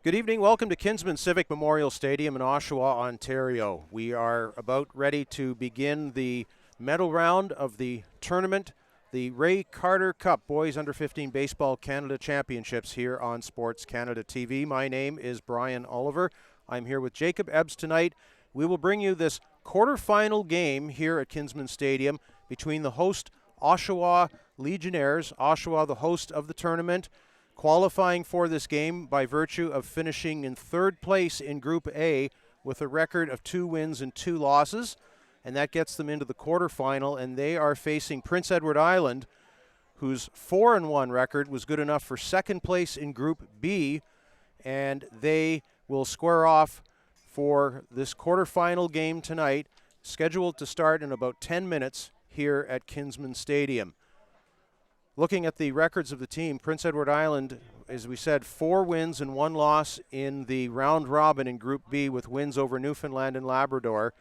Good evening. Welcome to Kinsman Civic Memorial Stadium in Oshawa, Ontario. We are about ready to begin the medal round of the tournament, the Ray Carter Cup Boys Under 15 Baseball Canada Championships here on SportsCanada.TV. My name is Brian Oliver. I'm here with Jacob Ebbs tonight. We will bring you this quarterfinal game here at Kinsman Stadium between the host Oshawa Legionnaires, Oshawa the host of the tournament, qualifying for this game by virtue of finishing in third place in Group A with a record of 2 wins and 2 losses, and that gets them into the quarterfinal, and they are facing Prince Edward Island, whose 4-1 record was good enough for second place in Group B, and they will square off for this quarterfinal game tonight, scheduled to start in about 10 minutes here at Kinsman Stadium. Looking at the records of the team, Prince Edward Island, as we said, 4 wins and 1 loss in the round robin in Group B, with wins over Newfoundland and Labrador,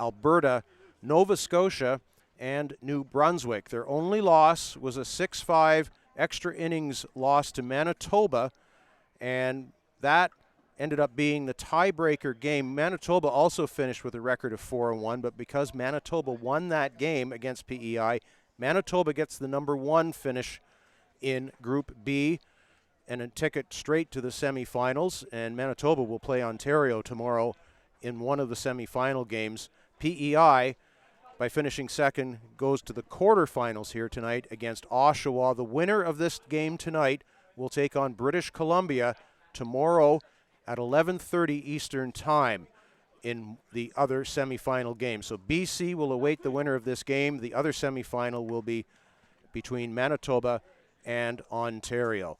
Alberta, Nova Scotia, and New Brunswick. Their only loss was a 6-5 extra innings loss to Manitoba, and that ended up being the tiebreaker game. Manitoba also finished with a record of 4-1, but because Manitoba won that game against PEI, Manitoba gets the number 1 finish in Group B and a ticket straight to the semifinals, and Manitoba will play Ontario tomorrow in one of the semifinal games. PEI, by finishing second, goes to the quarterfinals here tonight against Oshawa. The winner of this game tonight will take on British Columbia tomorrow at 11:30 Eastern Time in the other semifinal game. So BC will await the winner of this game. The other semifinal will be between Manitoba and Ontario.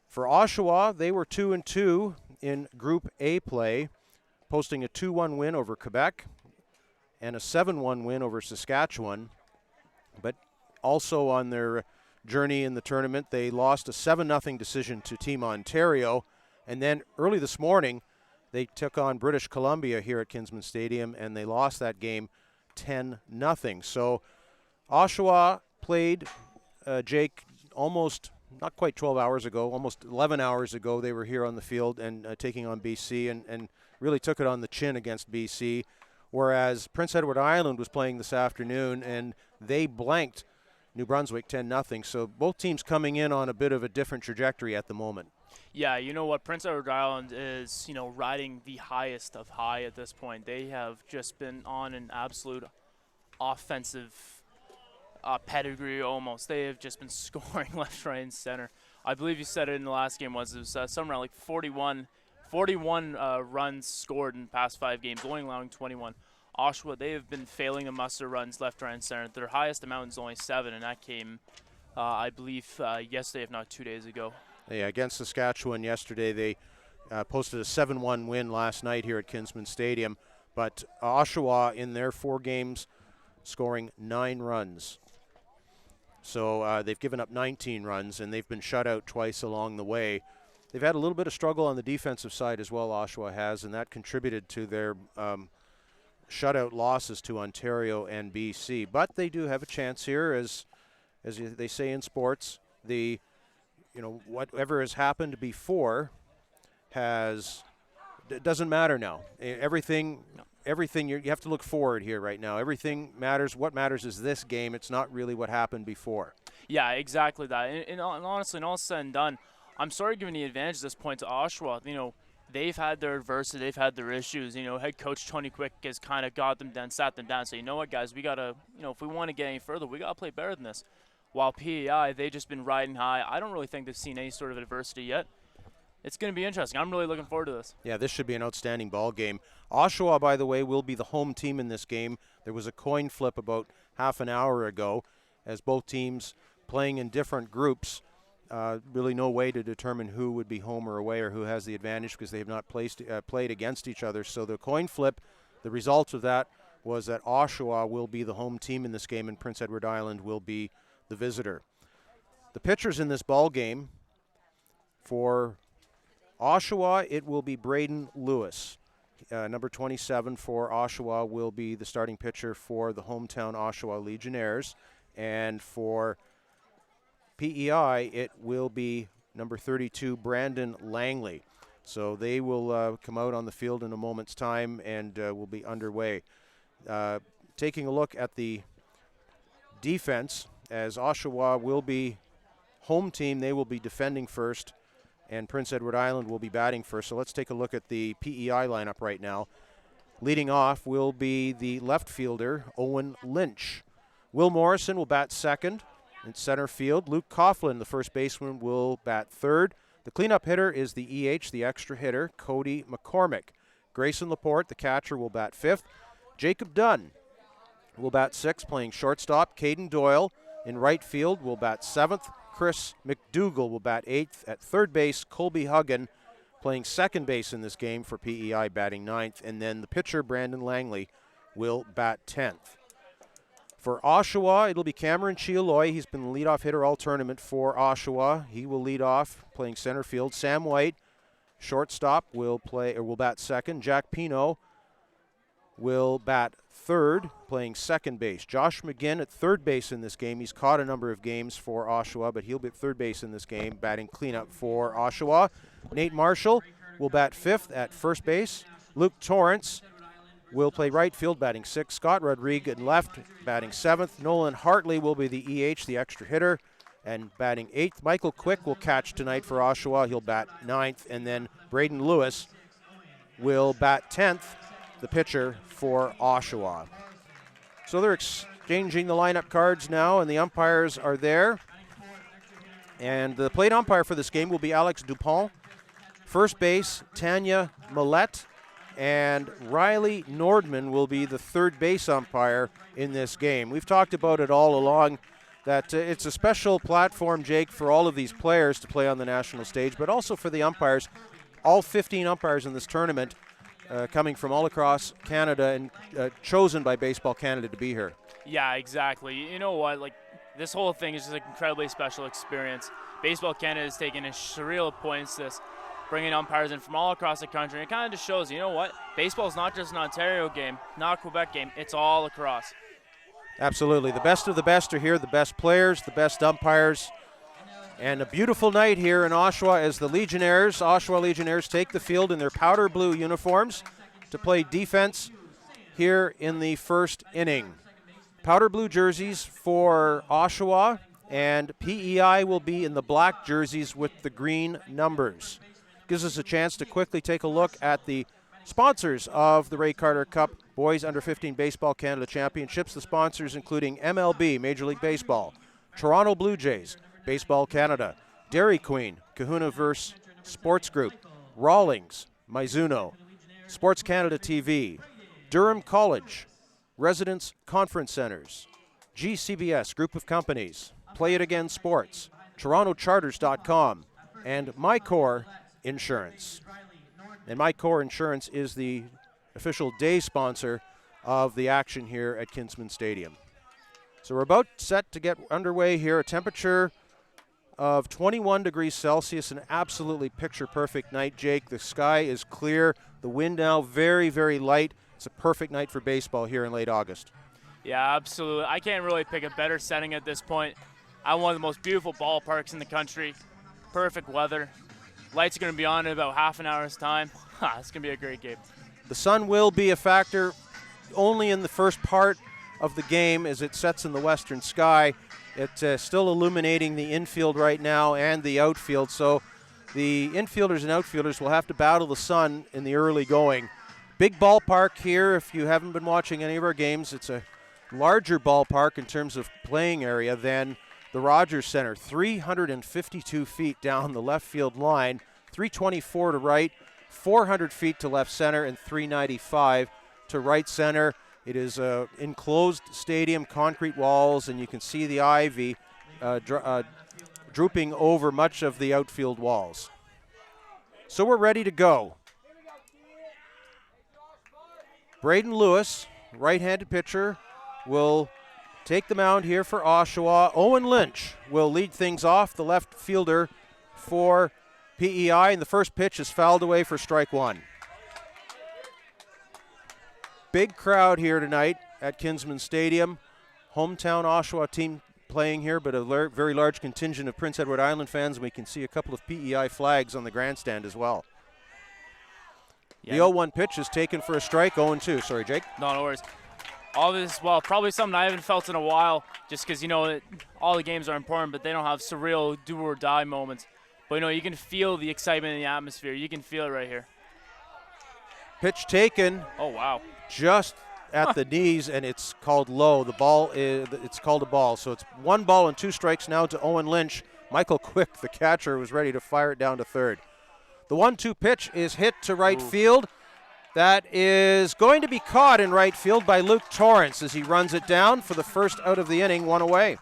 For Oshawa, they were 2-2 in Group A play, posting a 2-1 win over Quebec and a 7-1 win over Saskatchewan. But also on their journey in the tournament, they lost a 7-0 decision to Team Ontario. And then early this morning, they took on British Columbia here at Kinsman Stadium, and they lost that game 10-0. So Oshawa played, Jake, almost, not quite 12 hours ago, almost 11 hours ago. They were here on the field and taking on BC and really took it on the chin against BC, whereas Prince Edward Island was playing this afternoon, and they blanked New Brunswick 10-0. So both teams coming in on a bit of a different trajectory at the moment. Yeah, you know what? Prince Edward Island is, riding the highest of high at this point. They have just been on an absolute offensive pedigree almost. They have just been scoring left, right, and center. I believe you said it in the last game it was somewhere like 41 runs scored in the past 5 games, only allowing 21. Oshawa, they have been failing to muster runs left, right, and center. Their highest amount is only 7, and that came, I believe, yesterday, if not 2 days ago. Yeah, against Saskatchewan yesterday, they posted a 7-1 win last night here at Kinsman Stadium. But Oshawa, in their 4 games, scoring 9 runs. So they've given up 19 runs, and they've been shut out twice along the way. They've had a little bit of struggle on the defensive side as well, Oshawa has, and that contributed to their shutout losses to Ontario and BC. But they do have a chance here, as they say in sports. Whatever has happened before doesn't matter now. Everything you have to look forward here right now. Everything matters. What matters is this game. It's not really what happened before. Yeah, exactly that. And honestly, and all said and done, I'm sorry giving the advantage at this point to Oshawa. They've had their adversity, they've had their issues. Head coach Tony Quick has kind of got them down, sat them down. So you know what, guys, we gotta, if we want to get any further, we gotta play better than this. While PEI, they've just been riding high. I don't really think they've seen any sort of adversity yet. It's going to be interesting. I'm really looking forward to this. Yeah, this should be an outstanding ball game. Oshawa, by the way, will be the home team in this game. There was a coin flip about half an hour ago, as both teams playing in different groups. Really no way to determine who would be home or away or who has the advantage, because they have not played against each other. So the coin flip, the result of that was that Oshawa will be the home team in this game, and Prince Edward Island will be the visitor. The pitchers in this ball game for Oshawa, it will be Braden Lewis. Number 27 for Oshawa will be the starting pitcher for the hometown Oshawa Legionnaires. And for PEI, it will be number 32, Brandon Langley. So they will come out on the field in a moment's time and will be underway. Taking a look at the defense, as Oshawa will be home team, they will be defending first, and Prince Edward Island will be batting first. So let's take a look at the PEI lineup right now. Leading off will be the left fielder, Owen Lynch. Will Morrison will bat second in center field. Luke Coughlin, the first baseman, will bat third. The cleanup hitter is the EH, the extra hitter, Cody McCormick. Grayson Laporte, the catcher, will bat fifth. Jacob Dunn will bat sixth, playing shortstop. Caden Doyle in right field will bat seventh. Chris McDougall will bat eighth. At third base, Colby Huggan playing second base in this game for PEI, batting ninth. And then the pitcher, Brandon Langley, will bat 10th. For Oshawa, it'll be Cameron Chialoy. He's been the leadoff hitter all tournament for Oshawa. He will lead off, playing center field. Sam White, shortstop, will bat second. Jack Pino will bat third, playing second base. Josh McGinn at third base in this game. He's caught a number of games for Oshawa, but he'll be at third base in this game, batting cleanup for Oshawa. Nate Marshall will bat fifth at first base. Luke Torrance will play right field, batting sixth. Scott Rodriguez left, batting seventh. Nolan Hartley will be the EH, the extra hitter, and batting eighth. Michael Quick will catch tonight for Oshawa. He'll bat ninth. And then Braden Lewis will bat 10th, the pitcher for Oshawa. So they're exchanging the lineup cards now, and the umpires are there. And the plate umpire for this game will be Alex Dupont. First base, Tanya Millette. And Riley Nordman will be the third base umpire in this game. We've talked about it all along, that it's a special platform, Jake, for all of these players to play on the national stage, but also for the umpires. All 15 umpires in this tournament coming from all across Canada and chosen by Baseball Canada to be here. Yeah, exactly. You know what? Like, this whole thing is just an incredibly special experience. Baseball Canada has taken a surreal appointments to this, bringing umpires in from all across the country. And it kind of just shows, you know what? Baseball is not just an Ontario game, not a Quebec game. It's all across. Absolutely. The best of the best are here, the best players, the best umpires. And a beautiful night here in Oshawa as the Oshawa Legionnaires, take the field in their powder blue uniforms to play defense here in the first inning. Powder blue jerseys for Oshawa, and PEI will be in the black jerseys with the green numbers. Gives us a chance to quickly take a look at the sponsors of the Ray Carter Cup Boys Under 15 Baseball Canada Championships. The sponsors including MLB, Major League Baseball, Toronto Blue Jays, Baseball Canada, Dairy Queen, Kahunaverse Sports Group, Rawlings, Mizuno, SportsCanada.TV, Durham College, Residence Conference Centers, GCBS Group of Companies, Play It Again Sports, TorontoCharters.com, and MyCore Insurance. And MyCore Insurance is the official day sponsor of the action here at Kinsman Stadium. So we're about set to get underway here. A temperature of 21 degrees Celsius, an absolutely picture-perfect night, Jake. The sky is clear. The wind now very, very light. It's a perfect night for baseball here in late August. Yeah, absolutely. I can't really pick a better setting at this point. I want one of the most beautiful ballparks in the country. Perfect weather. Lights are going to be on in about half an hour's time. It's going to be a great game. The sun will be a factor only in the first part of the game as it sets in the western sky. It's still illuminating the infield right now and the outfield, so the infielders and outfielders will have to battle the sun in the early going. Big ballpark here. If you haven't been watching any of our games, it's a larger ballpark in terms of playing area than the Rogers Center. 352 feet down the left field line, 324 to right, 400 feet to left center, and 395 to right center. It is an enclosed stadium, concrete walls, and you can see the ivy drooping over much of the outfield walls. So we're ready to go. Braden Lewis, right-handed pitcher, will take the mound here for Oshawa. Owen Lynch will lead things off, the left fielder for PEI, and the first pitch is fouled away for strike one. Big crowd here tonight at Kinsman Stadium. Hometown Oshawa team playing here, but a very large contingent of Prince Edward Island fans. We can see a couple of PEI flags on the grandstand as well. The 0-1 pitch is taken for a strike, 0-2. Sorry, Jake. No worries. All this, well, probably something I haven't felt in a while, just because, all the games are important, but they don't have surreal do-or-die moments. But, you can feel the excitement in the atmosphere. You can feel it right here. Pitch taken. Oh, wow. Just at the knees, and it's called low. The ball it's called a ball. So it's 1 ball and 2 strikes now to Owen Lynch. Michael Quick, the catcher, was ready to fire it down to third. The 1-2 pitch is hit to right field. That is going to be caught in right field by Luke Torrance as he runs it down for the first out of the inning, 1 away.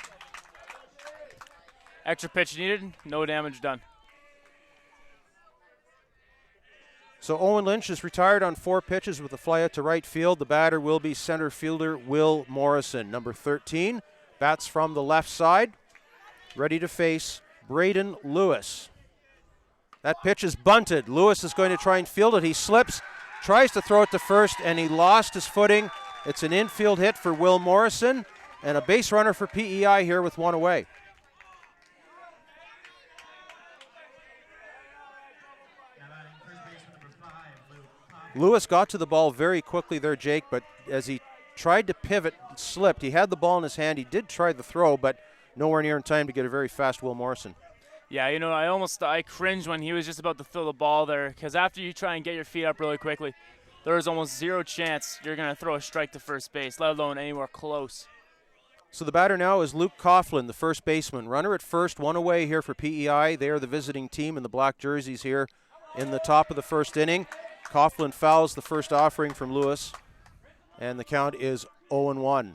Extra pitch needed, no damage done. So Owen Lynch is retired on 4 pitches with a fly out to right field. The batter will be center fielder Will Morrison, number 13. Bats from the left side, ready to face Braden Lewis. That pitch is bunted. Lewis is going to try and field it. He slips, tries to throw it to first, and he lost his footing. It's an infield hit for Will Morrison, and a base runner for PEI here with 1 away. Lewis got to the ball very quickly there, Jake, but as he tried to pivot, slipped. He had the ball in his hand. He did try the throw, but nowhere near in time to get a very fast Will Morrison. Yeah, I cringed when he was just about to throw the ball there, because after you try and get your feet up really quickly, there is almost zero chance you're going to throw a strike to first base, let alone anywhere close. So the batter now is Luke Coughlin, the first baseman. Runner at first, 1 away here for PEI. They are the visiting team in the black jerseys here in the top of the first inning. Coughlin fouls the first offering from Lewis, and the count is 0-1.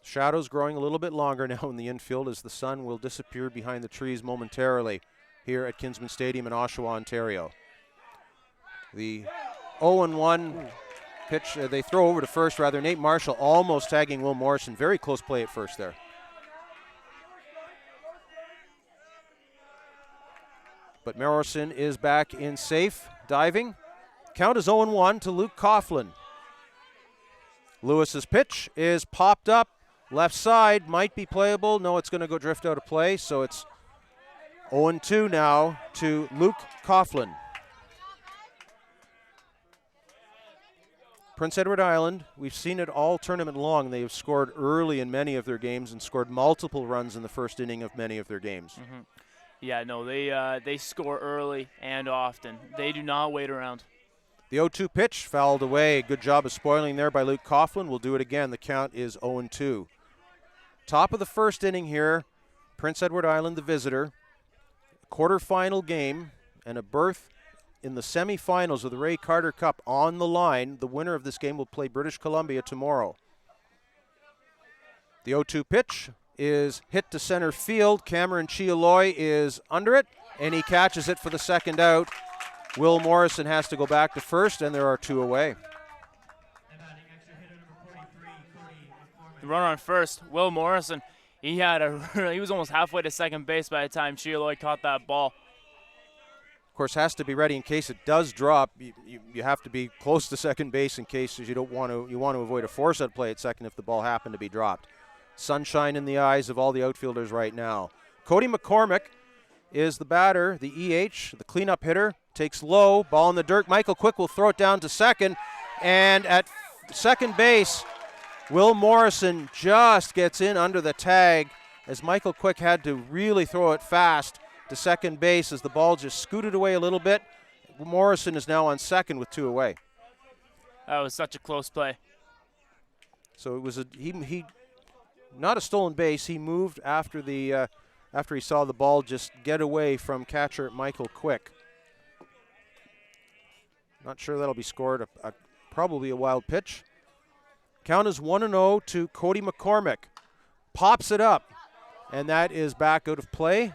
Shadows growing a little bit longer now in the infield as the sun will disappear behind the trees momentarily here at Kinsman Stadium in Oshawa, Ontario. The 0-1 pitch, they throw over to first rather. Nate Marshall almost tagging Will Morrison. Very close play at first there. But Morrison is back in safe, diving. Count is 0-1 to Luke Coughlin. Lewis's pitch is popped up. Left side might be playable. No, it's going to go drift out of play. So it's 0-2 now to Luke Coughlin. Prince Edward Island, we've seen it all tournament long. They have scored early in many of their games and scored multiple runs in the first inning of many of their games. Mm-hmm. Yeah, no, they score early and often. They do not wait around. The 0-2 pitch fouled away. Good job of spoiling there by Luke Coughlin. We'll do it again. The count is 0-2. Top of the first inning here, Prince Edward Island, the visitor. Quarterfinal game and a berth in the semifinals of the Ray Carter Cup on the line. The winner of this game will play British Columbia tomorrow. The 0-2 pitch is hit to center field. Cameron Chialoy is under it, and he catches it for the second out. Will Morrison has to go back to first, and there are 2 away. The runner on first, Will Morrison, he was almost halfway to second base by the time Chialoy caught that ball. Of course, has to be ready in case it does drop. You have to be close to second base in case you want to avoid a force-out play at second if the ball happened to be dropped. Sunshine in the eyes of all the outfielders right now. Cody McCormick is the batter, the EH, the cleanup hitter. Takes low, ball in the dirt. Michael Quick will throw it down to second. And at second base, Will Morrison just gets in under the tag as Michael Quick had to really throw it fast to second base as the ball just scooted away a little bit. Morrison is now on second with 2 away. That was such a close play. So it was he not a stolen base. He moved after he saw the ball just get away from catcher Michael Quick. Not sure that'll be scored. Probably a wild pitch. Count is 1-0 to Cody McCormick. Pops it up, and that is back out of play.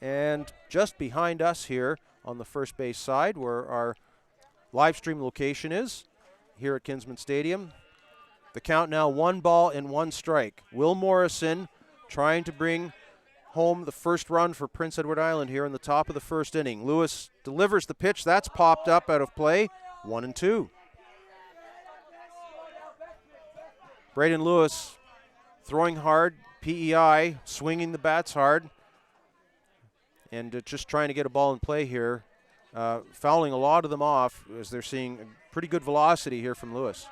And just behind us here on the first base side where our live stream location is here at Kinsman Stadium. The count now 1 ball and 1 strike. Will Morrison trying to bring home the first run for Prince Edward Island here in the top of the first inning. Lewis delivers the pitch. That's popped up out of play. 1-2. Braden Lewis throwing hard. PEI swinging the bats hard. and just trying to get a ball in play here, fouling a lot of them off as they're seeing pretty good velocity here from Lewis.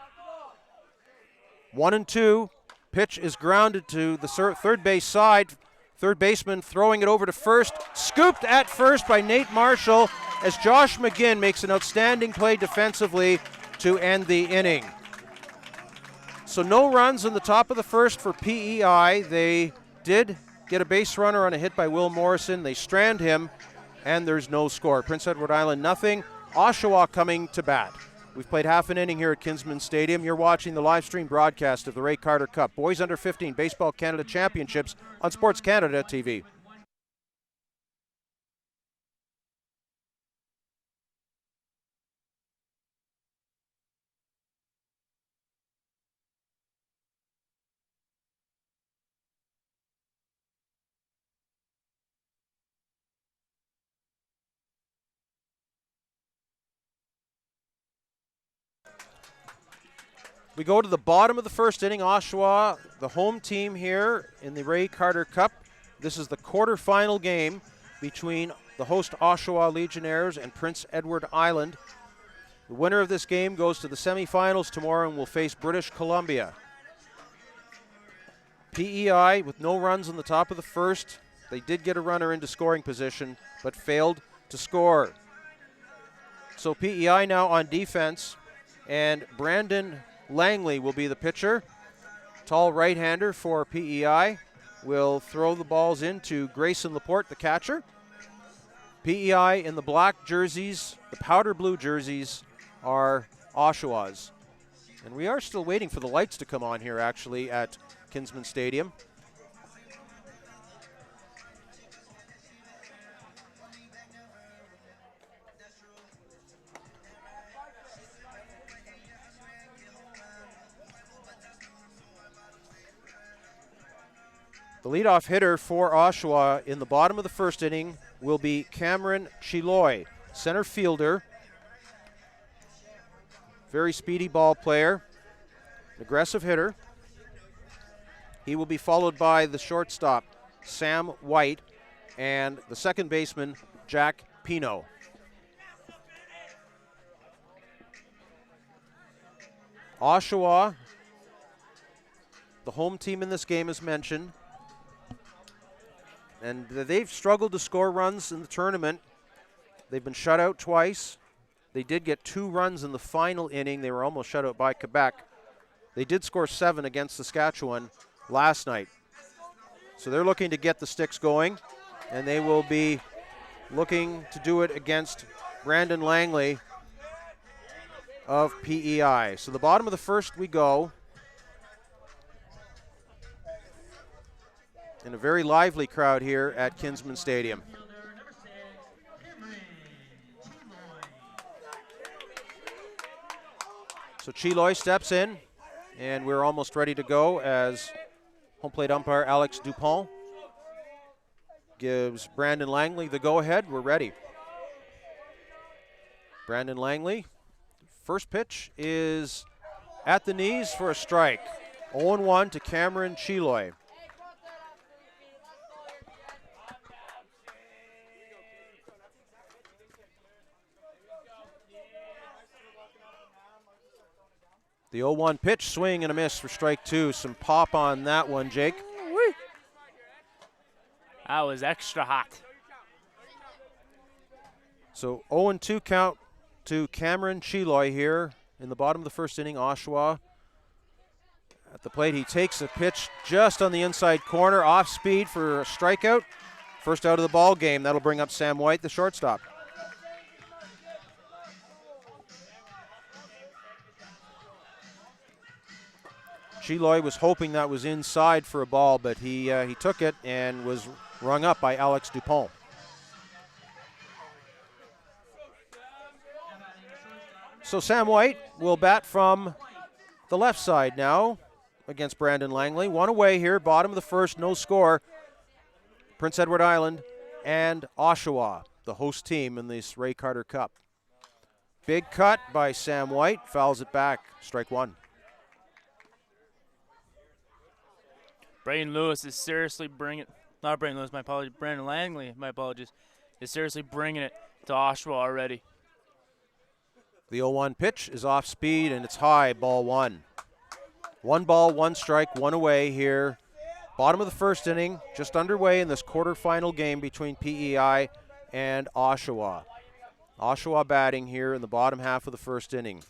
1-2. Pitch is grounded to the third base side. Third baseman throwing it over to first. Scooped at first by Nate Marshall as Josh McGinn makes an outstanding play defensively to end the inning. So no runs in the top of the first for PEI. They did get a base runner on a hit by Will Morrison. They strand him, and there's no score. Prince Edward Island, nothing. Oshawa coming to bat. We've played half an inning here at Kinsman Stadium. You're watching the live stream broadcast of the Ray Carter Cup, Boys Under 15 Baseball Canada Championships on SportsCanada.TV. We go to the bottom of the first inning. Oshawa, the home team here in the Ray Carter Cup. This is the quarterfinal game between the host Oshawa Legionnaires and Prince Edward Island. The winner of this game goes to the semifinals tomorrow and will face British Columbia. PEI with no runs on the top of the first. They did get a runner into scoring position but failed to score. So PEI now on defense, and Brandon Langley will be the pitcher. Tall right-hander for PEI will throw the balls into Grayson Laporte, the catcher. PEI in the black jerseys, the powder blue jerseys are Oshawa's. And we are still waiting for the lights to come on here actually at Kinsman Stadium. The leadoff hitter for Oshawa in the bottom of the first inning will be Cameron Chiloy, center fielder. Very speedy ball player, aggressive hitter. He will be followed by the shortstop, Sam White, and the second baseman, Jack Pino. Oshawa, the home team in this game, as mentioned, and they've struggled to score runs in the tournament. They've been shut out twice. They did get 2 runs in the final inning. They were almost shut out by Quebec. They did score 7 against Saskatchewan last night. So they're looking to get the sticks going, and they will be looking to do it against Brandon Langley of PEI. So the bottom of the first we go. And a very lively crowd here at Kinsman Stadium. So Chiloy steps in, and we're almost ready to go as home plate umpire Alex Dupont gives Brandon Langley the go-ahead. We're ready. Brandon Langley, first pitch is at the knees for a strike. 0-1 to Cameron Chiloy. The 0-1 pitch, swing and a miss for strike 2. Some pop on that one, Jake. That was extra hot. So 0-2 count to Cameron Chiloy here in the bottom of the first inning. Oshawa at the plate. He takes a pitch just on the inside corner, off speed for a strikeout. First out of the ball game. That'll bring up Sam White, the shortstop. Chiloy was hoping that was inside for a ball, but he took it and was rung up by Alex Dupont. So Sam White will bat from the left side now against Brandon Langley. One away here, bottom of the first, no score. Prince Edward Island and Oshawa, the host team in this Ray Carter Cup. Big cut by Sam White, fouls it back, strike 1. Braden Lewis is seriously bringing, not Braden Lewis, my apologies, Brandon Langley, my apologies, is seriously bringing it to Oshawa already. The 0-1 pitch is off speed, and it's high, ball one. 1 ball, 1 strike, 1 away here. Bottom of the first inning, just underway in this quarterfinal game between PEI and Oshawa. Oshawa batting here in the bottom half of the first inning.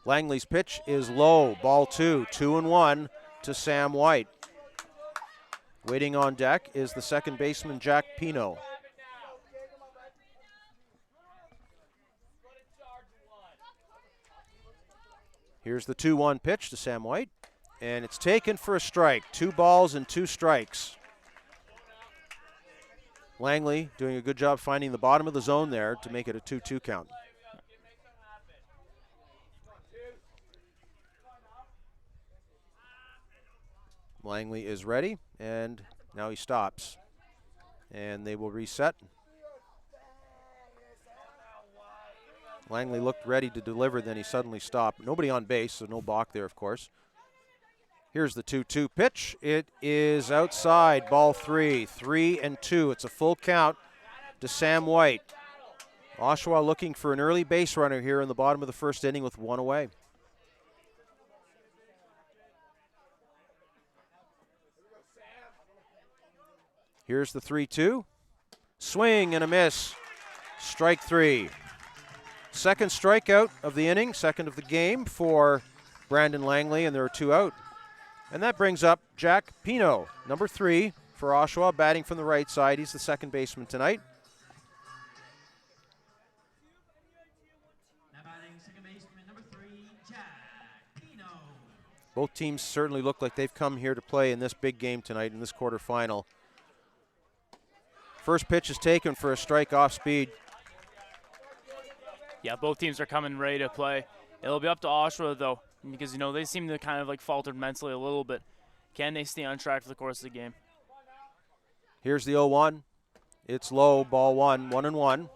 Langley's pitch is low, ball 2, 2-1 to Sam White. Waiting on deck is the second baseman, Jack Pino. Here's the 2-1 pitch to Sam White, and it's taken for a strike. 2 balls and 2 strikes. Langley doing a good job finding the bottom of the zone there to make it a 2-2 count. Langley is ready, and now he stops. And they will reset. Langley looked ready to deliver, then he suddenly stopped. Nobody on base, so no balk there, of course. Here's the 2-2 pitch. It is outside, ball 3, 3-2. It's a full count to Sam White. Oshawa looking for an early base runner here in the bottom of the first inning with 1 away. Here's the 3-2. Swing and a miss. Strike 3. Second strikeout of the inning, second of the game for Brandon Langley, and there are 2 out. And that brings up Jack Pino, number 3 for Oshawa, batting from the right side. He's the second baseman tonight. Now batting second baseman, number 3, Jack Pino. Both teams certainly look like they've come here to play in this big game tonight in this quarterfinal. First pitch is taken for a strike off speed. Yeah, both teams are coming ready to play. It'll be up to Oshawa, though, because, they seem to kind of like faltered mentally a little bit. Can they stay on track for the course of the game? Here's the 0-1. It's low, ball 1, 1-1.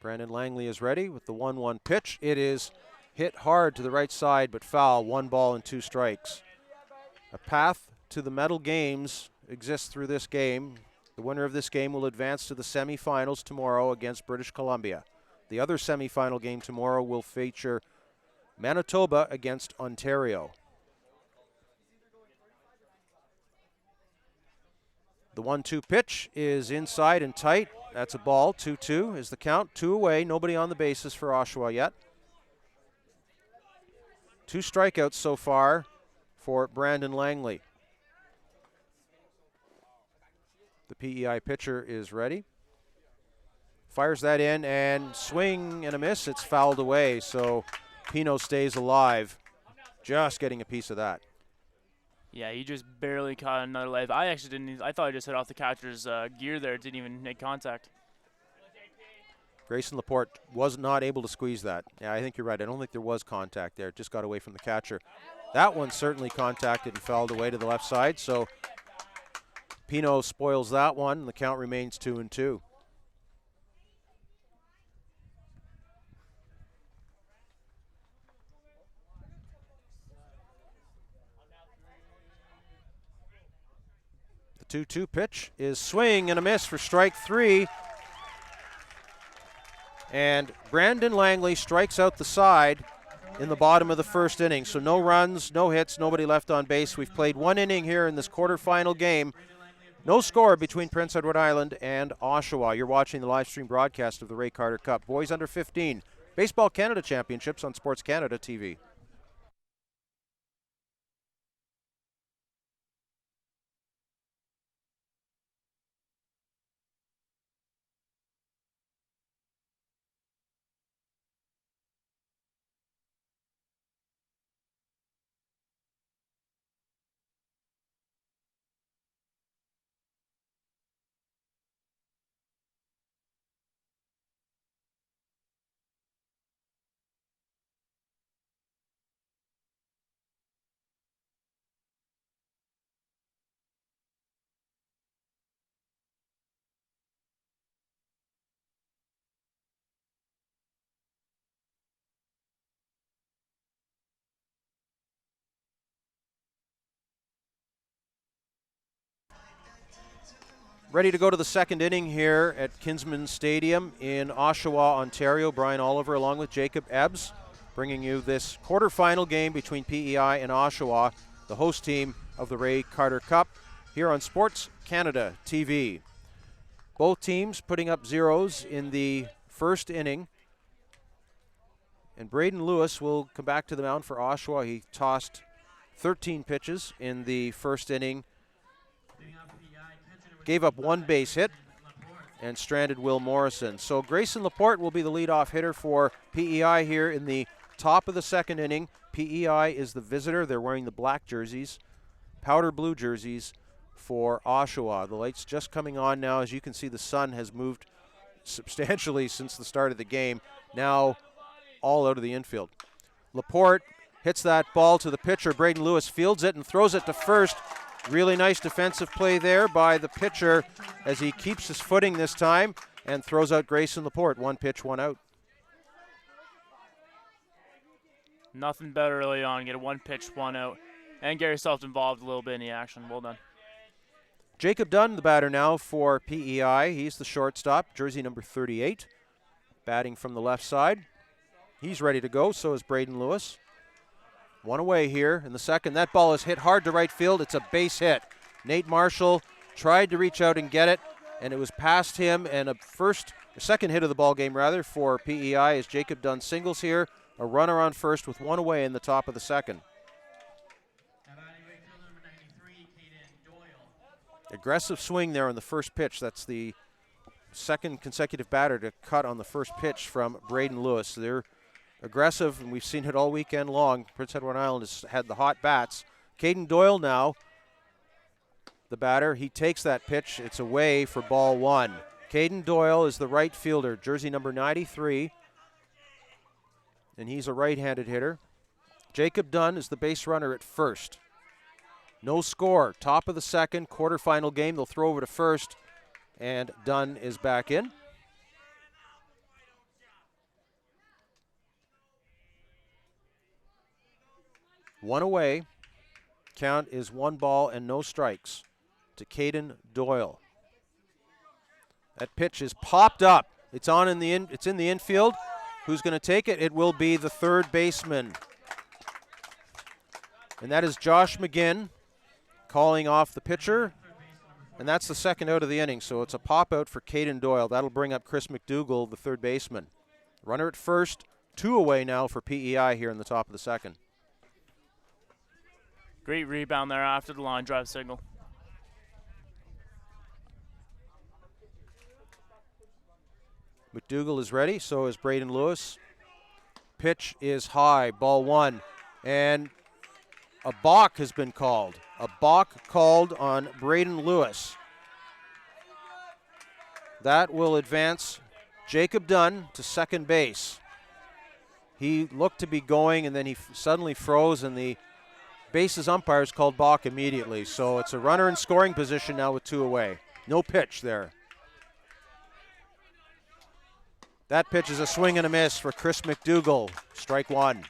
Brandon Langley is ready with the 1-1 pitch. It is hit hard to the right side, but foul. 1 ball and 2 strikes. A path to the medal games exists through this game. The winner of this game will advance to the semifinals tomorrow against British Columbia. The other semifinal game tomorrow will feature Manitoba against Ontario. The 1-2 pitch is inside and tight. That's a ball. 2-2 is the count. 2 away. Nobody on the bases for Oshawa yet. 2 strikeouts so far for Brandon Langley. The PEI pitcher is ready. Fires that in, and swing and a miss. It's fouled away, so Pino stays alive. Just getting a piece of that. Yeah, he just barely caught another life. I thought he just hit off the catcher's gear there. Didn't even make contact. Grayson Laporte was not able to squeeze that. Yeah, I think you're right. I don't think there was contact there. It just got away from the catcher. That one certainly contacted and fouled away to the left side, so Pino spoils that one, and the count remains 2-2. The 2-2 pitch is swing and a miss for strike 3. And Brandon Langley strikes out the side in the bottom of the first inning. So no runs, no hits, nobody left on base. We've played 1 inning here in this quarterfinal game. No score between Prince Edward Island and Oshawa. You're watching the live stream broadcast of the Ray Carter Cup. Boys under 15 Baseball Canada Championships on SportsCanada.TV. Ready to go to the second inning here at Kinsman Stadium in Oshawa, Ontario. Brian Oliver along with Jacob Ebbs bringing you this quarterfinal game between PEI and Oshawa, the host team of the Ray Carter Cup, here on SportsCanada.TV. Both teams putting up zeros in the first inning. And Braden Lewis will come back to the mound for Oshawa. He tossed 13 pitches in the first inning, gave up one base hit, and stranded Will Morrison. So Grayson Laporte will be the leadoff hitter for PEI here in the top of the second inning. PEI is the visitor. They're wearing the black jerseys, powder blue jerseys for Oshawa. The light's just coming on now. As you can see, the sun has moved substantially since the start of the game. Now all out of the infield. Laporte hits that ball to the pitcher. Braden Lewis fields it and throws it to first. Really nice defensive play there by the pitcher as he keeps his footing this time and throws out Grayson Laporte. One pitch, one out. Nothing better early on. Get a one pitch, one out. And get yourself involved a little bit in the action. Well done. Jacob Dunn, the batter now for PEI. He's the shortstop, jersey number 38. Batting from the left side. He's ready to go, so is Braden Lewis. One away here in the second. That ball is hit hard to right field. It's a base hit. Nate Marshall tried to reach out and get it, and it was past him. And a second hit of the ball game rather for PEI as Jacob Dunn singles here. A runner on first with one away in the top of the second. Aggressive swing there on the first pitch. That's the second consecutive batter to cut on the first pitch from Braden Lewis. They're aggressive, and we've seen it all weekend long. Prince Edward Island has had the hot bats. Caden Doyle now, the batter. He takes that pitch. It's away for ball one. Caden Doyle is the right fielder, jersey number 93, and he's a right-handed hitter. Jacob Dunn is the base runner at first. No score. Top of the second, quarterfinal game. They'll throw over to first, and Dunn is back in. One away. Count is 1 ball and no strikes to Caden Doyle. That pitch is popped up. It's in the infield. Who's going to take it? It will be the third baseman. And that is Josh McGinn calling off the pitcher. And that's the second out of the inning. So it's a pop out for Caden Doyle. That'll bring up Chris McDougall, the third baseman. Runner at first. 2 away now for PEI here in the top of the second. Great rebound there after the line drive signal. McDougall is ready, so is Braden Lewis. Pitch is high, ball one. And a balk has been called. A balk called on Braden Lewis. That will advance Jacob Dunn to second base. He looked to be going, and then he suddenly froze, and the bases umpires called balk immediately. So it's a runner in scoring position now with 2 away. No pitch there. That pitch is a swing and a miss for Chris McDougall. Strike one.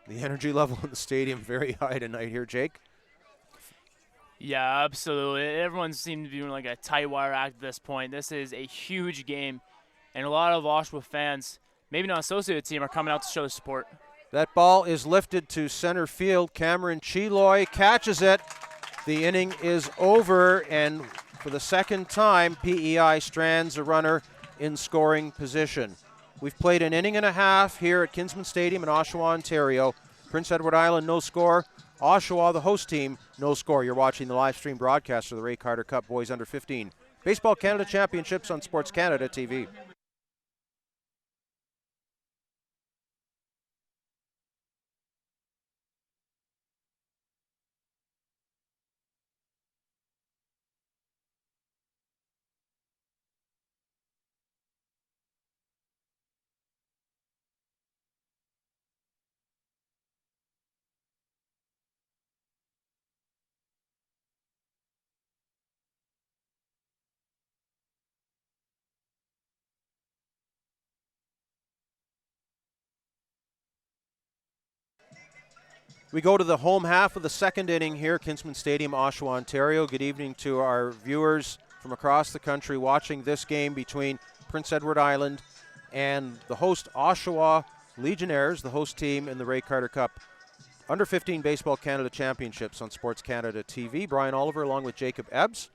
The energy level in the stadium very high tonight here, Jake. Yeah, absolutely. Everyone seemed to be doing like a tight wire act at this point. This is a huge game, and a lot of Oshawa fans, maybe not associated with the team, are coming out to show support. That ball is lifted to center field. Cameron Chiloy catches it. The inning is over, and for the second time, PEI strands a runner in scoring position. We've played an inning and a half here at Kinsman Stadium in Oshawa, Ontario. Prince Edward Island, no score. Oshawa, the host team, no score. You're watching the live stream broadcast of the Ray Carter Cup Boys Under 15 Baseball Canada Championships on SportsCanada.TV. We go to the home half of the second inning here, Kinsman Stadium, Oshawa, Ontario. Good evening to our viewers from across the country watching this game between Prince Edward Island and the host Oshawa Legionnaires, the host team in the Ray Carter Cup Under 15 Baseball Canada Championships on SportsCanada.TV. Brian Oliver along with Jacob Ebbs.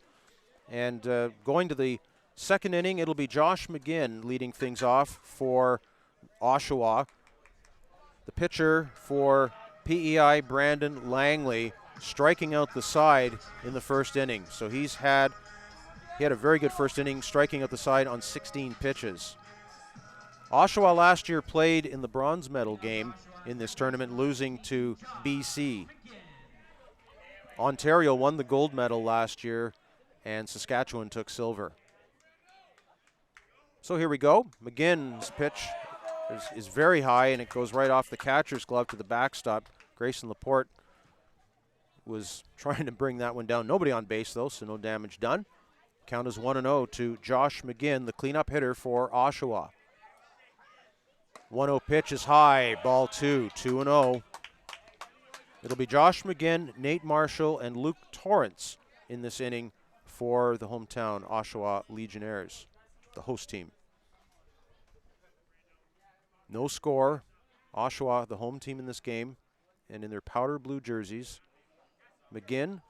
And going to the second inning, it'll be Josh McGinn leading things off for Oshawa. The pitcher for PEI, Braden Lewis, striking out the side in the first inning. So he had a very good first inning, striking out the side on 16 pitches. Oshawa last year played in the bronze medal game in this tournament, losing to BC. Ontario won the gold medal last year, and Saskatchewan took silver. So here we go. McGinn's pitch is very high, and it goes right off the catcher's glove to the backstop. Grayson Laporte was trying to bring that one down. Nobody on base, though, so no damage done. Count is 1-0 to Josh McGinn, the cleanup hitter for Oshawa. 1-0 pitch is high, ball 2, 2-0. It'll be Josh McGinn, Nate Marshall, and Luke Torrance in this inning for the hometown Oshawa Legionnaires, the host team. No score. Oshawa, the home team in this game, and in their powder blue jerseys. McGinn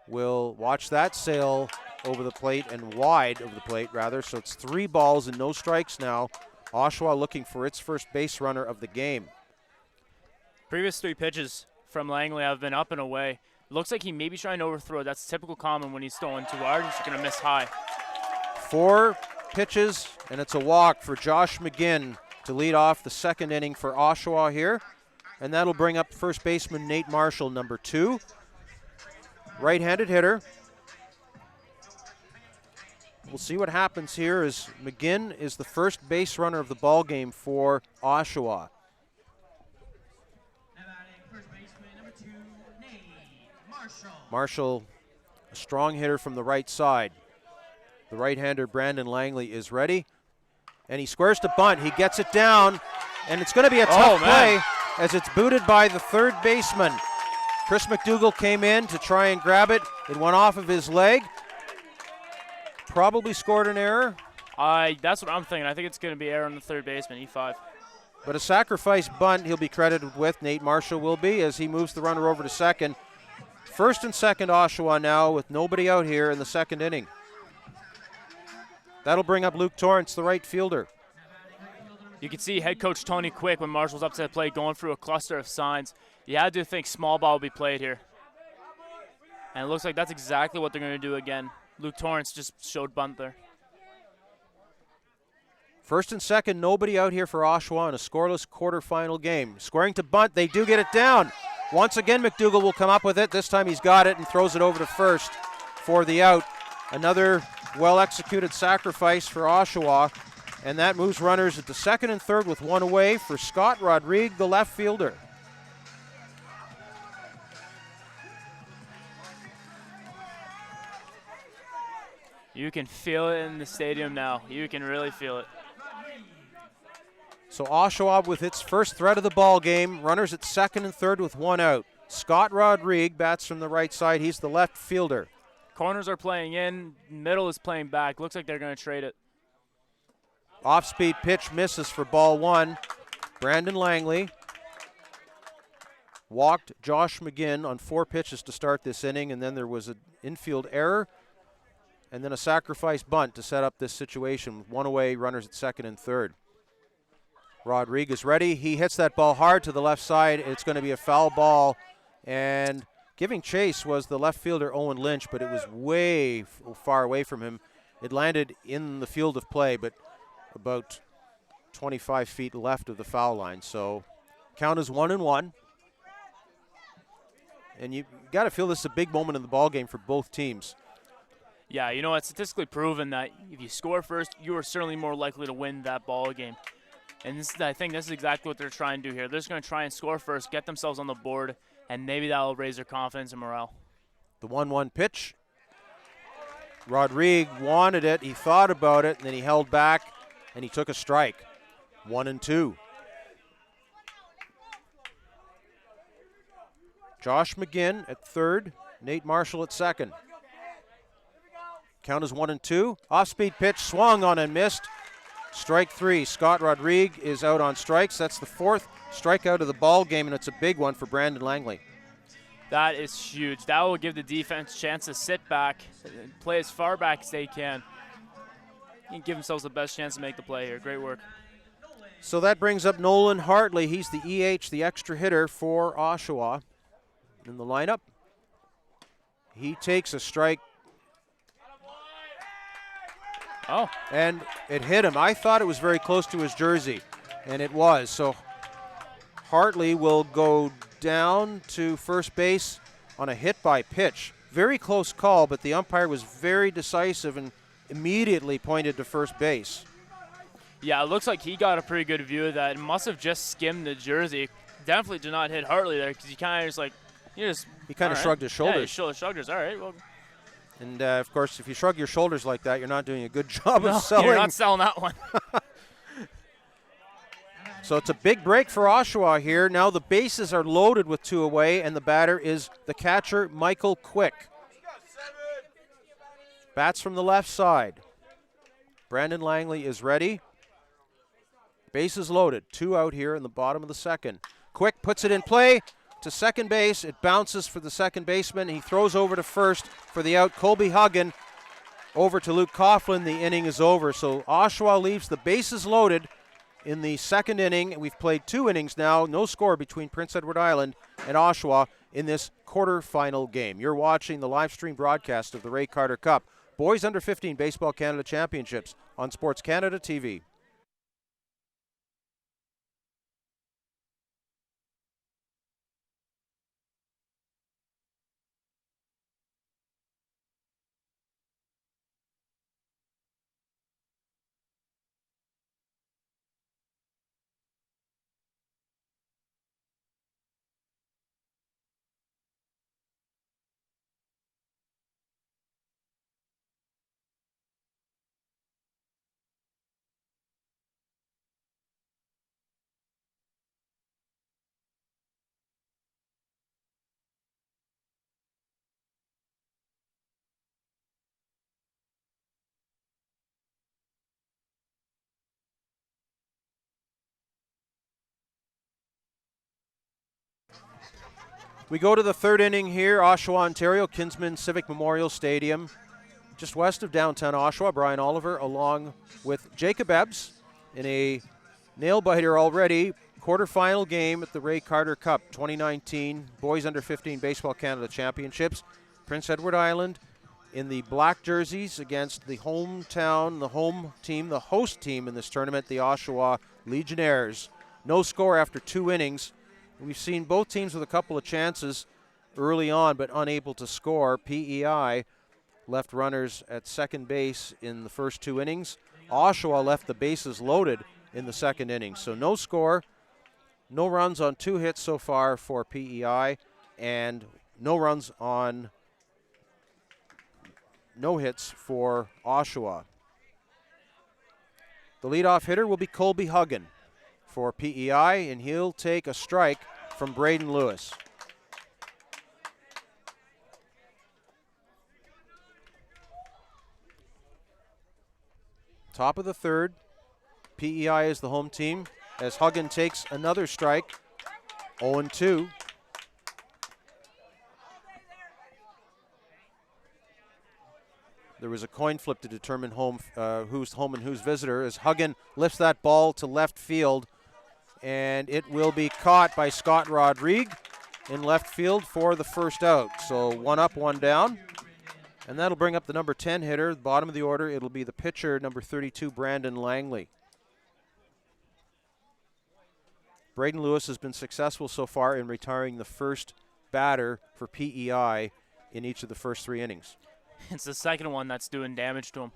will watch that sail over the plate and wide of the plate, rather. So it's 3 balls and no strikes now. Oshawa looking for its first base runner of the game. Previous 3 pitches from Langley have been up and away. Looks like he may be trying to overthrow. That's typical common when he's stolen too hard. He's going to miss high. 4 pitches, and it's a walk for Josh McGinn to lead off the second inning for Oshawa here. And that'll bring up first baseman Nate Marshall, number 2. Right-handed hitter. We'll see what happens here as McGinn is the first base runner of the ball game for Oshawa. Marshall, a strong hitter from the right side. The right-hander Braden Lewis is ready, and he squares to bunt. He gets it down, and it's going to be a tough play as it's booted by the third baseman. Chris McDougall came in to try and grab it. It went off of his leg. Probably scored an error. That's what I'm thinking. I think it's going to be error on the third baseman, E5. But a sacrifice bunt he'll be credited with, Nate Marshall will be, as he moves the runner over to second. First and second Oshawa now with nobody out here in the second inning. That'll bring up Luke Torrance, the right fielder. You can see head coach Tony Quick when Marshall's up to the plate going through a cluster of signs. You had to think small ball will be played here. And it looks like that's exactly what they're going to do again. Luke Torrance just showed bunt there. First and second, nobody out here for Oshawa in a scoreless quarterfinal game. Squaring to bunt, they do get it down. Once again, McDougall will come up with it. This time he's got it and throws it over to first for the out. Another well-executed sacrifice for Oshawa, and that moves runners at the second and third with 1 away for Scott Rodrigue, the left fielder. You can feel it in the stadium now. You can really feel it. So Oshawa with its first threat of the ball game. Runners at second and third with 1 out. Scott Rodrigue bats from the right side. He's the left fielder. Corners are playing in. Middle is playing back. Looks like they're going to trade it. Off-speed pitch misses for ball 1. Braden Lewis walked Josh McGinn on 4 pitches to start this inning, and then there was an infield error and then a sacrifice bunt to set up this situation with 1 away, runners at second and third. Rodrigue is ready. He hits that ball hard to the left side. It's going to be a foul ball, and giving chase was the left fielder Owen Lynch, but it was way far away from him. It landed in the field of play, but about 25 feet left of the foul line. So count is 1-1. And you got to feel this is a big moment in the ball game for both teams. Yeah, you know, it's statistically proven that if you score first, you are certainly more likely to win that ball game. And I think this is exactly what they're trying to do here. They're just going to try and score first, get themselves on the board, and maybe that will raise their confidence and morale. The 1-1 pitch. Rodrigue wanted it. He thought about it, and then he held back, and he took a strike. 1-2. Josh McGinn at third, Nate Marshall at second. Count is 1-2. Off-speed pitch swung on and missed. Strike three. Scott Rodrigue is out on strikes. That's the fourth strikeout of the ball game, and it's a big one for Brandon Langley. That is huge. That will give the defense a chance to sit back and play as far back as they can and give themselves the best chance to make the play here. Great work. So that brings up Nolan Hartley. He's the EH, the extra hitter for Oshawa in the lineup. He takes a strike. Oh. And it hit him. I thought it was very close to his jersey, and it was. So Hartley will go down to first base on a hit by pitch. Very close call, but the umpire was very decisive and immediately pointed to first base. Yeah, it looks like he got a pretty good view of that. It must have just skimmed the jersey. Definitely did not hit Hartley there because he kind of just like, he kind of shrugged his shoulders. Yeah, he shrugged his. All right, well. And, of course, if you shrug your shoulders like that, you're not doing a good job of selling. You're not selling that one. So it's a big break for Oshawa here. Now the bases are loaded with two away, and the batter is the catcher, Michael Quick. Bats from the left side. Brandon Langley is ready. Bases loaded. Two out here in the bottom of the second. Quick puts it in play to second base. It bounces for the second baseman. He throws over to first for the out. Colby Huggan over to Luke Coughlin. The inning is over. So Oshawa leaves the bases loaded in the second inning. We've played 2 innings now. No score between Prince Edward Island and Oshawa in this quarterfinal game. You're watching the live stream broadcast of the Ray Carter Cup Boys Under 15 Baseball Canada Championships on SportsCanada.TV. We go to the third inning here, Oshawa, Ontario, Kinsman Civic Memorial Stadium, just west of downtown Oshawa. Brian Oliver along with Jacob Ebbs in a nail-biter already. Quarterfinal game at the Ray Carter Cup 2019 Boys Under 15 Baseball Canada Championships. Prince Edward Island in the black jerseys against the hometown, the home team, the host team in this tournament, the Oshawa Legionnaires. No score after 2 innings. We've seen both teams with a couple of chances early on, but unable to score. PEI left runners at second base in the first 2 innings. Oshawa left the bases loaded in the second inning. So no score, no runs on 2 hits so far for PEI, and no runs on no hits for Oshawa. The leadoff hitter will be Colby Huggan for PEI, and he'll take a strike from Braden Lewis. Top of the third, PEI is the home team as Huggan takes another strike, 0-2. There was a coin flip to determine who's home and who's visitor as Huggan lifts that ball to left field, and it will be caught by Scott Rodrigue in left field for the first out. So 1 up, 1 down, and that'll bring up the number 10 hitter, bottom of the order. It'll be the pitcher, number 32, Brandon Langley. Braden Lewis has been successful so far in retiring the first batter for PEI in each of the first 3 innings. It's the second one that's doing damage to him.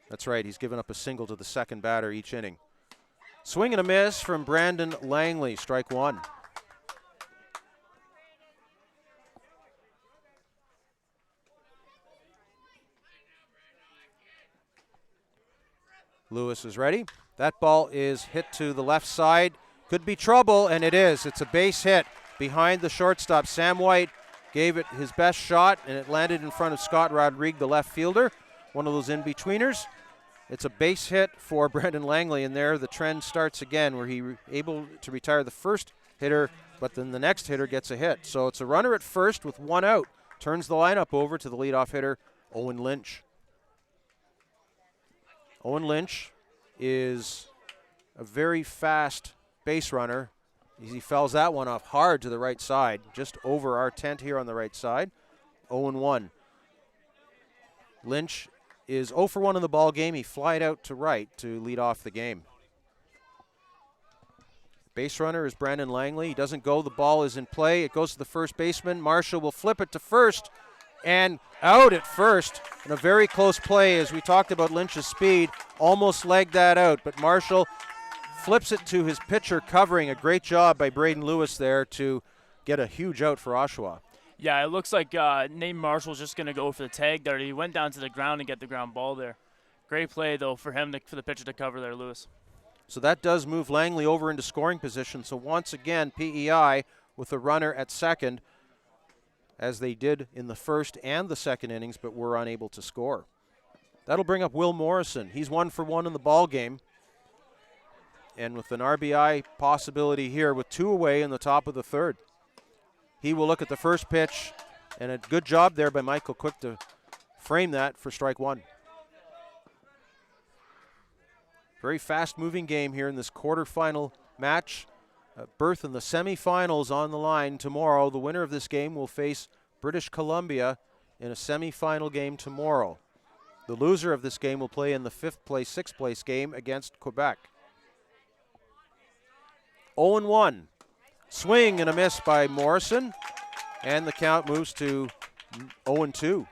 That's right. He's given up a single to the second batter each inning. Swing and a miss from Brandon Langley, strike 1. Lewis is ready. That ball is hit to the left side. Could be trouble, and it is. It's a base hit behind the shortstop. Sam White gave it his best shot, and it landed in front of Scott Rodrigue, the left fielder, one of those in-betweeners. It's a base hit for Brandon Langley, and there the trend starts again where he able to retire the first hitter, but then the next hitter gets a hit. So it's a runner at first with one out. Turns the lineup over to the leadoff hitter, Owen Lynch. Owen Lynch is a very fast base runner. He fouls that one off hard to the right side, just over our tent here on the right side. 0-1. Lynch is 0 for 1 in the ball game. He flied out to right to lead off the game. Base runner is Brandon Langley. He doesn't go. The ball is in play. It goes to the first baseman. Marshall will flip it to first and out at first. And a very close play, as we talked about Lynch's speed. Almost legged that out, but Marshall flips it to his pitcher covering. A great job by Braden Lewis there to get a huge out for Oshawa. Yeah, it looks like Nate Marshall's just going to go for the tag there. He went down to the ground and get the ground ball there. Great play, though, for him, for the pitcher to cover there, Lewis. So that does move Langley over into scoring position. So once again, PEI with a runner at second, as they did in the first and the second innings, but were unable to score. That'll bring up Will Morrison. He's 1 for 1 in the ball game. And with an RBI possibility here with 2 away in the top of the third. He will look at the first pitch, and a good job there by Michael Quick to frame that for strike 1. Very fast-moving game here in this quarterfinal match. Berth in the semifinals on the line tomorrow. The winner of this game will face British Columbia in a semifinal game tomorrow. The loser of this game will play in the 5th place, 6th place game against Quebec. 0-1. Swing and a miss by Morrison, and the count moves to 0-2.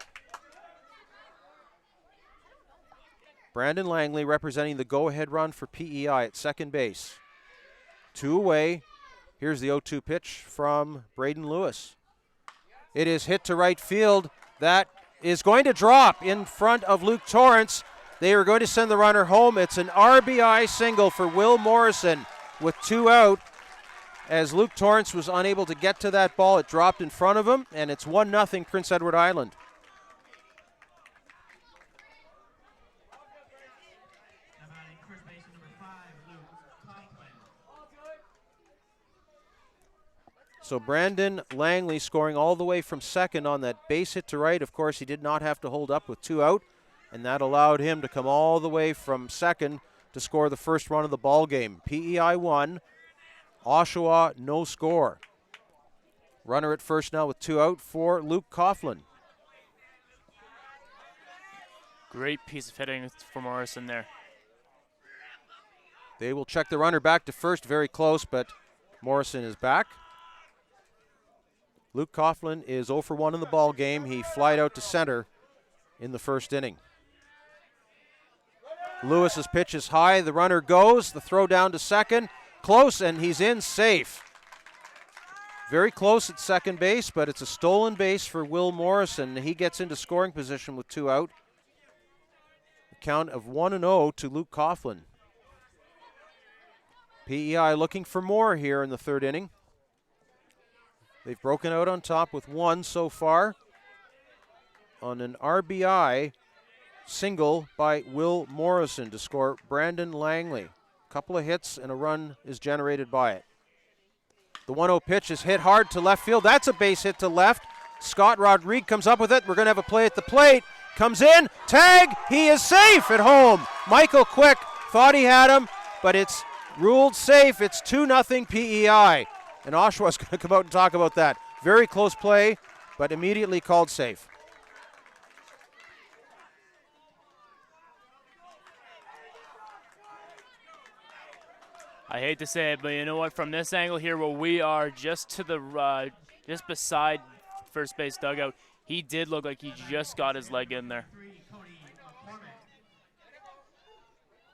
Brandon Langley representing the go-ahead run for PEI at second base. 2 away. Here's the 0-2 pitch from Braden Lewis. It is hit to right field. That is going to drop in front of Luke Torrance. They are going to send the runner home. It's an RBI single for Will Morrison with 2 out. As Luke Torrance was unable to get to that ball, it dropped in front of him, and it's 1-0 Prince Edward Island. So Brandon Langley scoring all the way from second on that base hit to right. Of course, he did not have to hold up with 2 out, and that allowed him to come all the way from second to score the first run of the ball game. PEI 1, Oshawa no score. Runner at first now with 2 out for Luke Coughlin. Great piece of hitting for Morrison there. They will check the runner back to first, very close, but Morrison is back. Luke Coughlin is 0 for 1 in the ball game. He flied out to center in the first inning. Lewis's pitch is high. The runner goes. The throw down to second. Close, and he's in safe. Very close at second base, but it's a stolen base for Will Morrison. He gets into scoring position with 2 out. A count of 1-0 to Luke Coughlin. PEI looking for more here in the third inning. They've broken out on top with 1 so far on an RBI single by Will Morrison to score Brandon Langley. A couple of hits and a run is generated by it. The 1-0 pitch is hit hard to left field. That's a base hit to left. Scott Rodrigue comes up with it. We're going to have a play at the plate. Comes in, tag, he is safe at home. Michael Quick thought he had him, but it's ruled safe. It's 2-0 PEI. And Oshawa's going to come out and talk about that. Very close play, but immediately called safe. I hate to say it, but you know what? From this angle here, where we are just to the just beside first base dugout, he did look like he just got his leg in there.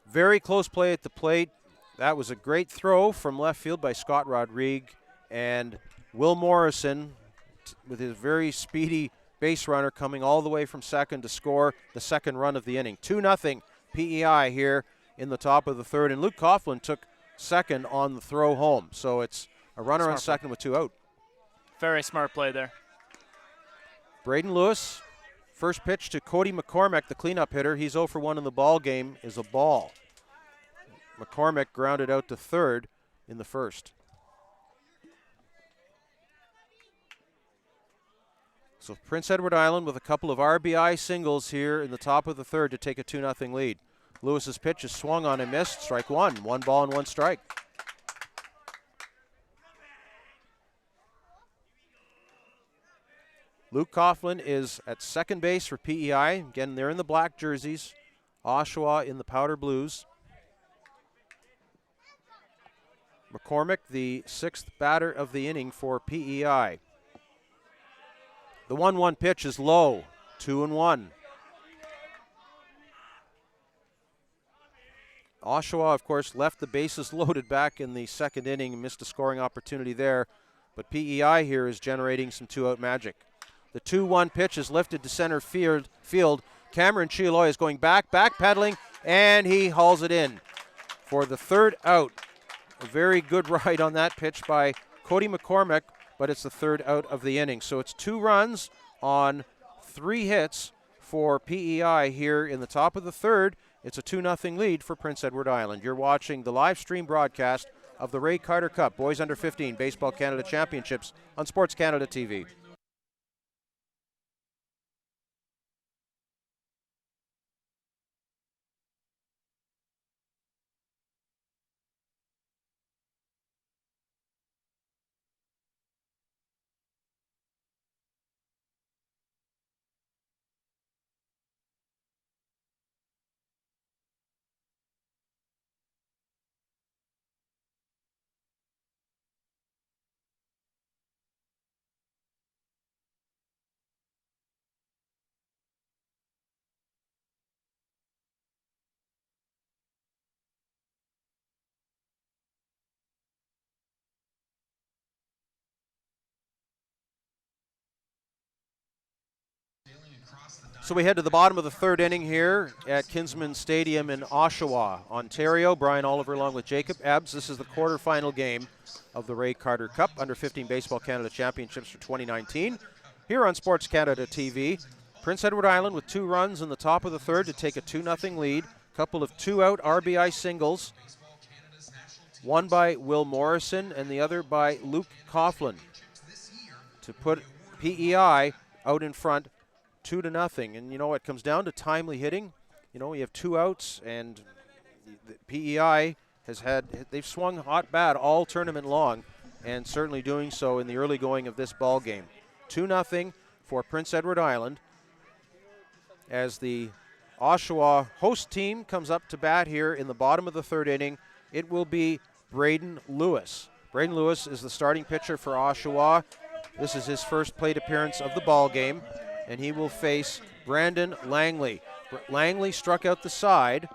Very close play at the plate. That was a great throw from left field by Scott Rodrigue. And Will Morrison, with his very speedy base runner, coming all the way from second to score the second run of the inning. 2-0 PEI here in the top of the third. And Luke Coughlin took second on the throw home. So it's a runner on second with 2 out. Very smart play there. Braden Lewis, first pitch to Cody McCormick, the cleanup hitter. He's 0 for 1 in the ball game, is a ball. McCormick grounded out to third in the first. So Prince Edward Island with a couple of RBI singles here in the top of the third to take a 2-0 lead. Lewis's pitch is swung on and missed. Strike one. 1 ball and 1 strike. Luke Coughlin is at second base for PEI. Again, they're in the black jerseys. Oshawa in the powder blues. McCormick, the 6th batter of the inning for PEI. The 1-1 pitch is low, 2-1. Oshawa, of course, left the bases loaded back in the second inning and missed a scoring opportunity there. But PEI here is generating some 2-out magic. The 2-1 pitch is lifted to center field. Cameron Chiloy is going backpedaling, and he hauls it in for the 3rd out. A very good ride on that pitch by Cody McCormick, but it's the 3rd out of the inning. So it's 2 runs on 3 hits for PEI here in the top of the 3rd. It's a 2-0 lead for Prince Edward Island. You're watching the live stream broadcast of the Ray Carter Cup Boys Under 15 Baseball Canada Championships on SportsCanada.TV. So we head to the bottom of the 3rd inning here at Kinsman Stadium in Oshawa, Ontario. Brian Oliver along with Jacob Ebbs. This is the quarterfinal game of the Ray Carter Cup Under 15 Baseball Canada Championships for 2019. Here on SportsCanada.TV, Prince Edward Island with 2 runs in the top of the 3rd to take a 2-0 lead. A couple of 2-out RBI singles. One by Will Morrison and the other by Luke Coughlin to put PEI out in front 2-0. And you know, it comes down to timely hitting. You know, you have 2 outs, and the PEI they've swung hot bat all tournament long, and certainly doing so in the early going of this ball game. 2-0 for Prince Edward Island as the Oshawa host team comes up to bat here in the bottom of the 3rd inning. It will be Braden Lewis. Braden Lewis is the starting pitcher for Oshawa. This is his first plate appearance of the ball game, and he will face Brandon Langley. Langley struck out the side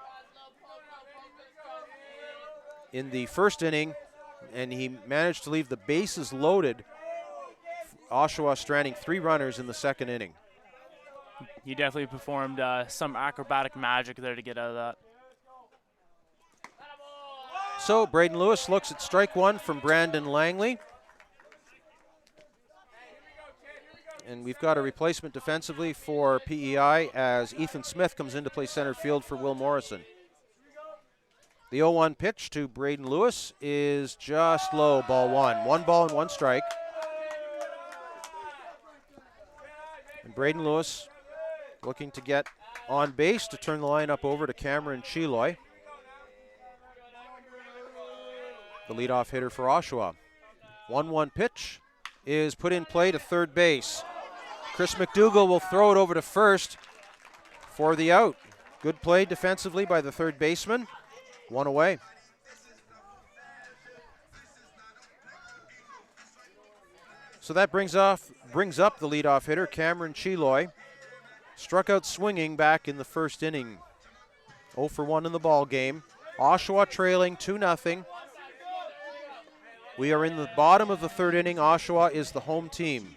in the 1st inning, and he managed to leave the bases loaded. Oshawa stranding 3 runners in the 2nd inning. He definitely performed some acrobatic magic there to get out of that. So Braden Lewis looks at strike 1 from Brandon Langley. And we've got a replacement defensively for PEI as Ethan Smith comes in to play center field for Will Morrison. The 0-1 pitch to Braden Lewis is just low, ball 1. 1 ball and 1 strike. And Braden Lewis looking to get on base to turn the lineup over to Cameron Chiloy, the leadoff hitter for Oshawa. 1-1 pitch is put in play to 3rd base. Chris McDougall will throw it over to first for the out. Good play defensively by the 3rd baseman. 1 away. So that brings up the leadoff hitter, Cameron Chiloy. Struck out swinging back in the 1st inning. 0 for 1 in the ball game. Oshawa trailing 2-0. We are in the bottom of the 3rd inning. Oshawa is the home team.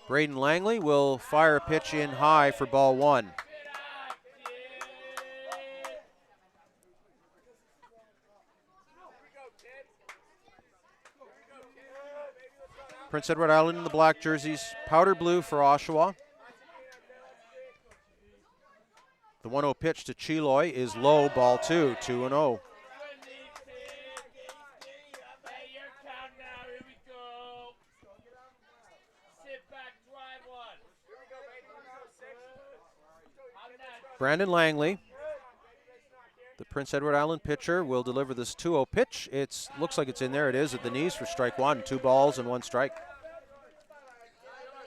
Braden Langley will fire a pitch in high for ball 1. Prince Edward Island in the black jerseys, powder blue for Oshawa. The 1-0 pitch to Chiloy is low, ball 2, 2-0. Brandon Langley, the Prince Edward Island pitcher, will deliver this 2-0 pitch. It looks like it's in there. It is at the knees for strike 1. 2 balls and 1 strike.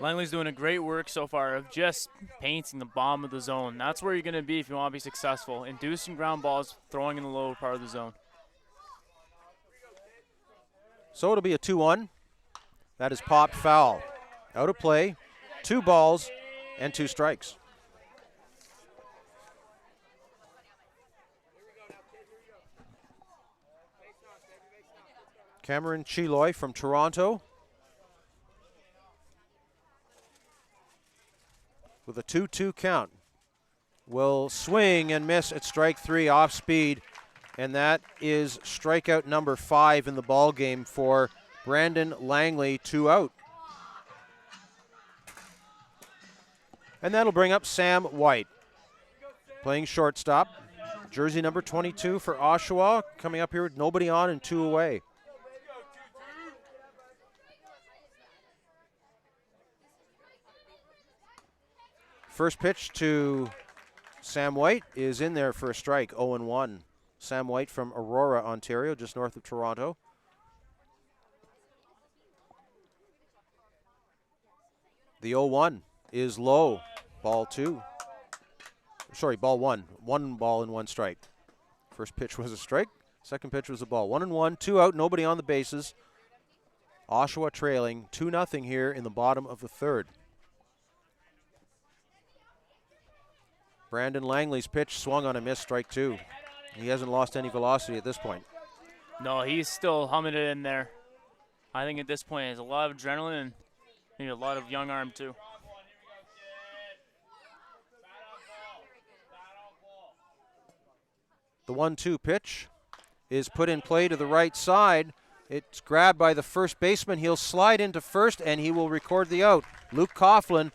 Langley's doing a great work so far of just painting the bottom of the zone. That's where you're going to be if you want to be successful. Inducing ground balls, throwing in the lower part of the zone. So it'll be a 2-1. That is popped foul. Out of play, 2 balls and 2 strikes. Cameron Chiloy from Toronto with a 2-2 count will swing and miss at strike 3 off speed, and that is strikeout number 5 in the ball game for Brandon Langley, 2 out. And that'll bring up Sam White, playing shortstop, jersey number 22 for Oshawa, coming up here with nobody on and 2 away. First pitch to Sam White is in there for a strike, 0-1. Sam White from Aurora, Ontario, just north of Toronto. The 0-1 is low, ball 2. Sorry, ball 1. 1 ball and 1 strike. First pitch was a strike, second pitch was a ball. 1-1, 2 out, nobody on the bases. Oshawa trailing 2-0 here in the bottom of the 3rd. Brandon Langley's pitch swung on a miss, strike 2. He hasn't lost any velocity at this point. No, he's still humming it in there. I think at this point, there's a lot of adrenaline and maybe a lot of young arm too. The 1-2 pitch is put in play to the right side. It's grabbed by the first baseman. He'll slide into first, and he will record the out. Luke Coughlin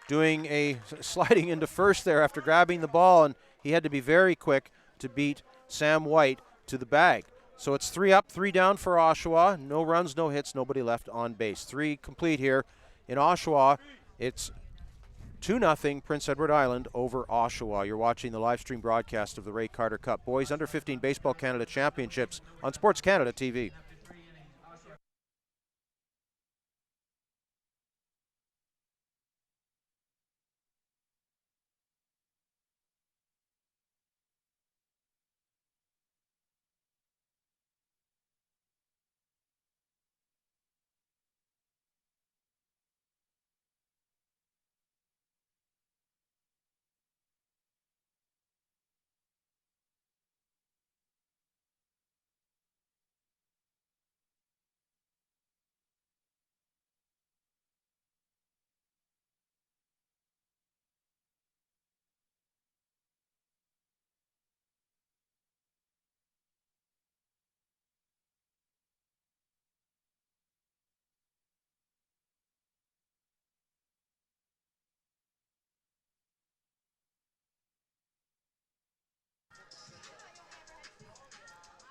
doing a sliding into first there after grabbing the ball, and he had to be very quick to beat Sam White to the bag. So it's 3 up, 3 down for Oshawa. No runs, no hits, nobody left on base. 3 complete here in Oshawa. It's 2-0 Prince Edward Island over Oshawa. You're watching the live stream broadcast of the Ray Carter Cup Boys Under 15 Baseball Canada Championships on SportsCanada.TV.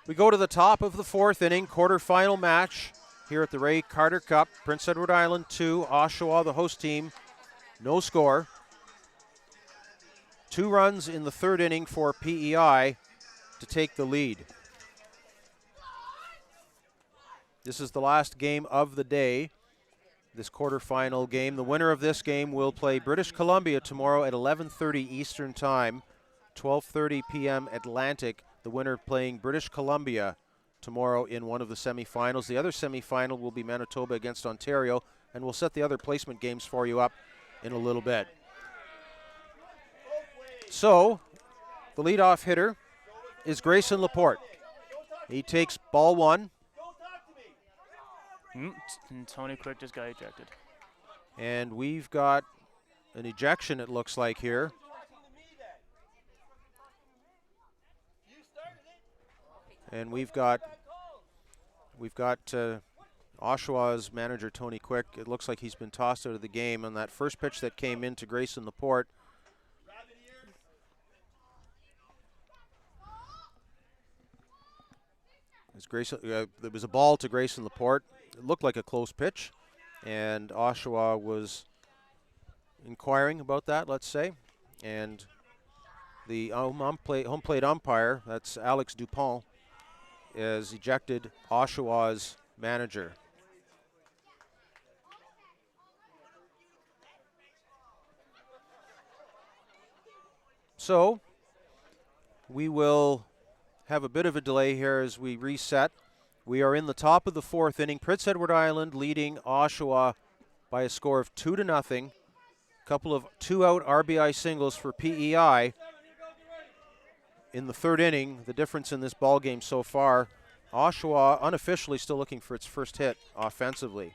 We go to the top of the 4th inning, quarterfinal match here at the Ray Carter Cup. Prince Edward Island 2, Oshawa, the host team, no score. 2 runs in the 3rd inning for PEI to take the lead. This is the last game of the day, this quarterfinal game. The winner of this game will play British Columbia tomorrow at 11:30 Eastern Time, 12:30 p.m. Atlantic. The winner playing British Columbia tomorrow in one of the semifinals. The other semifinal will be Manitoba against Ontario, and we'll set the other placement games for you up in a little bit. So, the leadoff hitter is Grayson Laporte. He takes ball 1. And Tony Quick just got ejected. And we've got an ejection, it looks like here. And we've got Oshawa's manager, Tony Quick, it looks like he's been tossed out of the game on that first pitch that came in to Grayson Laporte. There was a ball to Grayson Laporte. It looked like a close pitch, and Oshawa was inquiring about that, let's say. And the home plate umpire, that's Alex Dupont, has ejected Oshawa's manager. So we will have a bit of a delay here as we reset. We are in the top of the fourth inning. Prince Edward Island leading Oshawa by a score of 2-0. A couple of 2-out RBI singles for PEI. In the third inning, the difference in this ball game so far, Oshawa unofficially still looking for its first hit offensively.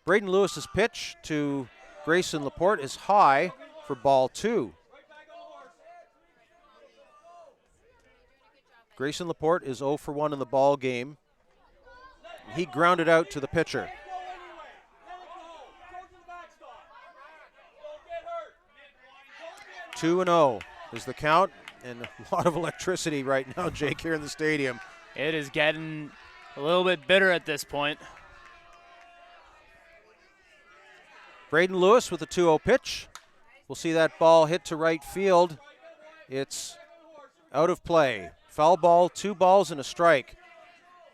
Braden Lewis's pitch to Grayson Laporte is high for ball 2. Grayson Laporte is 0 for 1 in the ball game. He grounded out to the pitcher. Two and 0 is the count, and a lot of electricity right now, Jake, here in the stadium. It is getting a little bit bitter at this point. Braden Lewis with a 2-0 pitch. We'll see that ball hit to right field. It's out of play. Foul ball, 2 balls and a strike.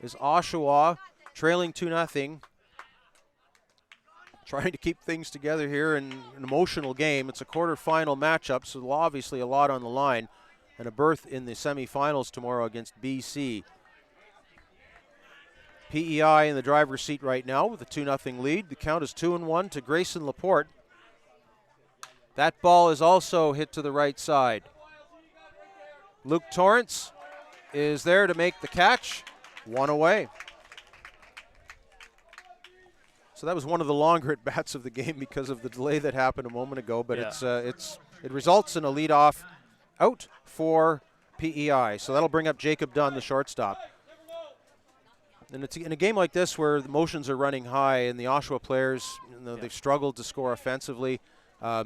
Is Oshawa trailing 2-0. Trying to keep things together here in an emotional game. It's a quarterfinal matchup, so obviously a lot on the line, and a berth in the semifinals tomorrow against BC. PEI in the driver's seat right now with a 2-0 lead. The count is 2-1 to Grayson Laporte. That ball is also hit to the right side. Luke Torrance is there to make the catch. 1 away. So that was one of the longer at-bats of the game because of the delay that happened a moment ago, but Yeah. it results in a leadoff out for PEI. So that'll bring up Jacob Dunn, the shortstop. And it's in a game like this where the motions are running high and the Oshawa players, they've struggled to score offensively. How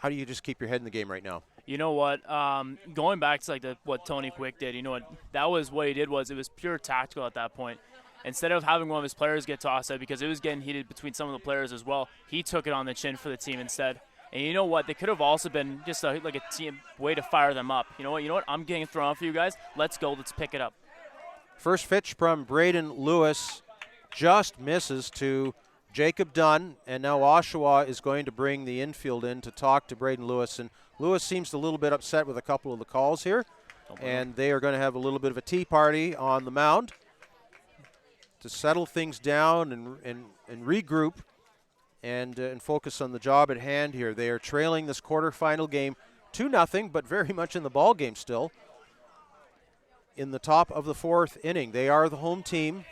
do you just keep your head in the game right now? You know what? Going back to what Tony Quick did, you know what? That was what he did. It was pure tactical at that point. Instead of having one of his players get tossed out because it was getting heated between some of the players as well, he took it on the chin for the team instead. And you know what? They could have also been just like a team way to fire them up. You know what? I'm getting thrown out for you guys. Let's go. Let's pick it up. First pitch from Braden Lewis just misses to Jacob Dunn, and now Oshawa is going to bring the infield in to talk to Braden Lewis. And Lewis seems a little bit upset with a couple of the calls here, and they are going to have a little bit of a tea party on the mound to settle things down and regroup and focus on the job at hand here. They are trailing this quarterfinal game 2-0, but very much in the ball game still. In the top of the fourth inning, they are the home team.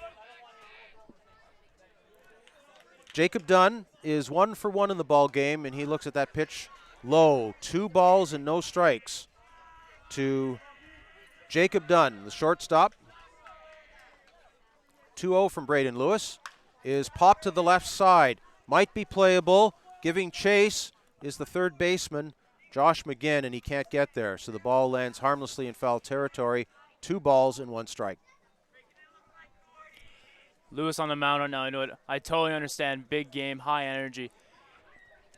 Jacob Dunn is 1 for 1 in the ball game, and he looks at that pitch low. 2 balls and no strikes to Jacob Dunn, the shortstop. 2-0 from Braden Lewis is popped to the left side. Might be playable. Giving chase is the third baseman, Josh McGinn, and he can't get there. So the ball lands harmlessly in foul territory. 2 balls and 1 strike. Lewis on the mound right now. I know it. I totally understand. Big game, high energy.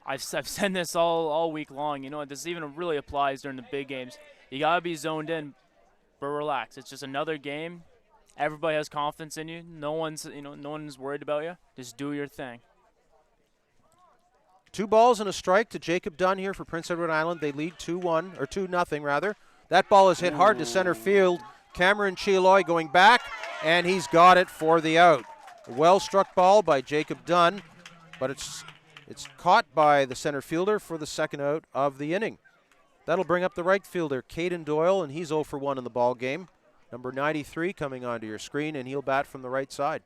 I've said this all week long. You know what? This even really applies during the big games. You gotta be zoned in, but relax. It's just another game. Everybody has confidence in you. No one's worried about you. Just do your thing. 2 balls and a strike to Jacob Dunn here for Prince Edward Island. They lead 2-1 or 2-0 rather. That ball is hit hard to center field. Cameron Chialoy going back, and he's got it for the out. A well-struck ball by Jacob Dunn, but it's caught by the center fielder for the second out of the inning. That'll bring up the right fielder, Caden Doyle, and he's 0 for 1 in the ball game. Number 93 coming onto your screen, and he'll bat from the right side.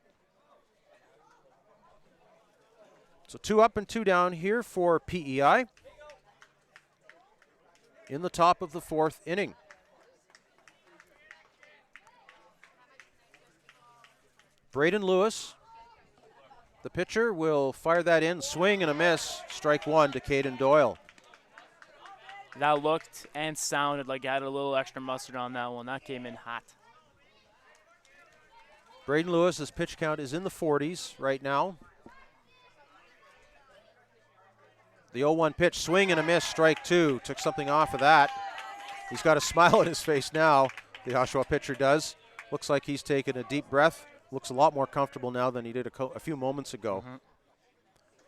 So 2 up and 2 down here for PEI in the top of the fourth inning. Braden Lewis, the pitcher, will fire that in. Swing and a miss. Strike one to Caden Doyle. That looked and sounded like it had a little extra mustard on that one. That came in hot. Braden Lewis's pitch count is in the 40s right now. The 0-1 pitch, swing and a miss, strike two. Took something off of that. He's got a smile on his face now, the Oshawa pitcher does. Looks like he's taken a deep breath. Looks a lot more comfortable now than he did a few moments ago.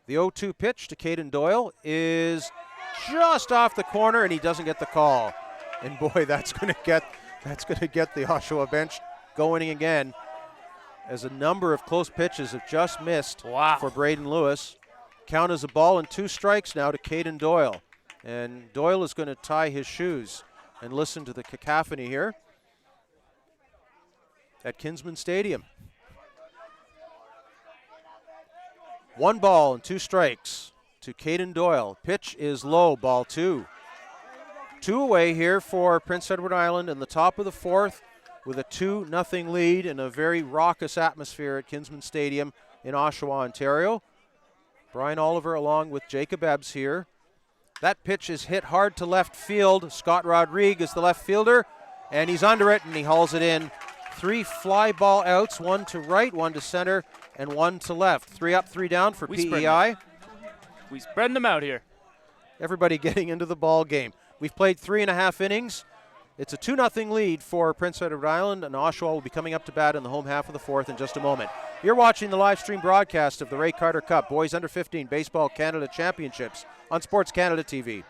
The 0-2 pitch to Caden Doyle is just off the corner, and he doesn't get the call. And boy, that's going to get the Oshawa bench going again, as a number of close pitches have just missed for Braden Lewis. Count as a ball and 2 strikes now to Caden Doyle. And Doyle is going to tie his shoes and listen to the cacophony here at Kinsman Stadium. 1 ball and 2 strikes to Caden Doyle. Pitch is low, ball 2. 2 away here for Prince Edward Island in the top of the 4th with a 2-0 lead in a very raucous atmosphere at Kinsman Stadium in Oshawa, Ontario. Brian Oliver along with Jacob Ebbs here. That pitch is hit hard to left field. Scott Rodriguez is the left fielder, and he's under it, and he hauls it in. 3 fly ball outs, 1 to right, 1 to center, and 1 to left. 3 up, 3 down for PEI. We spreading them out here. Everybody getting into the ball game. We've played 3.5 innings. It's a 2-0 lead for Prince Edward Island, and Oshawa will be coming up to bat in the home half of the 4th in just a moment. You're watching the live stream broadcast of the Ray Carter Cup Boys Under 15 Baseball Canada Championships on SportsCanada.TV.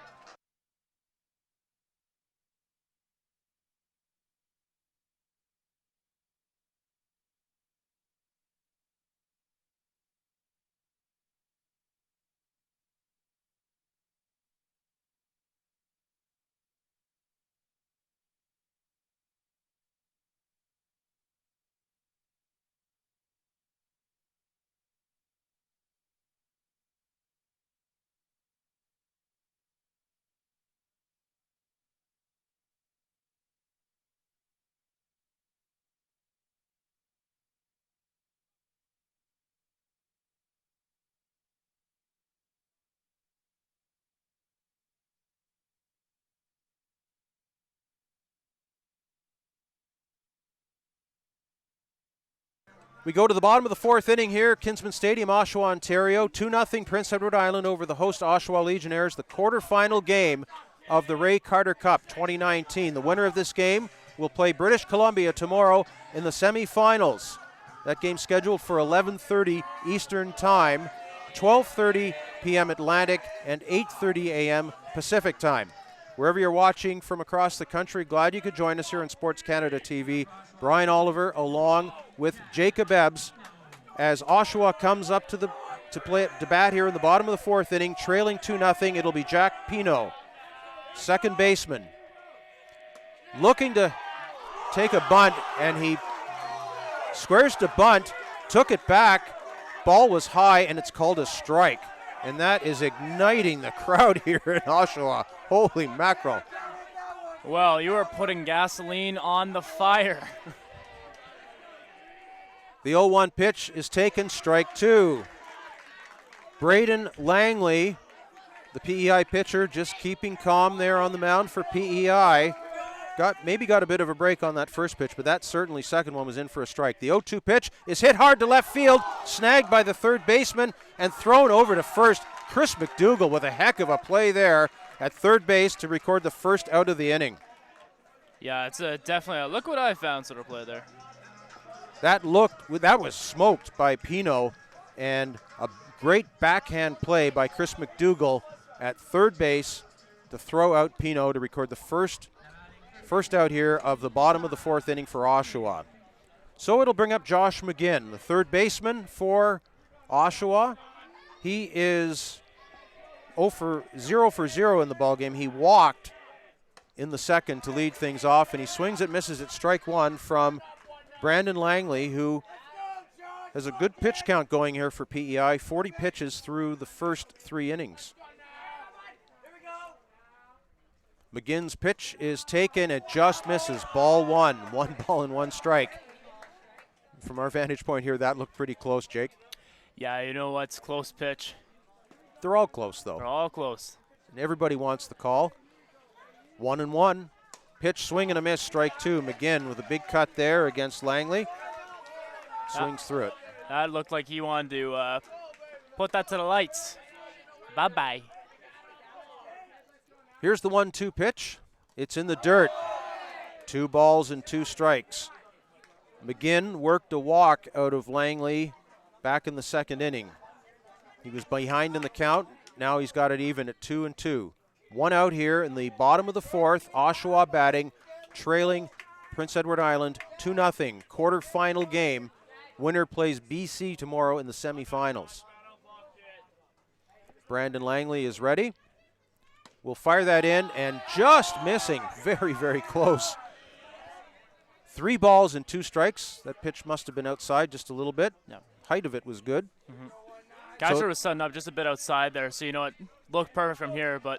We go to the bottom of the 4th inning here, Kinsman Stadium, Oshawa, Ontario. 2-0 Prince Edward Island over the host Oshawa Legionnaires, the quarterfinal game of the Ray Carter Cup 2019. The winner of this game will play British Columbia tomorrow in the semifinals. That game scheduled for 11:30 Eastern Time, 12:30 p.m. Atlantic, and 8:30 a.m. Pacific Time. Wherever you're watching from across the country, glad you could join us here on SportsCanada.TV. Brian Oliver along with Jacob Ebbs as Oshawa comes up to bat here in the bottom of the 4th inning, trailing 2-0. It'll be Jack Pino, second baseman, looking to take a bunt, and he squares to bunt, took it back, ball was high, and it's called a strike. And that is igniting the crowd here in Oshawa. Holy mackerel. Well, you are putting gasoline on the fire. The 0-1 pitch is taken, strike 2. Braden Langley, the PEI pitcher, just keeping calm there on the mound for PEI. Maybe got a bit of a break on that first pitch, but that certainly second one was in for a strike. The 0-2 pitch is hit hard to left field, snagged by the third baseman, and thrown over to first. Chris McDougall with a heck of a play there at third base to record the first out of the inning. Yeah, it's definitely a look what I found sort of play there. That was smoked by Pino, and a great backhand play by Chris McDougall at third base to throw out Pino to record the first out here of the bottom of the 4th inning for Oshawa. So it'll bring up Josh McGinn, the third baseman for Oshawa. He is 0 for 0 in the ballgame. He walked in the second to lead things off, and he swings and misses at strike 1 from Brandon Langley, who has a good pitch count going here for PEI, 40 pitches through the first 3 innings. McGinn's pitch is taken. It just misses. Ball 1. 1 ball and 1 strike. from our vantage point here, that looked pretty close, Jake. Yeah, you know what's close pitch. They're all close, though. They're all close. And everybody wants the call. 1-1. Pitch, swing and a miss, strike 2. McGinn with a big cut there against Langley. Swings through it. That looked like he wanted to put that to the lights. Bye-bye. Here's the 1-2 pitch. It's in the dirt. 2 balls and 2 strikes. McGinn worked a walk out of Langley back in the second inning. He was behind in the count. Now he's got it even at 2-2. 1 out here in the bottom of the 4th. Oshawa batting, trailing Prince Edward Island 2-0. Quarterfinal game. Winner plays BC tomorrow in the semifinals. Brandon Langley is ready. We'll fire that in, and just missing. Very, very close. 3 balls and 2 strikes. That pitch must have been outside just a little bit. Yeah. Height of it was good. Geyser was setting up just a bit outside there, so you know it looked perfect from here, but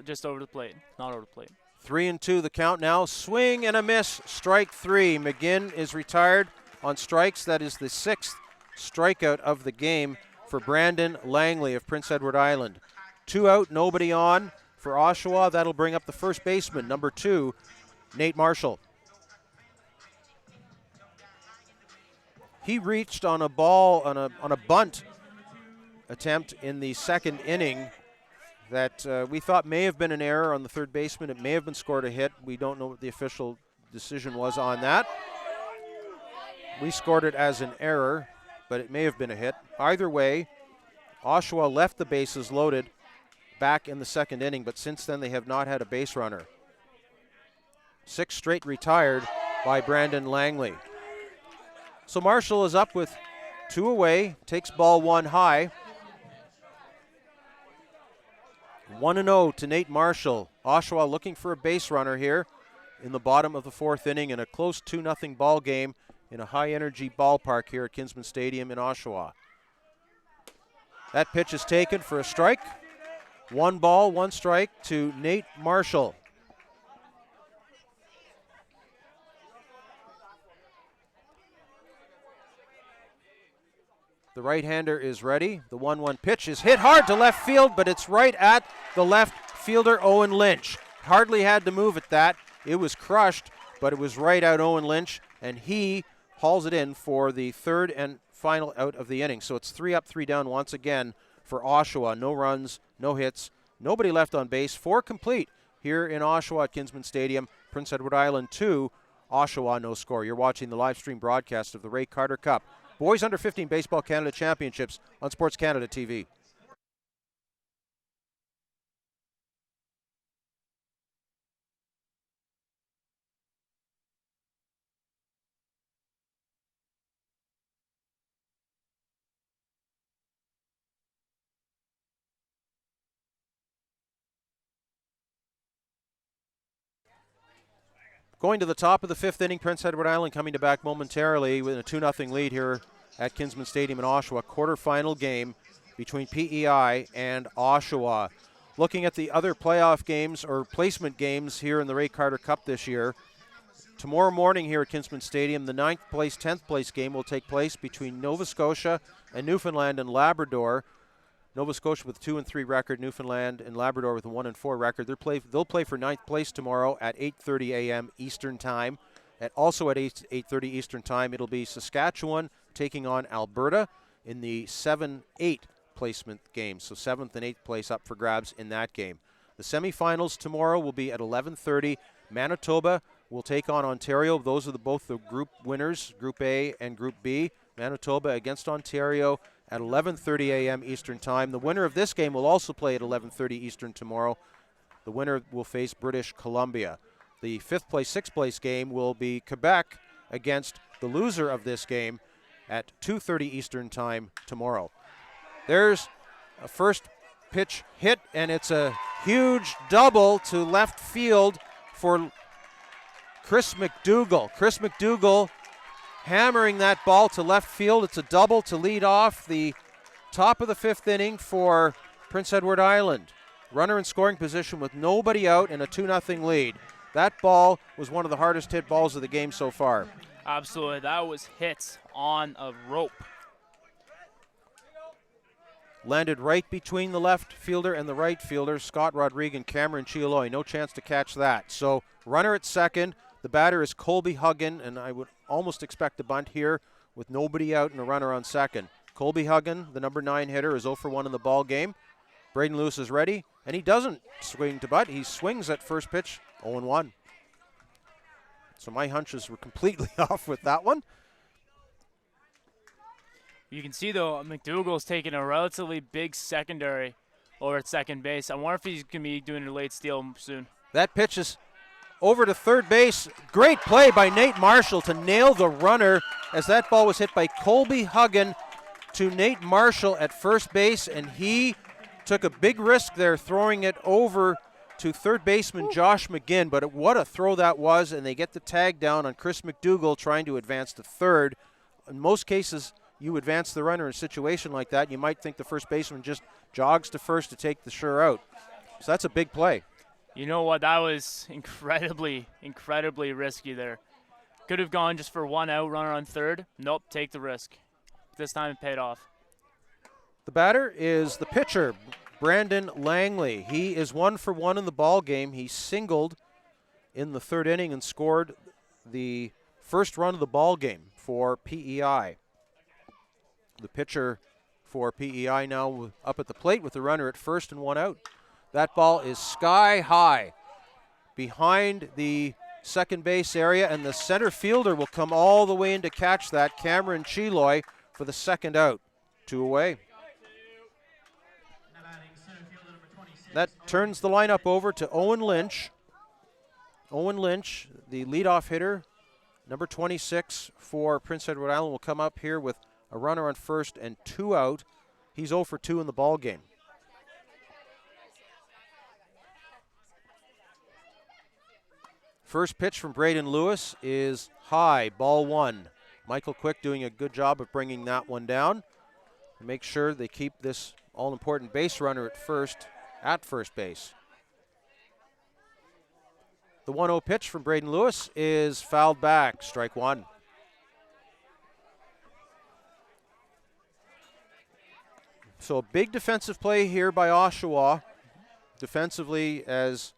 just over the plate, not over the plate. 3-2 the count now. Swing and a miss. Strike 3. McGinn is retired on strikes. That is the 6th strikeout of the game for Brandon Langley of Prince Edward Island. 2 out, nobody on for Oshawa. That'll bring up the first baseman, number 2, Nate Marshall. He reached on a ball, on a bunt attempt in the second inning that we thought may have been an error on the third baseman. It may have been scored a hit. We don't know what the official decision was on that. We scored it as an error, but it may have been a hit. Either way, Oshawa left the bases loaded back in the second inning, but since then they have not had a base runner. 6 straight retired by Brandon Langley. So Marshall is up with 2 away, takes ball 1 high. 1-0 to Nate Marshall. Oshawa looking for a base runner here in the bottom of the 4th inning in a close 2-0 ball game in a high-energy ballpark here at Kinsman Stadium in Oshawa. That pitch is taken for a strike. 1 ball, 1 strike to Nate Marshall. The right-hander is ready. The 1-1 pitch is hit hard to left field, but it's right at the left fielder, Owen Lynch. Hardly had to move at that. It was crushed, but it was right out Owen Lynch, and he hauls it in for the 3rd and final out of the inning. So it's 3 up, 3 down once again for Oshawa. No runs, no hits, nobody left on base. 4 complete here in Oshawa at Kinsman Stadium. Prince Edward Island 2, Oshawa no score. You're watching the live stream broadcast of the Ray Carter Cup Boys Under 15 Baseball Canada Championships on SportsCanada.TV. Going to the top of the 5th inning, Prince Edward Island coming to back momentarily with a 2-0 lead here at Kinsman Stadium in Oshawa. Quarterfinal game between PEI and Oshawa. Looking at the other playoff games or placement games here in the Ray Carter Cup this year, tomorrow morning here at Kinsman Stadium, the 9th place, 10th place game will take place between Nova Scotia and Newfoundland and Labrador. Nova Scotia with 2-3 record, Newfoundland and Labrador with a 1-4 record. They'll play for 9th place tomorrow at 8:30 a.m. Eastern Time. Also at 8:30 Eastern Time, it'll be Saskatchewan taking on Alberta in the 7-8 placement game. So 7th and 8th place up for grabs in that game. The semifinals tomorrow will be at 11:30. Manitoba will take on Ontario. Those are both the group winners, Group A and Group B. Manitoba against Ontario at 11:30 a.m. Eastern Time. The winner of this game will also play at 11:30 Eastern tomorrow. The winner will face British Columbia. The 5th place, 6th place game will be Quebec against the loser of this game at 2:30 Eastern Time tomorrow. There's a first pitch hit, and it's a huge double to left field for Chris McDougall. Chris McDougall hammering that ball to left field. It's a double to lead off the top of the 5th inning for Prince Edward Island. Runner in scoring position with nobody out and a 2-0 lead. That ball was one of the hardest hit balls of the game so far. Absolutely, that was hit on a rope. Landed right between the left fielder and the right fielder, Scott Rodriguez, Cameron Chialoy. No chance to catch that. So runner at second. The batter is Colby Huggan, and I would almost expect a bunt here with nobody out and a runner on second. Colby Huggan, the number 9 hitter, is 0 for 1 in the ball game. Braden Lewis is ready, and he doesn't swing to butt. He swings at first pitch, 0-1. So my hunches were completely off with that one. You can see, though, McDougall's taking a relatively big secondary over at second base. I wonder if he's going to be doing a late steal soon. That pitch is over to third base. Great play by Nate Marshall to nail the runner as that ball was hit by Colby Huggan to Nate Marshall at first base, and he took a big risk there throwing it over to third baseman Josh McGinn, but what a throw that was, and they get the tag down on Chris McDougall trying to advance to third. In most cases, you advance the runner in a situation like that, you might think the first baseman just jogs to first to take the sure out. So that's a big play. You know what? That was incredibly risky there. Could have gone just for 1 out, runner on third. Nope, take the risk. This time it paid off. The batter is the pitcher, Brandon Langley. He is 1 for 1 in the ball game. He singled in the third inning and scored the first run of the ball game for PEI. The pitcher for PEI now up at the plate with the runner at first and 1 out. That ball is sky high behind the second base area, and the center fielder will come all the way in to catch that, Cameron Chialoy, for the second out. 2 away. That turns the lineup over to Owen Lynch. Owen Lynch, the leadoff hitter, number 26 for Prince Edward Island, will come up here with a runner on first and 2 out. He's 0 for 2 in the ball game. First pitch from Braden Lewis is high, ball 1. Michael Quick doing a good job of bringing that one down. Make sure they keep this all-important base runner at first base. The 1-0 pitch from Braden Lewis is fouled back, strike 1. So a big defensive play here by Oshawa. Defensively, as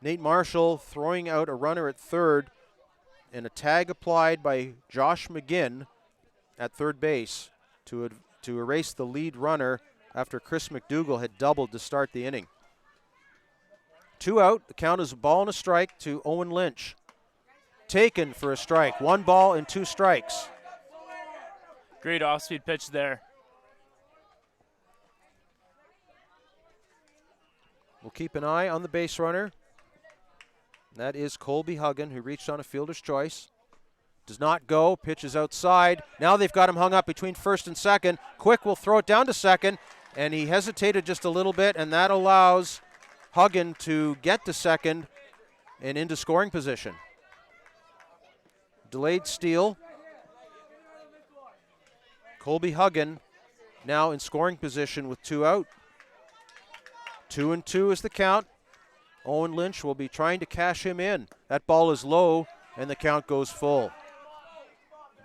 Nate Marshall throwing out a runner at third and a tag applied by Josh McGinn at third base to erase the lead runner after Chris McDougall had doubled to start the inning. 2 out, the count is a ball and a strike to Owen Lynch. Taken for a strike, 1 ball and 2 strikes. Great off-speed pitch there. We'll keep an eye on the base runner. That is Colby Huggan, who reached on a fielder's choice. Does not go, pitches outside. Now they've got him hung up between first and second. Quick will throw it down to second, and he hesitated just a little bit, and that allows Huggan to get to second and into scoring position. Delayed steal. Colby Huggan now in scoring position with 2 out. 2-2 is the count. Owen Lynch will be trying to cash him in. That ball is low, and the count goes full.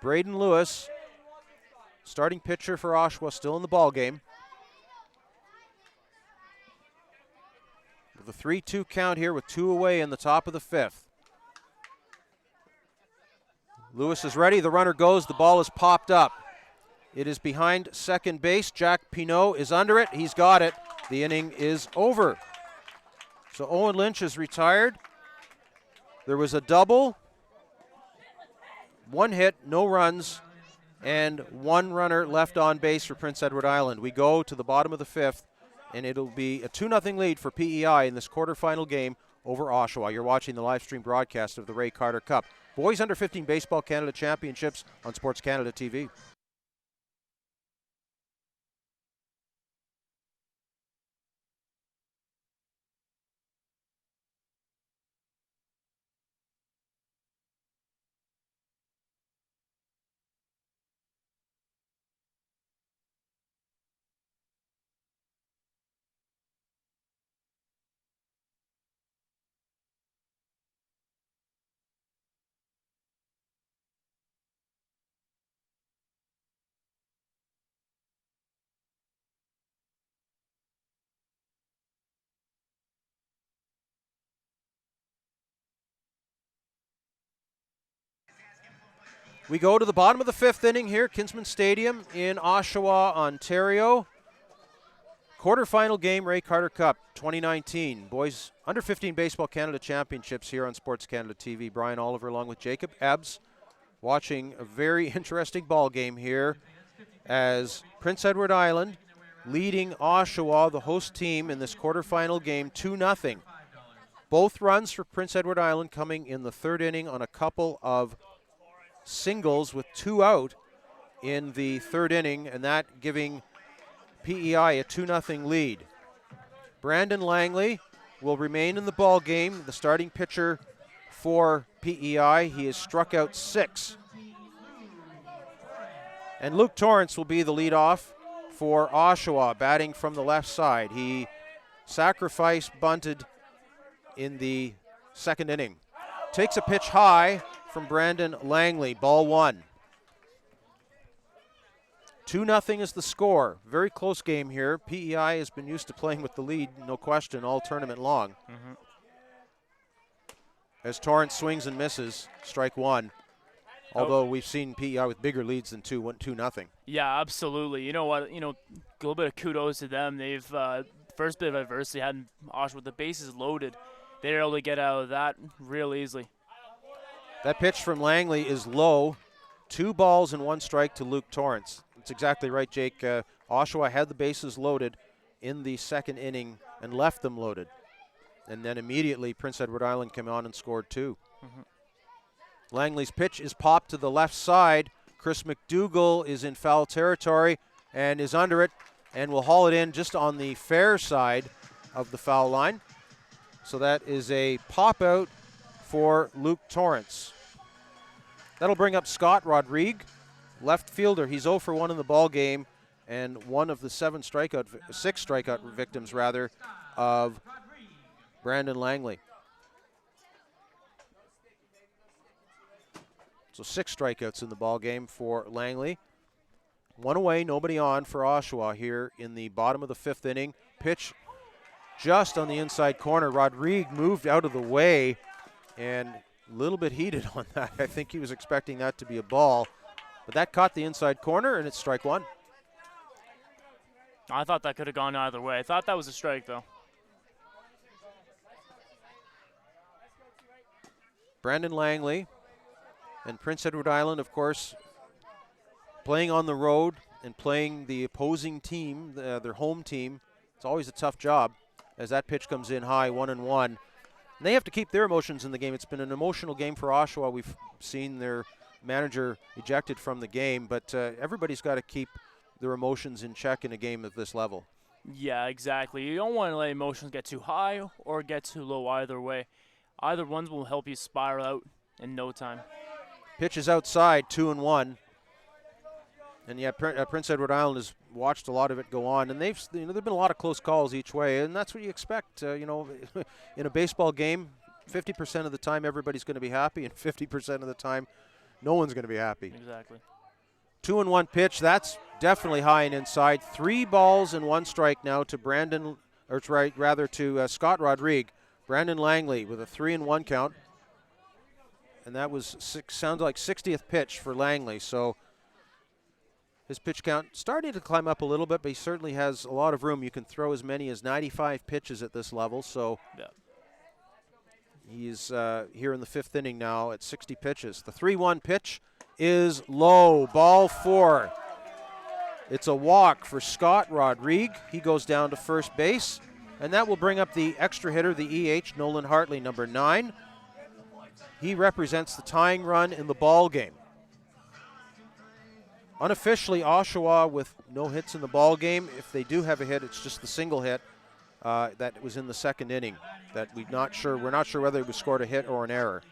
Braden Lewis, starting pitcher for Oshawa, still in the ball game. With a 3-2 count here with 2 away in the top of the 5th. Lewis is ready. The runner goes. The ball is popped up. It is behind second base. Jack Pinault is under it. He's got it. The inning is over. So Owen Lynch is retired. There was a double, 1 hit, no runs, and 1 runner left on base for Prince Edward Island. We go to the bottom of the 5th, and it'll be a 2-0 lead for PEI in this quarterfinal game over Oshawa. You're watching the live stream broadcast of the Ray Carter Cup. Boys Under 15 Baseball Canada Championships on SportsCanada.TV. We go to the bottom of the 5th inning here, Kinsman Stadium in Oshawa, Ontario. Quarterfinal game, Ray Carter Cup 2019. Boys Under 15 Baseball Canada Championships here on SportsCanada.TV. Brian Oliver along with Jacob Ebbs, watching a very interesting ball game here as Prince Edward Island leading Oshawa, the host team, in this quarterfinal game 2-0. Both runs for Prince Edward Island coming in the 3rd inning on a couple of singles with 2 out in the 3rd inning, and that giving PEI a 2-0 lead. Brandon Langley will remain in the ball game, the starting pitcher for PEI. He has struck out 6. And Luke Torrance will be the leadoff for Oshawa, batting from the left side. He sacrifice bunted in the 2nd inning. Takes a pitch high from Brandon Langley, ball 1. 2-0 is the score. Very close game here. PEI has been used to playing with the lead, no question, all tournament long. As Torrance swings and misses, strike 1. Although we've seen PEI with bigger leads than 2-0. Yeah, absolutely. You know what? A little bit of kudos to them. They've first bit of adversity had in Oshawa with the bases loaded. They were able to get out of that real easily. That pitch from Langley is low. 2 balls and 1 strike to Luke Torrance. That's exactly right, Jake. Oshawa had the bases loaded in the 2nd inning and left them loaded. And then immediately Prince Edward Island came on and scored 2. Langley's pitch is popped to the left side. Chris McDougall is in foul territory and is under it and will haul it in just on the fair side of the foul line. So that is a pop out for Luke Torrance. That'll bring up Scott Rodrigue, left fielder. He's 0 for 1 in the ball game and one of the 6 strikeout victims rather of Brandon Langley. So 6 strikeouts in the ball game for Langley. 1 away, nobody on for Oshawa here in the bottom of the 5th inning. Pitch just on the inside corner. Rodrigue moved out of the way and a little bit heated on that. I think he was expecting that to be a ball, but that caught the inside corner and it's strike 1. I thought that could have gone either way. I thought that was a strike, though. Brandon Langley and Prince Edward Island, of course, playing on the road and playing the opposing team, their home team. It's always a tough job as that pitch comes in high, 1-1. And they have to keep their emotions in the game. It's been an emotional game for Oshawa. We've seen their manager ejected from the game, but everybody's got to keep their emotions in check in a game of this level. Yeah, exactly. You don't want to let emotions get too high or get too low either way. Either ones will help you spiral out in no time. Pitch is outside, 2-1. And yeah, Prince Edward Island has watched a lot of it go on, and there've been a lot of close calls each way, and that's what you expect. In a baseball game, 50% of the time everybody's going to be happy, and 50% of the time no one's going to be happy. Exactly. 2-1 pitch. That's definitely high and inside. 3 balls and 1 strike now to Scott Rodrigue. Brandon Langley with a 3-1 count, and that was sounds like 60th pitch for Langley. So his pitch count starting to climb up a little bit, but he certainly has a lot of room. You can throw as many as 95 pitches at this level. So yeah. He's here in the 5th inning now at 60 pitches. The 3-1 pitch is low, ball 4. It's a walk for Scott Rodrigue. He goes down to first base, and that will bring up the extra hitter, the EH, Nolan Hartley, number 9. He represents the tying run in the ball game. Unofficially, Oshawa with no hits in the ball game. If they do have a hit, it's just the single hit that was in the 2nd inning. That we're not sure whether it was scored a hit or an error.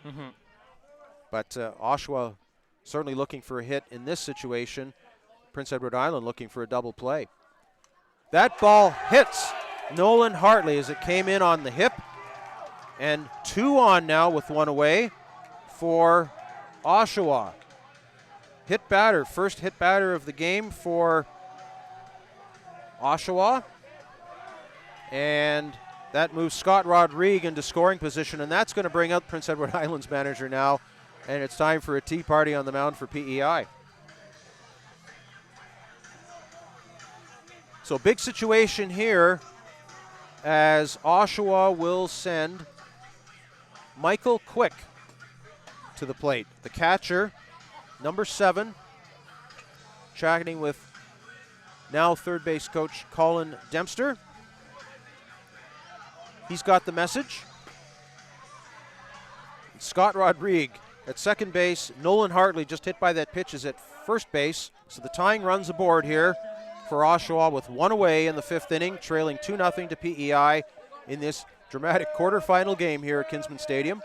But Oshawa certainly looking for a hit in this situation. Prince Edward Island looking for a double play. That ball hits Nolan Hartley as it came in on the hip. And 2 on now with 1 away for Oshawa. Hit batter, first hit batter of the game for Oshawa. And that moves Scott Rodrigue into scoring position, and that's going to bring out Prince Edward Island's manager now, And it's time for a tea party on the mound for PEI. So big situation here as Oshawa will send Michael Quick to the plate. The catcher, number 7, chatting with now third base coach Colin Dempster. He's got the message. Scott Rodrigue at second base. Nolan Hartley just hit by that pitch is at first base. So the tying runs aboard here for Oshawa with 1 away in the 5th inning, trailing 2-0 to PEI in this dramatic quarterfinal game here at Kinsman Stadium.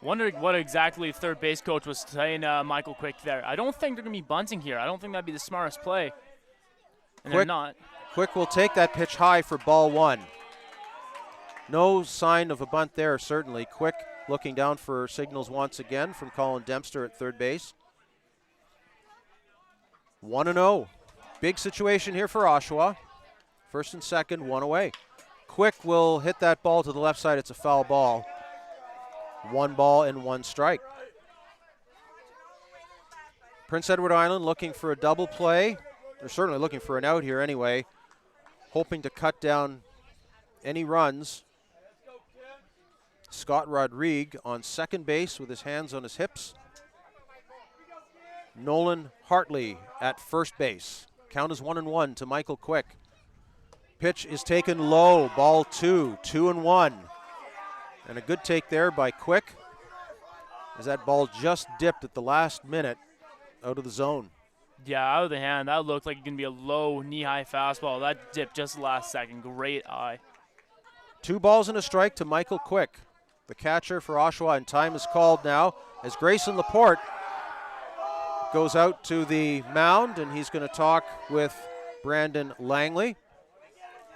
Wondering what exactly third base coach was saying Michael Quick there. I don't think they're going to be bunting here. I don't think that'd be the smartest play. And they're not. Quick will take that pitch high for ball 1. No sign of a bunt there, certainly. Quick looking down for signals once again from Colin Dempster at third base. 1-0. Big situation here for Oshawa. First and second, 1 away. Quick will hit that ball to the left side. It's a foul ball. 1 ball and 1 strike. Prince Edward Island looking for a double play. They're certainly looking for an out here anyway. Hoping to cut down any runs. Scott Rodrigue on second base with his hands on his hips. Nolan Hartley at first base. Count is 1-1 to Michael Quick. Pitch is taken low, ball 2, 2-1. And a good take there by Quick as that ball just dipped at the last minute out of the zone. Yeah, out of the hand. That looked like it can be a low knee-high fastball. That dipped just the last second. Great eye. 2 balls and a strike to Michael Quick, the catcher for Oshawa, and time is called now as Grayson Laporte goes out to the mound, and he's going to talk with Brandon Langley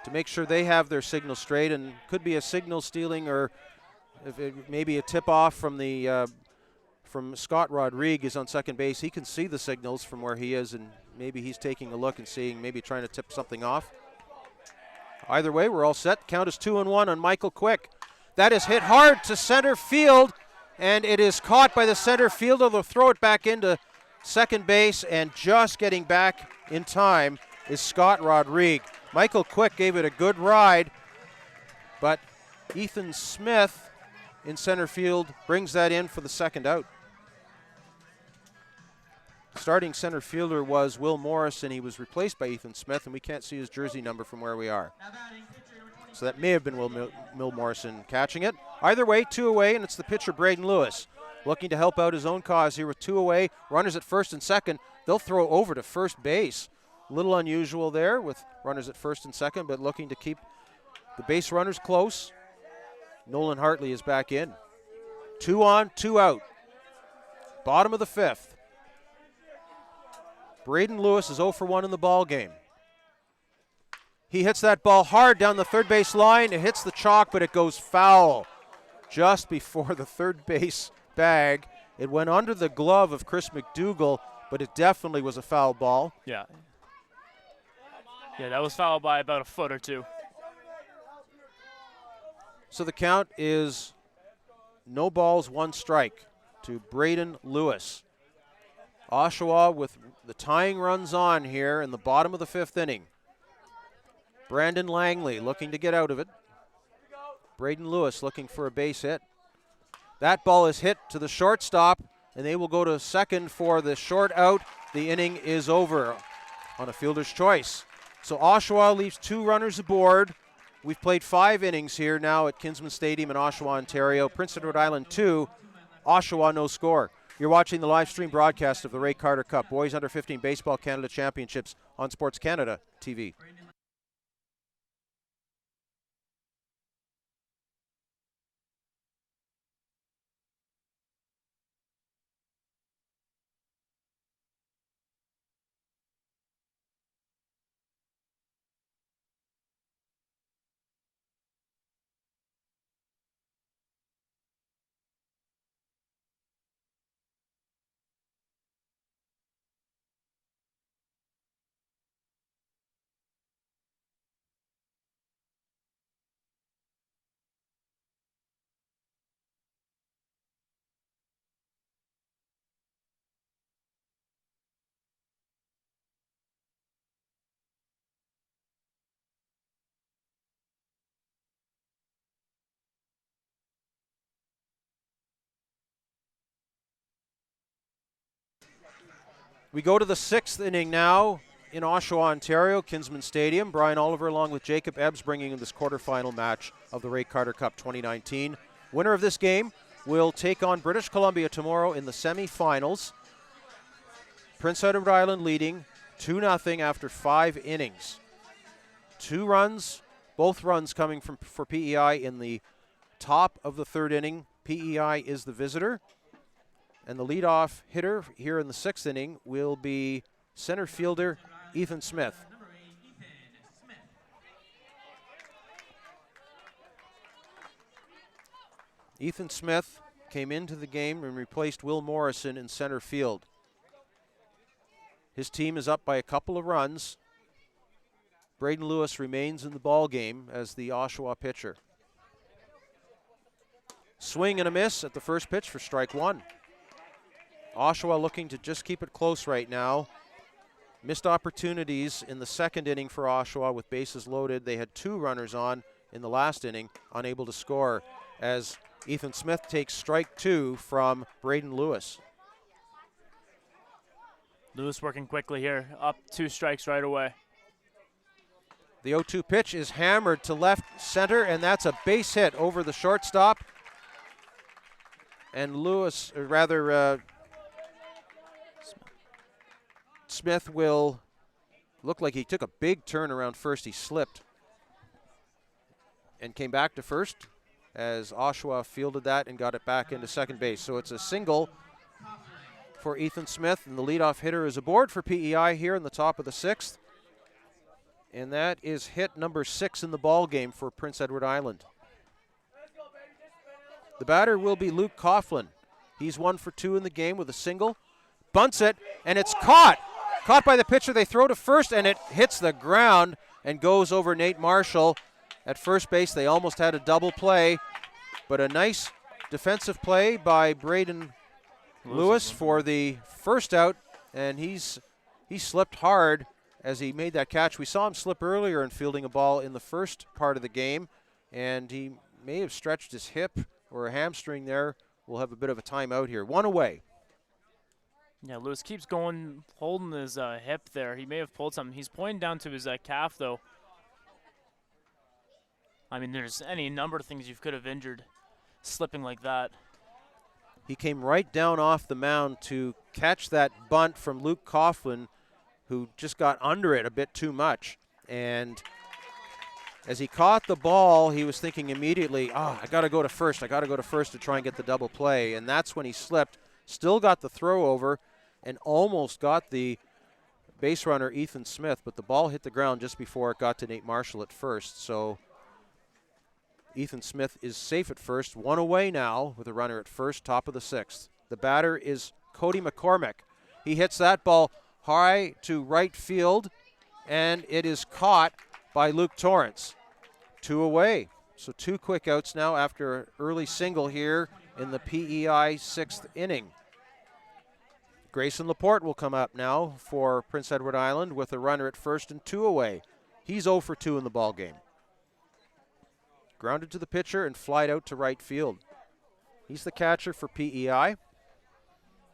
to make sure they have their signal straight, and could be a signal stealing or if it maybe a tip-off from the from Scott Rodrigue is on second base. He can see the signals from where he is, and maybe he's taking a look and seeing, maybe trying to tip something off. Either way, we're all set. Count is 2-1 on Michael Quick. That is hit hard to center field, and it is caught by the center fielder. They'll throw it back into second base, and just getting back in time is Scott Rodrigue. Michael Quick gave it a good ride, but Ethan Smith in center field brings that in for the second out. Starting center fielder was Will Morrison. He was replaced by Ethan Smith, and we can't see his jersey number from where we are. So that may have been Will Morrison catching it. Either way, 2 away, and it's the pitcher Braden Lewis looking to help out his own cause here with 2 away. Runners at first and second. They'll throw over to first base. A little unusual there with runners at first and second, but looking to keep the base runners close. Nolan Hartley is back in. 2 on, 2 out. Bottom of the 5th. Braden Lewis is 0 for 1 in the ball game. He hits that ball hard down the third base line. It hits the chalk, but it goes foul just before the third base bag. It went under the glove of Chris McDougall, but it definitely was a foul ball. Yeah. Yeah, that was fouled by about a foot or 2. So the count is no balls, 1 strike to Braden Lewis. Oshawa with the tying runs on here in the bottom of the 5th inning. Brandon Langley looking to get out of it. Braden Lewis looking for a base hit. That ball is hit to the shortstop, and they will go to second for the short out. The inning is over on a fielder's choice. So Oshawa leaves 2 runners aboard. We've played 5 innings here now at Kinsman Stadium in Oshawa, Ontario. Prince Edward Island 2, Oshawa no score. You're watching the live stream broadcast of the Ray Carter Cup Boys Under 15 Baseball Canada Championships on SportsCanada.TV. We go to the 6th inning now in Oshawa, Ontario, Kinsman Stadium. Brian Oliver along with Jacob Ebbs bringing in this quarterfinal match of the Ray Carter Cup 2019. Winner of this game will take on British Columbia tomorrow in the semifinals. Prince Edward Island leading 2-0 after 5 innings. 2 runs, both runs coming for PEI in the top of the 3rd inning. PEI is the visitor. And the leadoff hitter here in the 6th inning will be center fielder Ethan Smith. Ethan Smith came into the game and replaced Will Morrison in center field. His team is up by a couple of runs. Braden Lewis remains in the ball game as the Oshawa pitcher. Swing and a miss at the first pitch for strike 1. Oshawa looking to just keep it close right now. Missed opportunities in the 2nd inning for Oshawa with bases loaded. They had 2 runners on in the last inning, unable to score as Ethan Smith takes strike 2 from Braden Lewis. Lewis working quickly here, up 2 strikes right away. The 0-2 pitch is hammered to left center, and that's a base hit over the shortstop. And Lewis, or rather, Smith will look like he took a big turn around first. He slipped and came back to first as Oshawa fielded that and got it back into second base. So it's a single for Ethan Smith, and the leadoff hitter is aboard for PEI here in the top of the 6th. And that is hit number 6 in the ball game for Prince Edward Island. The batter will be Luke Coughlin. He's 1 for 2 in the game with a single. Bunts it, and it's caught. Caught by the pitcher. They throw to first, and it hits the ground and goes over Nate Marshall at first base. They almost had a double play, but a nice defensive play by Braden Lewis for the first out, and he slipped hard as he made that catch. We saw him slip earlier in fielding a ball in the first part of the game, and he may have stretched his hip or a hamstring there. We'll have a bit of a timeout here. 1 away. Yeah, Lewis keeps going, holding his hip there. He may have pulled something. He's pointing down to his calf, though. I mean, there's any number of things you could have injured slipping like that. He came right down off the mound to catch that bunt from Luke Coughlin, who just got under it a bit too much. And as he caught the ball, he was thinking immediately, I got to go to first. I got to go to first to try and get the double play. And that's when he slipped, still got the throw over, and almost got the base runner Ethan Smith, but the ball hit the ground just before it got to Nate Marshall at first. So Ethan Smith is safe at first. 1 away now with a runner at first, top of the 6th. The batter is Cody McCormick. He hits that ball high to right field, and it is caught by Luke Torrance. 2 away. So 2 quick outs now after an early single here in the PEI 6th inning. Grayson Laporte will come up now for Prince Edward Island with a runner at first and 2 away. He's 0 for 2 in the ball game. Grounded to the pitcher and flied out to right field. He's the catcher for PEI.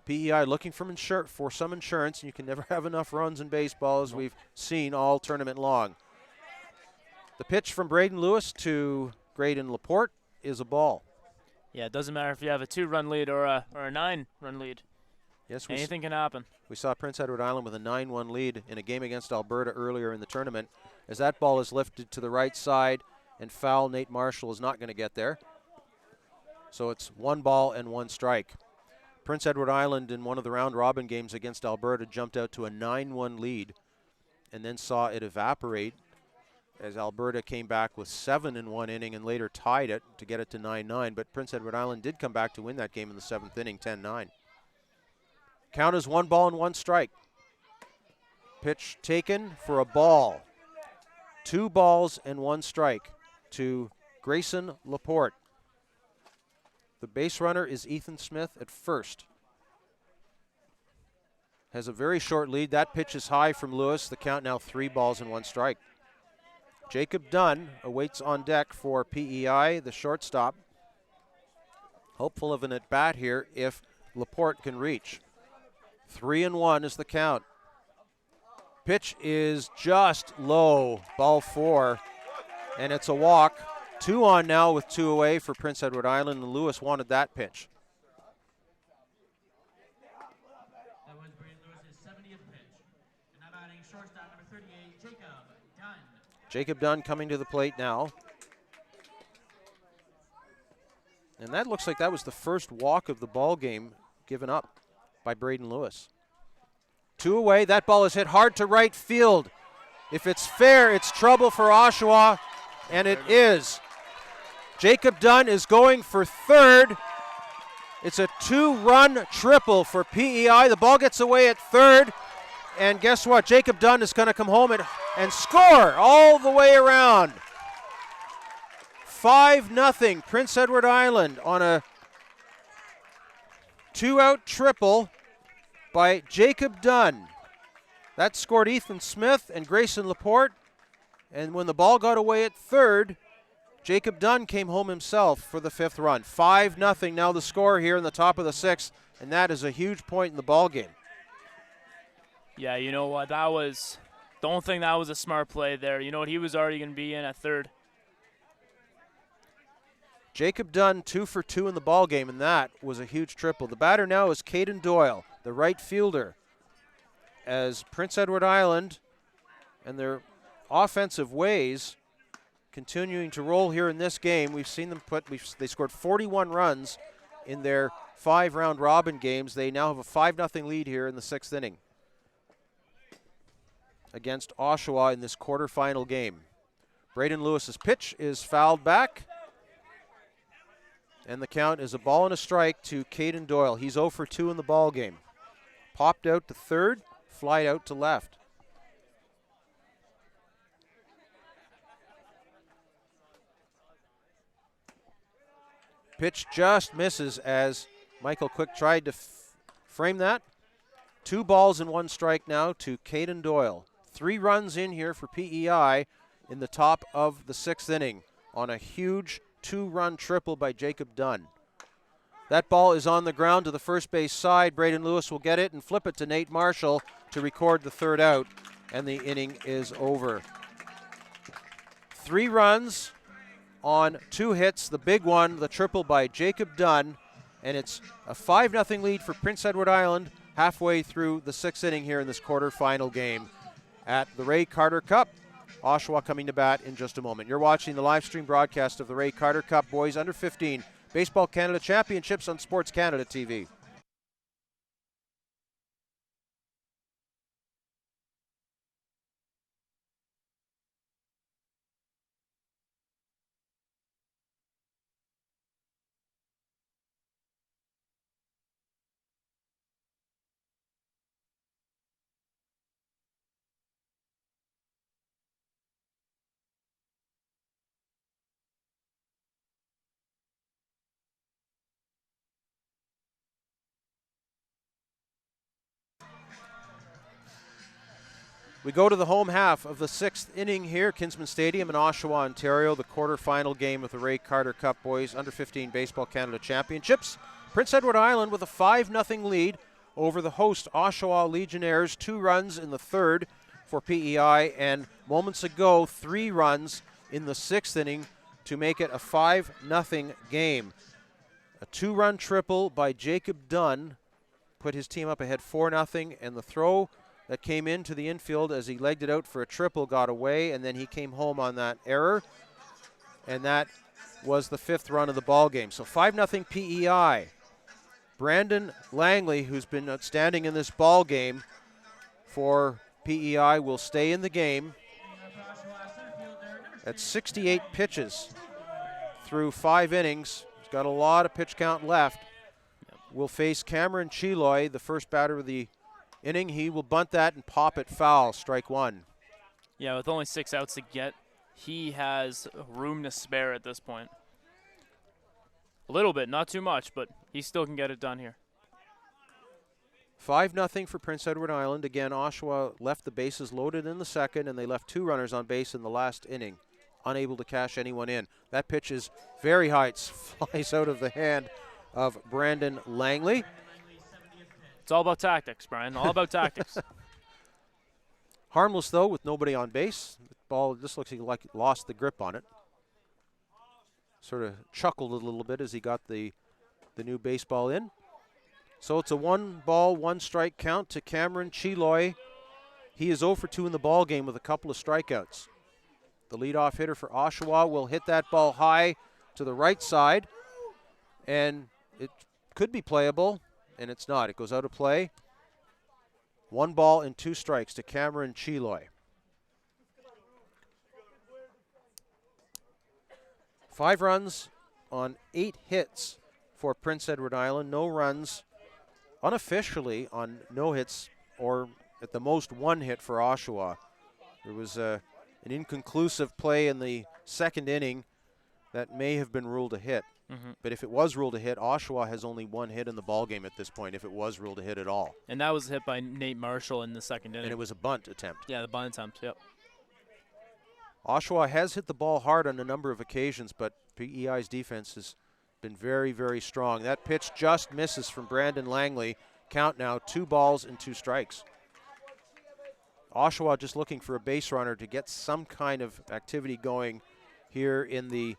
PEI looking for some insurance, and you can never have enough runs in baseball, as we've seen all tournament long. The pitch from Braden Lewis to Braden Laporte is a ball. Yeah, it doesn't matter if you have a 2-run lead or a 9-run lead. Yes, anything can happen. We saw Prince Edward Island with a 9-1 lead in a game against Alberta earlier in the tournament. As that ball is lifted to the right side and foul, Nate Marshall is not going to get there. So it's 1 ball and 1 strike. Prince Edward Island in one of the round-robin games against Alberta jumped out to a 9-1 lead and then saw it evaporate as Alberta came back with 7 in 1 inning and later tied it to get it to 9-9. But Prince Edward Island did come back to win that game in the 7th inning, 10-9. Count is 1 ball and 1 strike. Pitch taken for a ball. 2 balls and 1 strike to Grayson Laporte. The base runner is Ethan Smith at first. Has a very short lead. That pitch is high from Lewis. The count now 3 balls and 1 strike. Jacob Dunn awaits on deck for PEI, the shortstop. Hopeful of an at-bat here if Laporte can reach. 3-1 is the count. Pitch is just low, ball 4, and it's a walk. 2 on now with 2 away for Prince Edward Island, and Lewis wanted that pitch. That was Braden Lewis's 70th pitch. And now batting shortstop number 38, Jacob Dunn. Jacob Dunn coming to the plate now. And that looks like that was the first walk of the ball game given up by Braden Lewis. 2 away, that ball is hit hard to right field. If it's fair, it's trouble for Oshawa, and it is. Jacob Dunn is going for third. It's a 2-run triple for PEI. The ball gets away at third, and guess what? Jacob Dunn is going to come home and score all the way around. 5-0 Prince Edward Island on a 2-out triple by Jacob Dunn. That scored Ethan Smith and Grayson Laporte. And when the ball got away at third, Jacob Dunn came home himself for the 5th run. 5-0 now the score here in the top of the 6th, and that is a huge point in the ball game. Yeah, you know what? Don't think that was a smart play there. You know what? He was already going to be in at third. Jacob Dunn 2 for 2 in the ball game, and that was a huge triple. The batter now is Caden Doyle, the right fielder, as Prince Edward Island and their offensive ways continuing to roll here in this game. We've seen them they scored 41 runs in their 5 round robin games. They now have a 5-0 lead here in the 6th inning against Oshawa in this quarterfinal game. Braden Lewis's pitch is fouled back, and the count is a ball and a strike to Caden Doyle. He's 0 for 2 in the ball game. Popped out to third, flied out to left. Pitch just misses as Michael Quick tried to frame that. 2 balls and 1 strike now to Caden Doyle. 3 runs in here for PEI in the top of the 6th inning on a huge 2-run triple by Jacob Dunn. That ball is on the ground to the first base side. Braden Lewis will get it and flip it to Nate Marshall to record the 3rd out, and the inning is over. 3 runs on 2 hits. The big one, the triple by Jacob Dunn, and it's a 5-0 lead for Prince Edward Island halfway through the 6th inning here in this quarterfinal game at the Ray Carter Cup. Oshawa coming to bat in just a moment. You're watching the live stream broadcast of the Ray Carter Cup Boys Under 15 Baseball Canada Championships on SportsCanada.TV. We go to the home half of the 6th inning here, Kinsman Stadium in Oshawa, Ontario, the quarterfinal game of the Ray Carter Cup Boys Under 15 Baseball Canada Championships. Prince Edward Island with a 5-0 lead over the host Oshawa Legionnaires. 2 runs in the 3rd for PEI, and moments ago 3 runs in the 6th inning to make it a 5-0 game. A 2-run triple by Jacob Dunn put his team up ahead 4-0, and the throw that came into the infield as he legged it out for a triple got away, and then he came home on that error, and that was the 5th run of the ball game. So 5-0 PEI. Brandon Langley, who's been outstanding in this ball game for PEI, will stay in the game at 68 pitches through 5 innings. He's got a lot of pitch count left. Will face Cameron Chiloy, the first batter of the inning. He will bunt that and pop it foul, strike 1. Yeah, with only 6 outs to get, he has room to spare at this point. A little bit, not too much, but he still can get it done here. 5-0 for Prince Edward Island. Again, Oshawa left the bases loaded in the 2nd, and they left 2 runners on base in the last inning, unable to cash anyone in. That pitch is very high. It flies out of the hand of Brandon Langley. It's all about tactics, Brian. All about tactics. Harmless, though, with nobody on base. The ball just looks like it lost the grip on it. Sort of chuckled a little bit as he got the new baseball in. So it's a 1-ball, 1-strike count to Cameron Chiloy. He is 0 for 2 in the ball game with a couple of strikeouts. The leadoff hitter for Oshawa will hit that ball high to the right side, and it could be playable, and it's not. It goes out of play. 1 ball and 2 strikes to Cameron Chiloy. 5 runs on 8 hits for Prince Edward Island. No runs unofficially on no hits, or at the most 1 hit for Oshawa. There was an inconclusive play in the second inning that may have been ruled a hit. But if it was ruled a hit, Oshawa has only 1 hit in the ballgame at this point, if it was ruled a hit at all. And that was hit by Nate Marshall in the second inning. And it was a bunt attempt. Yeah, the bunt attempt, yep. Oshawa has hit the ball hard on a number of occasions, but PEI's defense has been very, very strong. That pitch just misses from Brandon Langley. Count now 2 balls and 2 strikes. Oshawa just looking for a base runner to get some kind of activity going here in the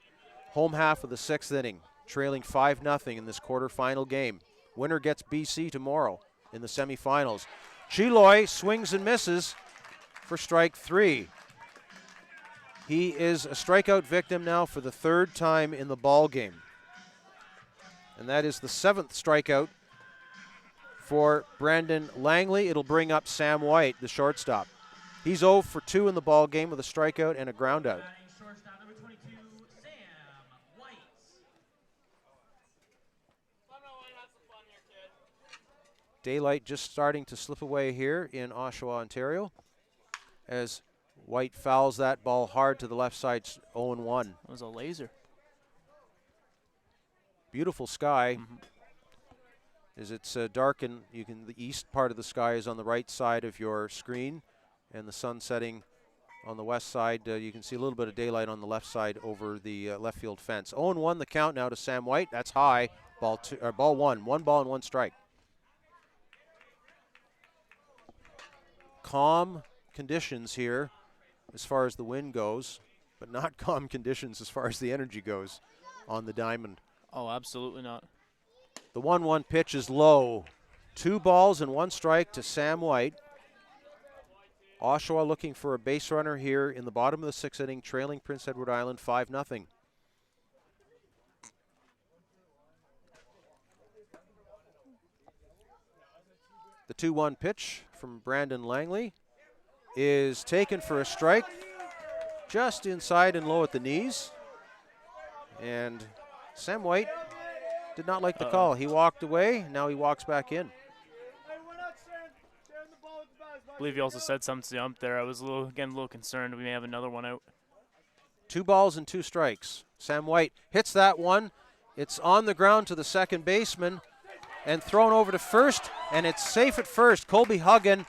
home half of the 6th inning, trailing 5-0 in this quarterfinal game. Winner gets BC tomorrow in the semifinals. Chiloy swings and misses for strike 3. He is a strikeout victim now for the 3rd time in the ball game. And that is the 7th strikeout for Brandon Langley. It'll bring up Sam White, the shortstop. He's 0 for 2 in the ball game with a strikeout and a groundout. Daylight just starting to slip away here in Oshawa, Ontario, as White fouls that ball hard to the left side, 0-1. It was a laser. Beautiful sky. As it's dark, and the east part of the sky is on the right side of your screen, and the sun setting on the west side. You can see a little bit of daylight on the left side over the left field fence. 0-1 the count now to Sam White. That's high. Ball 1. 1 ball and 1 strike. Calm conditions here as far as the wind goes, but not calm conditions as far as the energy goes on the diamond. Oh, absolutely not. The 1-1 pitch is low. 2 balls and 1 strike to Sam White. Oshawa looking for a base runner here in the bottom of the 6th inning, trailing Prince Edward Island 5-0. The 2-1 pitch from Brandon Langley is taken for a strike, just inside and low at the knees. And Sam White did not like the call. He walked away. Now he walks back in. I believe he also said something to the ump there. I was a little concerned we may have another one out. 2 balls and 2 strikes. Sam White hits that one. It's on the ground to the second baseman and thrown over to first, and it's safe at first. Colby Huggan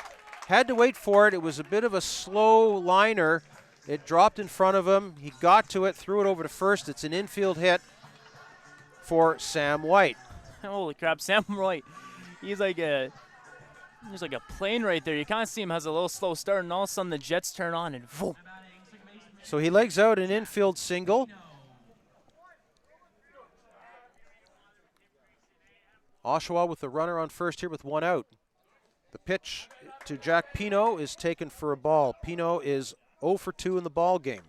had to wait for it. It was a bit of a slow liner. It dropped in front of him. He got to it, threw it over to first. It's an infield hit for Sam White. Holy crap, Sam White. He's like a plane right there. You kind of see him has a little slow start, and all of a sudden the jets turn on, and boom. So he legs out an infield single. Oshawa with the runner on first here with 1 out. The pitch to Jack Pino is taken for a ball. Pino is 0 for 2 in the ball game.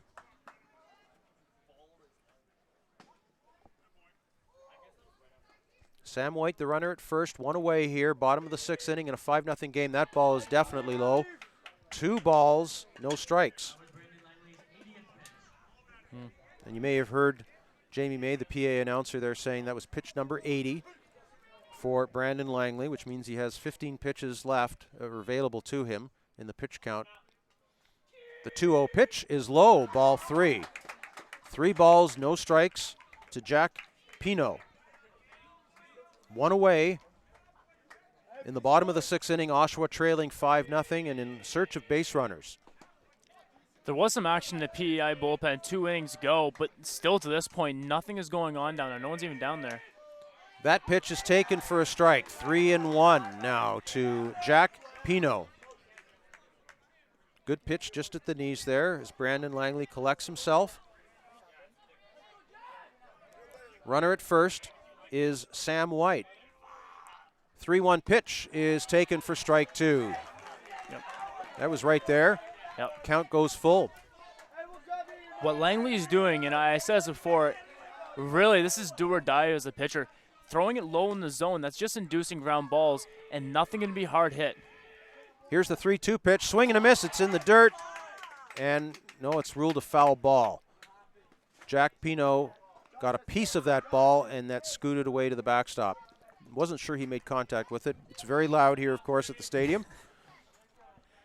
Sam White, the runner at first, 1 away here, bottom of the 6th inning in a 5-0 game. That ball is definitely low. 2 balls, no strikes. And you may have heard Jamie May, the PA announcer there, saying that was pitch number 80 for Brandon Langley, which means he has 15 pitches left or available to him in the pitch count. The 2-0 pitch is low, ball 3. 3 balls, no strikes to Jack Pino. 1 away in the bottom of the 6th inning. Oshawa trailing 5-0 and in search of base runners. There was some action in the PEI bullpen 2 innings ago, but still to this point, nothing is going on down there. No one's even down there. That pitch is taken for a strike. 3-1 now to Jack Pino. Good pitch just at the knees there as Brandon Langley collects himself. Runner at first is Sam White. 3-1 pitch is taken for strike 2. Yep. That was right there. Yep. Count goes full. What Langley is doing, and I said this before, really this is do or die as a pitcher. Throwing it low in the zone, that's just inducing ground balls and nothing going to be hard hit. Here's the 3-2 pitch. Swing and a miss. It's in the dirt. And no, it's ruled a foul ball. Jack Pino got a piece of that ball, and that scooted away to the backstop. Wasn't sure he made contact with it. It's very loud here, of course, at the stadium.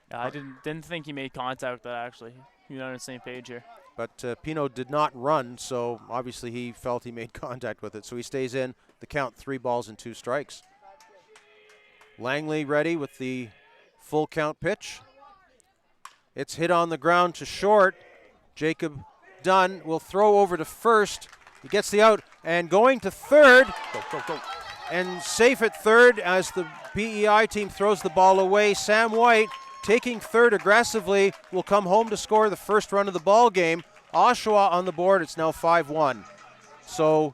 Yeah, I didn't think he made contact with that, actually. You're on the same page here. But Pino did not run, so obviously he felt he made contact with it. So he stays in the count, 3 balls and 2 strikes. Langley ready with the full count pitch. It's hit on the ground to short. Jacob Dunn will throw over to first. He gets the out and going to third. Go. And safe at third as the PEI team throws the ball away. Sam White, taking third aggressively, will come home to score the first run of the ball game. Oshawa on the board. It's now 5-1. So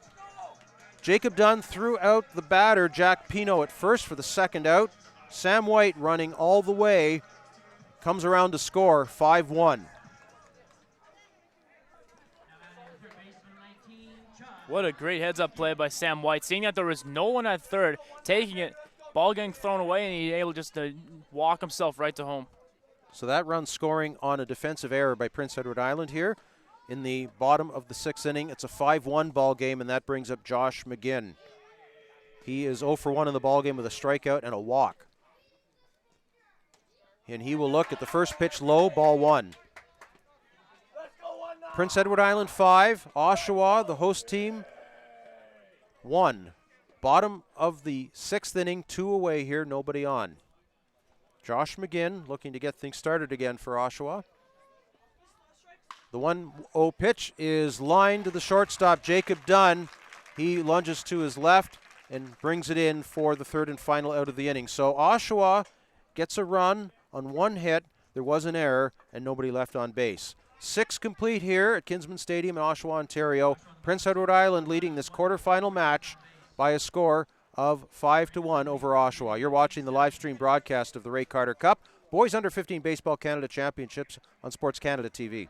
Jacob Dunn threw out the batter, Jack Pino, at first for the second out. Sam White running all the way, comes around to score 5-1. What a great heads-up play by Sam White. Seeing that there was no one at third, taking it, ball getting thrown away, and he's able just to walk himself right to home. So that run scoring on a defensive error by Prince Edward Island here in the bottom of the 6th inning. It's a 5-1 ball game, and that brings up Josh McGinn. He is 0 for 1 in the ball game with a strikeout and a walk. And he will look at the first pitch low, ball 1. Prince Edward Island 5, Oshawa, the host team, 1. Bottom of the 6th inning, 2 away here, nobody on. Josh McGinn looking to get things started again for Oshawa. The 1-0 pitch is lined to the shortstop, Jacob Dunn. He lunges to his left and brings it in for the 3rd and final out of the inning. So Oshawa gets a run on 1 hit. There was an error and nobody left on base. 6 complete here at Kinsman Stadium in Oshawa, Ontario. Prince Edward Island leading this quarterfinal match by a score of 5-1 over Oshawa. You're watching the live stream broadcast of the Ray Carter Cup, Boys Under 15 Baseball Canada Championships on SportsCanada.TV.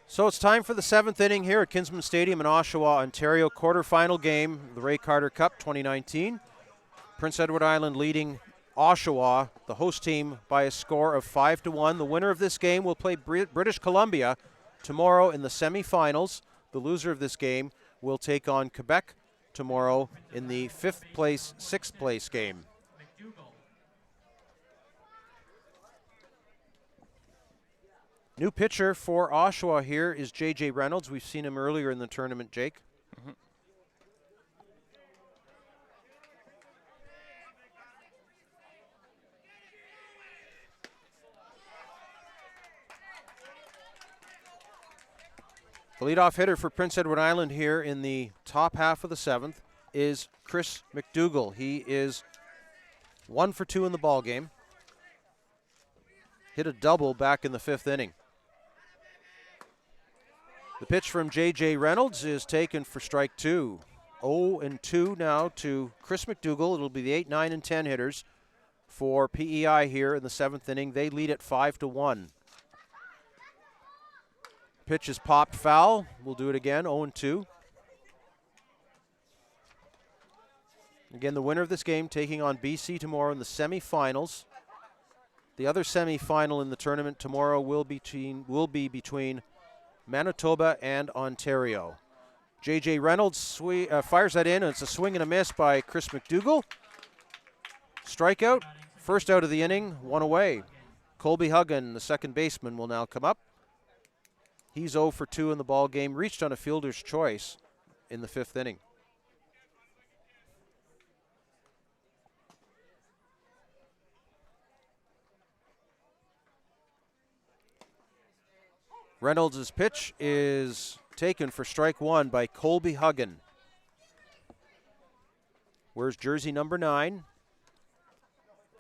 So it's time for the 7th inning here at Kinsman Stadium in Oshawa, Ontario. Quarterfinal game, the Ray Carter Cup 2019. Prince Edward Island leading Oshawa, the host team, by a score of 5-1. The winner of this game will play British Columbia tomorrow in the semifinals. The loser of this game will take on Quebec tomorrow in the 6th place game. New pitcher for Oshawa here is J.J. Reynolds. We've seen him earlier in the tournament, Jake. Mm-hmm. The leadoff hitter for Prince Edward Island here in the top half of the 7th is Chris McDougall. He is 1 for 2 in the ball game. Hit a double back in the 5th inning. The pitch from J.J. Reynolds is taken for strike 2. 0-2 now to Chris McDougall. It'll be the 8, 9, and 10 hitters for PEI here in the 7th inning. They lead at 5-1. Pitch is popped foul. We'll do it again, 0-2. Again, the winner of this game taking on BC tomorrow in the semifinals. The other semifinal in the tournament tomorrow will be between Manitoba and Ontario. J.J. Reynolds fires that in, and it's a swing and a miss by Chris McDougall. Strikeout, first out of the inning, 1 away. Colby Huggan, the second baseman, will now come up. He's 0 for 2 in the ball game, reached on a fielder's choice in the 5th inning. Reynolds' pitch is taken for strike 1 by Colby Huggan. Wears jersey number 9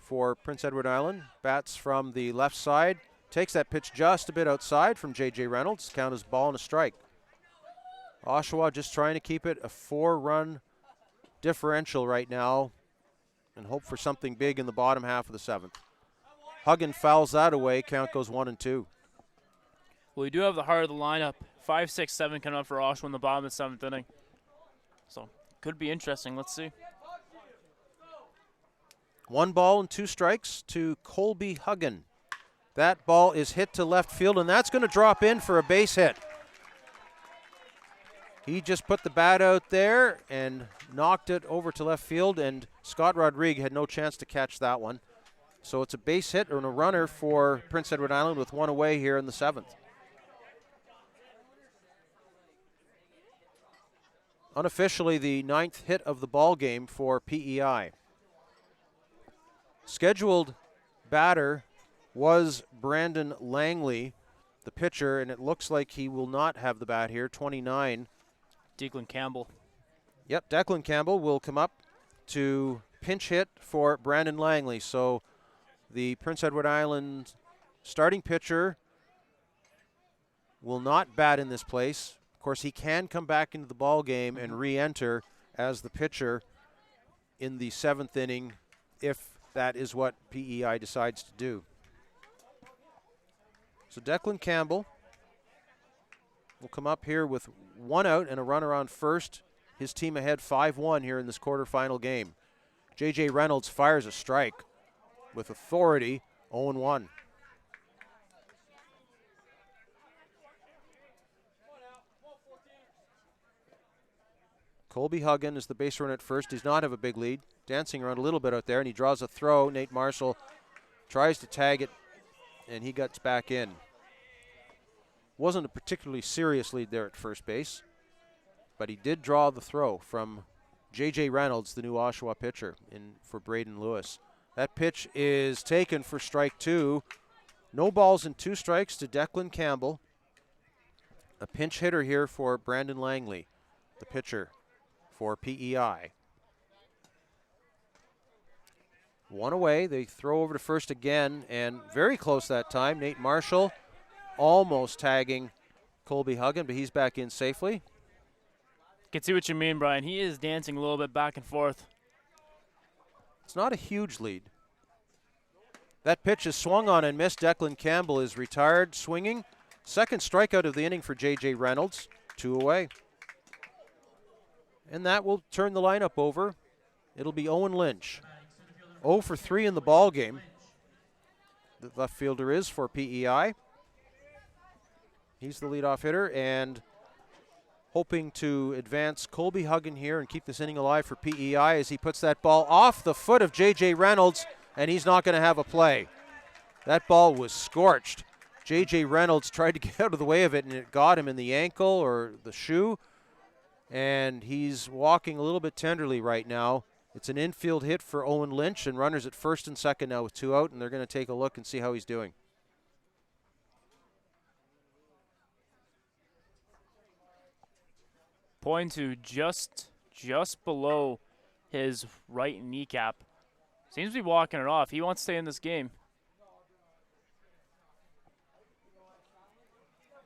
for Prince Edward Island. Bats from the left side. Takes that pitch just a bit outside from J.J. Reynolds. Count as ball and a strike. Oshawa just trying to keep it a 4-run differential right now and hope for something big in the bottom half of the 7th. Huggan fouls that away. Count goes 1-2. Well, we do have the heart of the lineup. 5, 6, 7 coming up for Oshawa in the bottom of the 7th inning. So, could be interesting. Let's see. 1 ball and 2 strikes to Colby Huggan. That ball is hit to left field, and that's going to drop in for a base hit. He just put the bat out there and knocked it over to left field, and Scott Rodriguez had no chance to catch that one. So it's a base hit and a runner for Prince Edward Island with 1 away here in the 7th. Unofficially, the 9th hit of the ball game for PEI. Scheduled batter was Brandon Langley, the pitcher, and it looks like he will not have the bat here, 29. Declan Campbell. Yep, Declan Campbell will come up to pinch hit for Brandon Langley. So the Prince Edward Island starting pitcher will not bat in this place. Of course, he can come back into the ball game and re-enter as the pitcher in the 7th inning if that is what PEI decides to do. So Declan Campbell will come up here with 1 out and a runner on first. His team ahead 5-1 here in this quarterfinal game. J.J. Reynolds fires a strike with authority, 0-1. Colby Huggan is the base runner at first. Does not have a big lead. Dancing around a little bit out there, and he draws a throw. Nate Marshall tries to tag it, and he gets back in. Wasn't a particularly serious lead there at first base, but he did draw the throw from J.J. Reynolds, the new Oshawa pitcher, in for Braden Lewis. That pitch is taken for strike 2. No balls and 2 strikes to Declan Campbell. A pinch hitter here for Brandon Langley, the pitcher for PEI. 1 away. They throw over to first again, and very close that time. Nate Marshall almost tagging Colby Huggan, but he's back in safely. Can see what you mean, Brian. He is dancing a little bit back and forth. It's not a huge lead. That pitch is swung on and missed. Declan Campbell is retired, swinging. Second strikeout of the inning for J.J. Reynolds. 2 away. And that will turn the lineup over. It'll be Owen Lynch. 0 for 3 in the ball game. The left fielder is for PEI. He's the leadoff hitter, and hoping to advance Colby Huggan here and keep this inning alive for PEI as he puts that ball off the foot of J.J. Reynolds, and he's not going to have a play. That ball was scorched. J.J. Reynolds tried to get out of the way of it, and it got him in the ankle or the shoe, and he's walking a little bit tenderly right now. It's an infield hit for Owen Lynch, and runners at first and second now with 2 out, and they're going to take a look and see how he's doing. Point to just just below his right kneecap. Seems to be walking it off. He wants to stay in this game.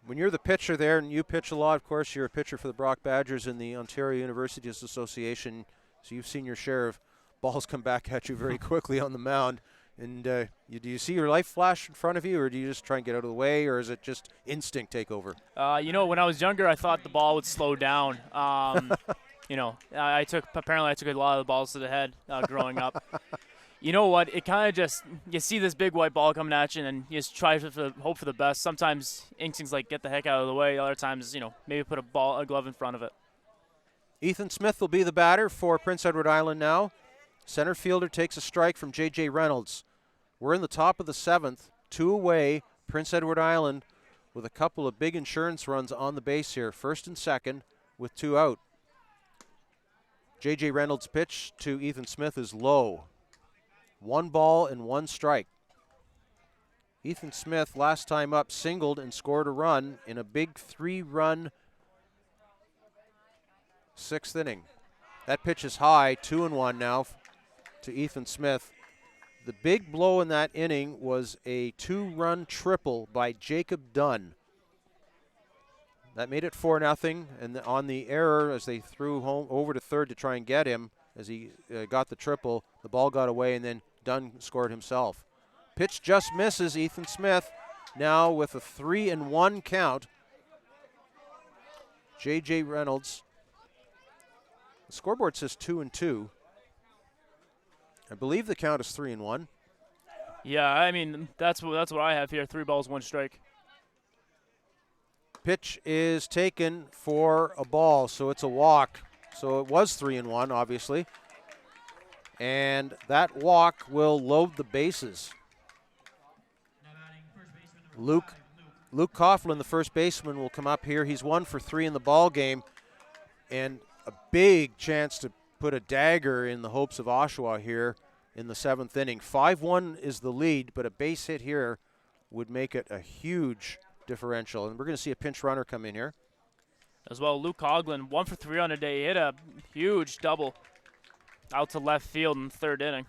When you're the pitcher there, and you pitch a lot, of course, you're a pitcher for the Brock Badgers in the Ontario Universities Association, so you've seen your share of balls come back at you very quickly on the mound. And do you see your life flash in front of you, or do you just try and get out of the way, or is it just instinct take over? You know, when I was younger, I thought the ball would slow down. You know, apparently I took a lot of the balls to the head growing up. You know what? It kind of just, you see this big white ball coming at you, and you just try to hope for the best. Sometimes instincts like get the heck out of the way. Other times, you know, maybe put a glove in front of it. Ethan Smith will be the batter for Prince Edward Island now. Center fielder takes a strike from J.J. Reynolds. We're in the top of the 7th, 2 away. Prince Edward Island with a couple of big insurance runs on the base here. First and second with 2 out. J.J. Reynolds' pitch to Ethan Smith is low. 1 ball and 1 strike. Ethan Smith last time up singled and scored a run in a big 3-run 6th inning. That pitch is high, 2-1 now to Ethan Smith. The big blow in that inning was a 2-run triple by Jacob Dunn. That made it 4-0, and on the error as they threw home over to third to try and get him, as he got the triple, the ball got away, and then Dunn scored himself. Pitch just misses. Ethan Smith now with a 3-1 count. J.J. Reynolds. The scoreboard says 2-2. I believe the count is 3-1. Yeah, I mean, that's what I have here. 3 balls, 1 strike. Pitch is taken for a ball, so it's a walk. So it was 3-1, obviously. And that walk will load the bases. Luke Coughlin, the first baseman, will come up here. He's 1 for 3 in the ball game, and a big chance to put a dagger in the hopes of Oshawa here in the 7th inning. 5-1 is the lead, but a base hit here would make it a huge differential. And we're going to see a pinch runner come in here. As well, Luke Coughlin, 1 for 3 on the day. He hit a huge double out to left field in the 3rd inning.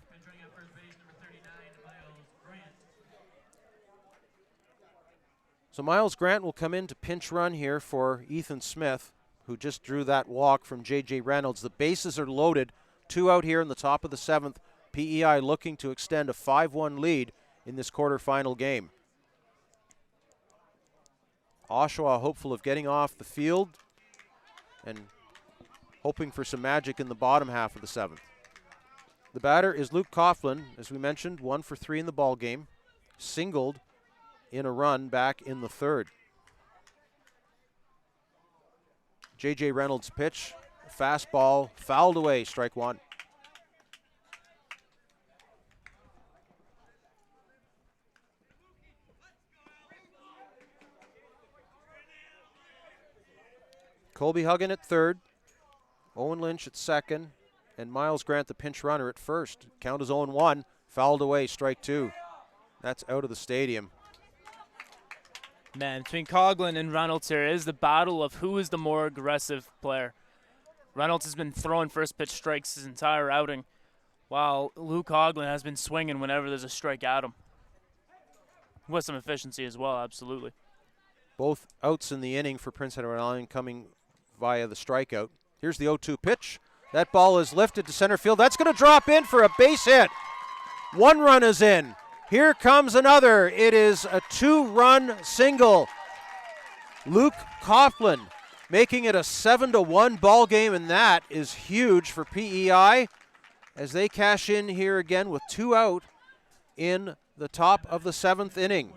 So Miles Grant will come in to pinch run here for Ethan Smith, who just drew that walk from J.J. Reynolds. The bases are loaded. 2 out here in the top of the 7th. PEI looking to extend a 5-1 lead in this quarterfinal game. Oshawa hopeful of getting off the field and hoping for some magic in the bottom half of the 7th. The batter is Luke Coughlin, as we mentioned, 1 for 3 in the ball game, singled in a run back in the 3rd. J.J. Reynolds' pitch, fastball, fouled away, strike 1. Colby Huggan at 3rd, Owen Lynch at 2nd, and Miles Grant, the pinch runner, at 1st. Count is 0-1, fouled away, strike 2. That's out of the stadium. Man, between Coughlin and Reynolds here is the battle of who is the more aggressive player. Reynolds has been throwing first pitch strikes his entire outing, while Luke Coughlin has been swinging whenever there's a strike at him. With some efficiency as well, absolutely. Both outs in the inning for Prince Edward Island coming via the strikeout. Here's the 0-2 pitch. That ball is lifted to center field. That's going to drop in for a base hit. 1 run is in. Here comes another. It is a 2-run single. Luke Coughlin making it a 7-1 ball game, and that is huge for PEI as they cash in here again with 2 out in the top of the 7th inning.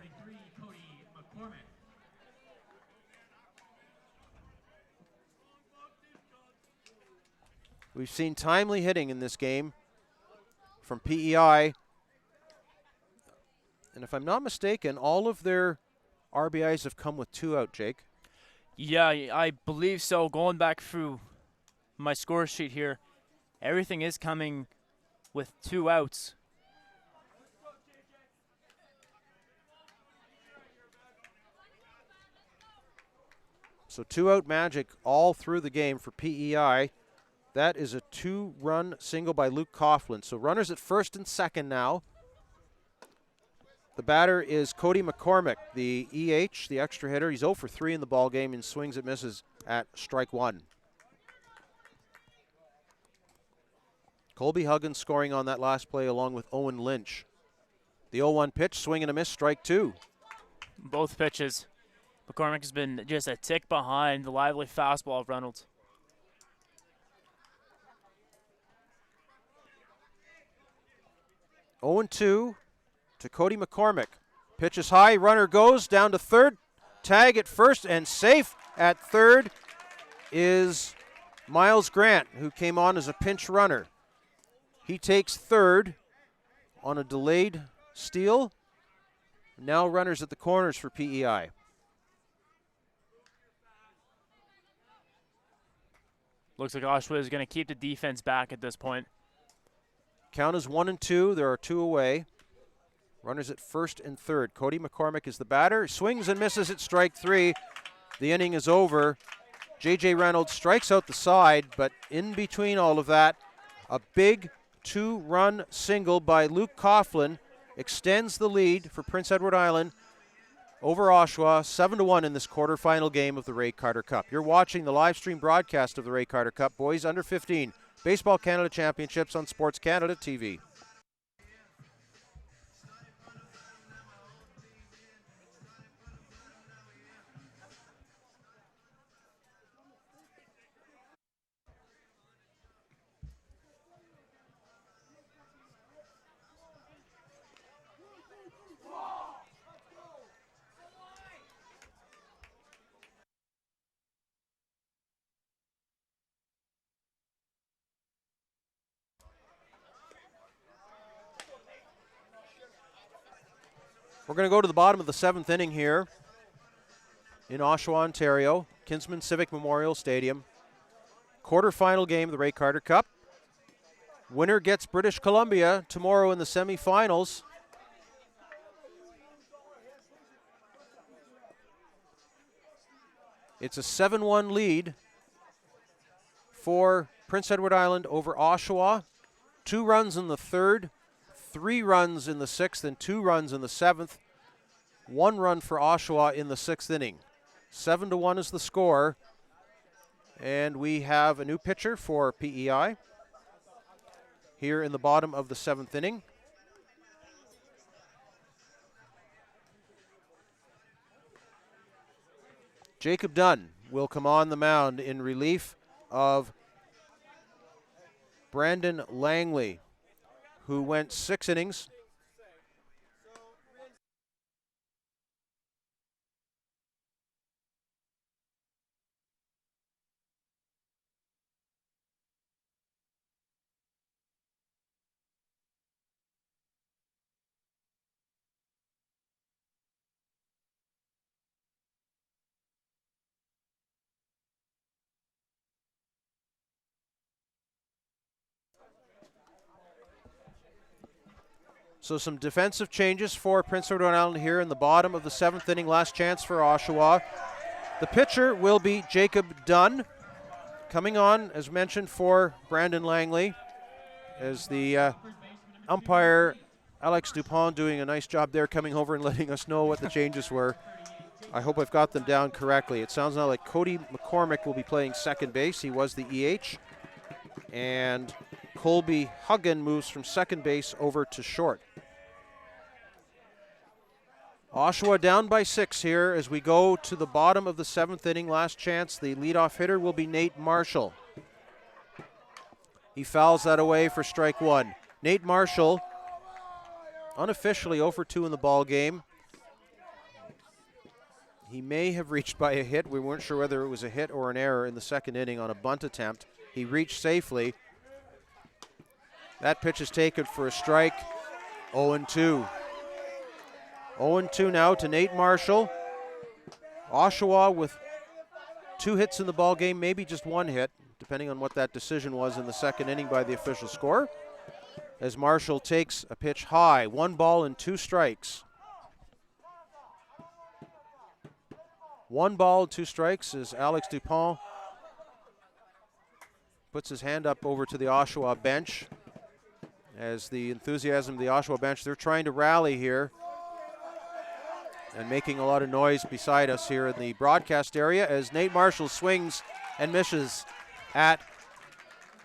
We've seen timely hitting in this game from PEI. And if I'm not mistaken, all of their RBIs have come with 2 out, Jake. Yeah, I believe so. Going back through my score sheet here, everything is coming with 2 outs. So 2 out magic all through the game for PEI. That is a 2-run single by Luke Coughlin. So runners at first and second now. The batter is Cody McCormick, the EH, the extra hitter. He's 0 for 3 in the ball game and swings and misses at strike one. Colby Huggins scoring on that last play along with Owen Lynch. The 0-1 pitch, swing and a miss, strike two. Both pitches. McCormick has been just a tick behind the lively fastball of Reynolds. Oh and 2 to Cody McCormick. Pitch is high, runner goes down to third. Tag at first and safe at third is Miles Grant, who came on as a pinch runner. He takes third on a delayed steal. Now runners at the corners for PEI. Looks like Oshawa is going to keep the defense back at this point. Count is 1 and 2. There are 2 away. Runners at first and third. Cody McCormick is the batter. Swings and misses at strike 3. The inning is over. J.J. Reynolds strikes out the side, but in between all of that, a big 2-run single by Luke Coughlin extends the lead for Prince Edward Island over Oshawa, 7-1 in this quarterfinal game of the Ray Carter Cup. You're watching the live stream broadcast of the Ray Carter Cup Boys Under 15 Baseball Canada Championships on SportsCanada.TV. We're going to go to the bottom of the 7th inning here in Oshawa, Ontario, Kinsman Civic Memorial Stadium. Quarterfinal game of the Ray Carter Cup. Winner gets British Columbia tomorrow in the semifinals. It's a 7-1 lead for Prince Edward Island over Oshawa. 2 runs in the 3rd. 3 runs in the 6th and 2 runs in the 7th. 1 run for Oshawa in the 6th inning. 7-1 is the score. And we have a new pitcher for PEI here in the bottom of the 7th inning. Jacob Dunn will come on the mound in relief of Brandon Langley, who went 6 innings. So some defensive changes for Prince Edward Island here in the bottom of the 7th inning. Last chance for Oshawa. The pitcher will be Jacob Dunn. Coming on, as mentioned, for Brandon Langley, as the umpire, Alex Dupont, doing a nice job there, coming over and letting us know what the changes were. I hope I've got them down correctly. It sounds now like Cody McCormick will be playing second base. He was the EH. And Colby Huggin moves from second base over to short. Oshawa down by 6 here as we go to the bottom of the 7th inning. Last chance. The leadoff hitter will be Nate Marshall. He fouls that away for strike 1. Nate Marshall, unofficially 0 for 2 in the ball game. He may have reached by a hit. We weren't sure whether it was a hit or an error in the 2nd inning on a bunt attempt. He reached safely. That pitch is taken for a strike. 0-2. 0-2 now to Nate Marshall. Oshawa with 2 hits in the ball game, maybe just 1 hit, depending on what that decision was in the 2nd inning by the official score. As Marshall takes a pitch high, 1 ball and 2 strikes. 1 ball, 2 strikes as Alex Dupont puts his hand up over to the Oshawa bench. As the enthusiasm of the Oshawa bench, they're trying to rally here and making a lot of noise beside us here in the broadcast area as Nate Marshall swings and misses at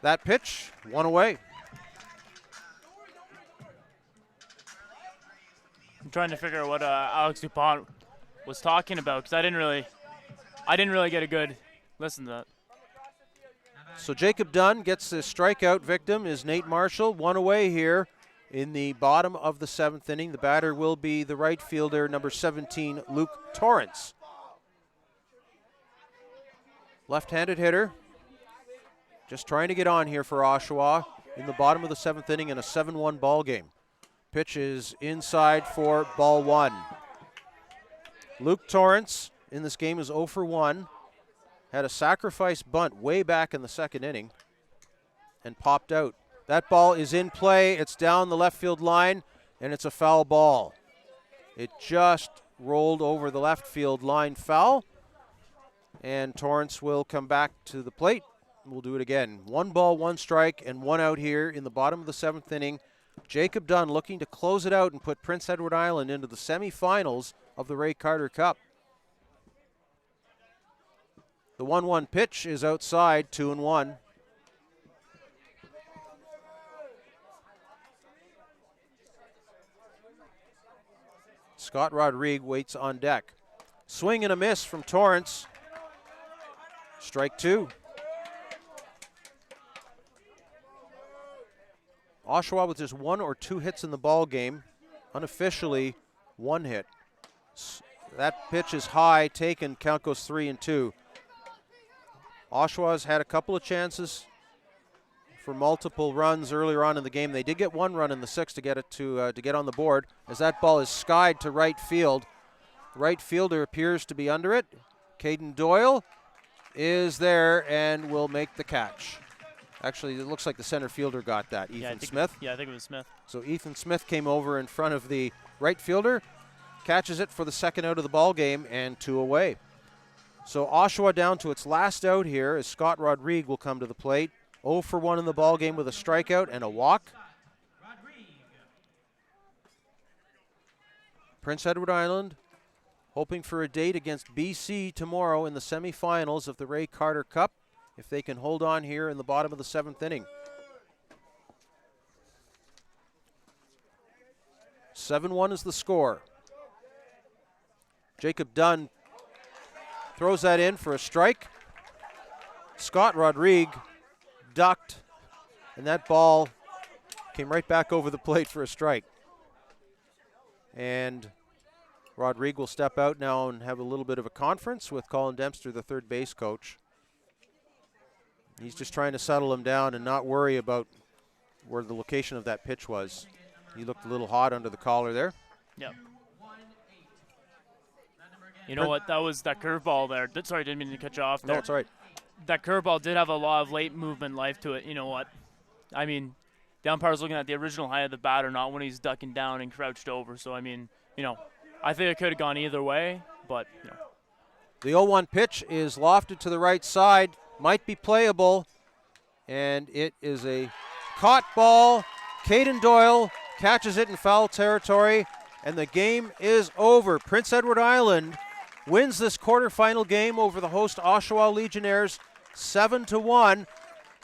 that pitch. One away. I'm trying to figure out what Alex Dupont was talking about because I didn't really get a good listen to that. So Jacob Dunn gets the strikeout. Victim is Nate Marshall. One away here in the bottom of the 7th inning. The batter will be the right fielder, number 17, Luke Torrance. Left-handed hitter. Just trying to get on here for Oshawa in the bottom of the 7th inning in a 7-1 ball game. Pitch is inside for ball 1. Luke Torrance in this game is 0 for 1. Had a sacrifice bunt way back in the 2nd inning and popped out. That ball is in play. It's down the left field line, and it's a foul ball. It just rolled over the left field line foul, and Torrance will come back to the plate. We'll do it again. 1 ball, 1 strike, and 1 out here in the bottom of the 7th inning. Jacob Dunn looking to close it out and put Prince Edward Island into the semifinals of the Ray Carter Cup. The 1-1 pitch is outside, 2-1. Scott Rodrigue waits on deck. Swing and a miss from Torrance. Strike 2. Oshawa with just 1 or 2 hits in the ball game. Unofficially, 1 hit. That pitch is high, taken, count goes 3-2. Oshawa's had a couple of chances for multiple runs earlier on in the game. They did get 1 run in the 6th to get it to get on the board as that ball is skied to right field. The right fielder appears to be under it. Caden Doyle is there and will make the catch. Actually, it looks like the center fielder got that, Ethan Smith. Yeah, I think it was Smith. So Ethan Smith came over in front of the right fielder, catches it for the 2nd out of the ball game, and 2 away. So Oshawa down to its last out here as Scott Rodrigue will come to the plate. 0 for 1 in the ball game with a strikeout and a walk. Prince Edward Island hoping for a date against BC tomorrow in the semifinals of the Ray Carter Cup if they can hold on here in the bottom of the 7th inning. 7-1 is the score. Jacob Dunn throws that in for a strike. Scott Rodrigue ducked, and that ball came right back over the plate for a strike. And Rodrigue will step out now and have a little bit of a conference with Colin Dempster, the 3rd base coach. He's just trying to settle him down and not worry about where the location of that pitch was. He looked a little hot under the collar there. Yep. You know what? That was that curveball there. Sorry, didn't mean to cut you off there. No, it's all right. That curveball did have a lot of late movement life to it. You know what? I mean, the umpire's looking at the original height of the batter, not when he's ducking down and crouched over. So, I mean, you know, I think it could have gone either way, but, you know. The 0-1 pitch is lofted to the right side, might be playable, and it is a caught ball. Caden Doyle catches it in foul territory, and the game is over. Prince Edward Island wins this quarterfinal game over the host Oshawa Legionnaires 7-1.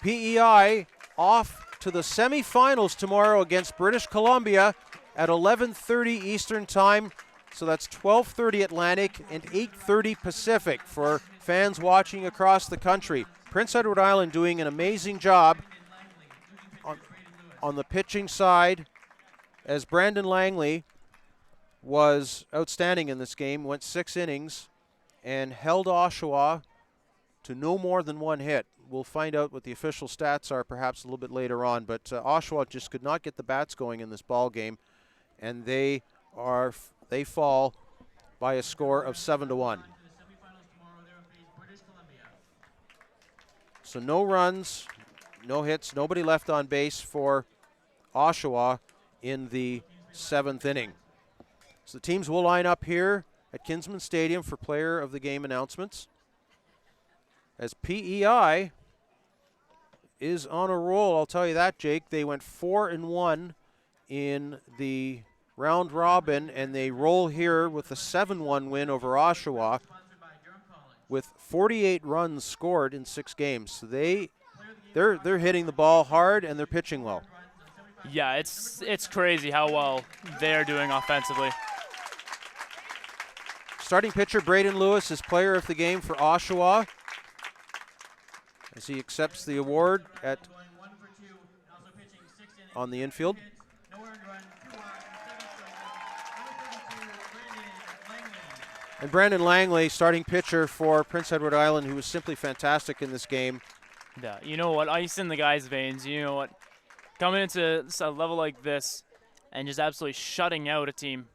PEI off to the semifinals tomorrow against British Columbia at 11:30 Eastern Time. So that's 12:30 Atlantic and 8:30 Pacific for fans watching across the country. Prince Edward Island doing an amazing job on the pitching side, as Brandon Langley was outstanding in this game, went 6 innings and held Oshawa to no more than 1 hit. We'll find out what the official stats are perhaps a little bit later on, but Oshawa just could not get the bats going in this ball game, and they fall by a score of 7-1. So no runs, no hits, nobody left on base for Oshawa in the 7th inning. So the teams will line up here at Kinsman Stadium for player of the game announcements, as PEI is on a roll, I'll tell you that, Jake. They went 4-1 in the round robin, and they roll here with a 7-1 win over Oshawa with 48 runs scored in 6 games. So they're hitting the ball hard and they're pitching well. Yeah, it's crazy how well they're doing offensively. Starting pitcher Braden Lewis is player of the game for Oshawa as he accepts the award on the infield. And Brandon Langley, starting pitcher for Prince Edward Island, who was simply fantastic in this game. Yeah, you know what? Ice in the guy's veins. You know what? Coming into a level like this and just absolutely shutting out a team,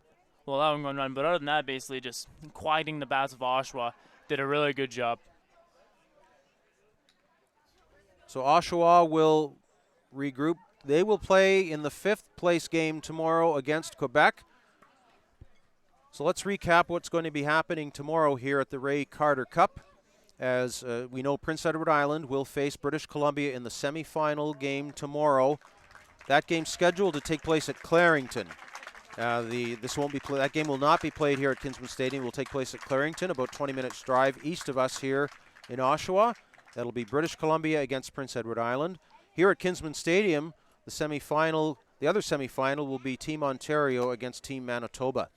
will allow him to run. But other than that, basically just quieting the bats of Oshawa, did a really good job. So Oshawa will regroup. They will play in the 5th place game tomorrow against Quebec. So let's recap what's going to be happening tomorrow here at the Ray Carter Cup. As we know, Prince Edward Island will face British Columbia in the semifinal game tomorrow. That game's scheduled to take place at Clarington. That game will not be played here at Kinsman Stadium. It will take place at Clarington, about 20 minutes drive east of us here in Oshawa. That'll be British Columbia against Prince Edward Island. Here at Kinsman Stadium, the other semifinal will be Team Ontario against Team Manitoba.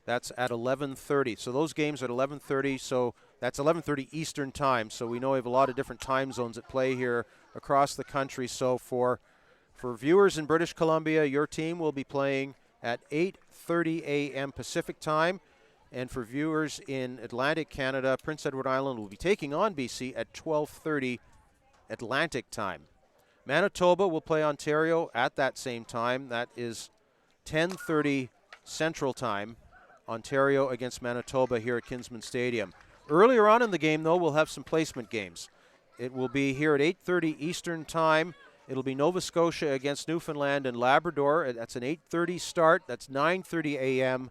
That's at 11:30. So those games are at 11:30. So that's 11:30 Eastern time. So we know we have a lot of different time zones at play here across the country. So for viewers in British Columbia, your team will be playing at 8:30 a.m. Pacific time. And for viewers in Atlantic Canada, Prince Edward Island will be taking on BC at 12:30 Atlantic time. Manitoba will play Ontario at that same time. That is 10:30 Central time. Ontario against Manitoba here at Kinsman Stadium. Earlier on in the game, though, we'll have some placement games. It will be here at 8:30 Eastern time. It'll be Nova Scotia against Newfoundland and Labrador. That's an 8:30 start. That's 9:30 a.m.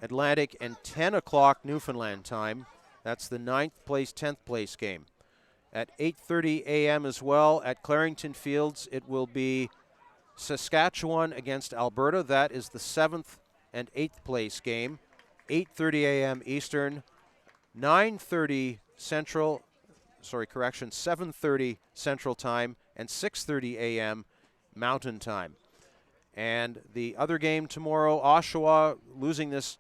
Atlantic and 10 o'clock Newfoundland time. That's the 9th place, 10th place game. At 8:30 a.m. as well at Clarington Fields, it will be Saskatchewan against Alberta. That is the 7th and 8th place game. 8:30 a.m. Eastern, 7:30 Central time, and 6:30 a.m. Mountain time. And the other game tomorrow, Oshawa losing this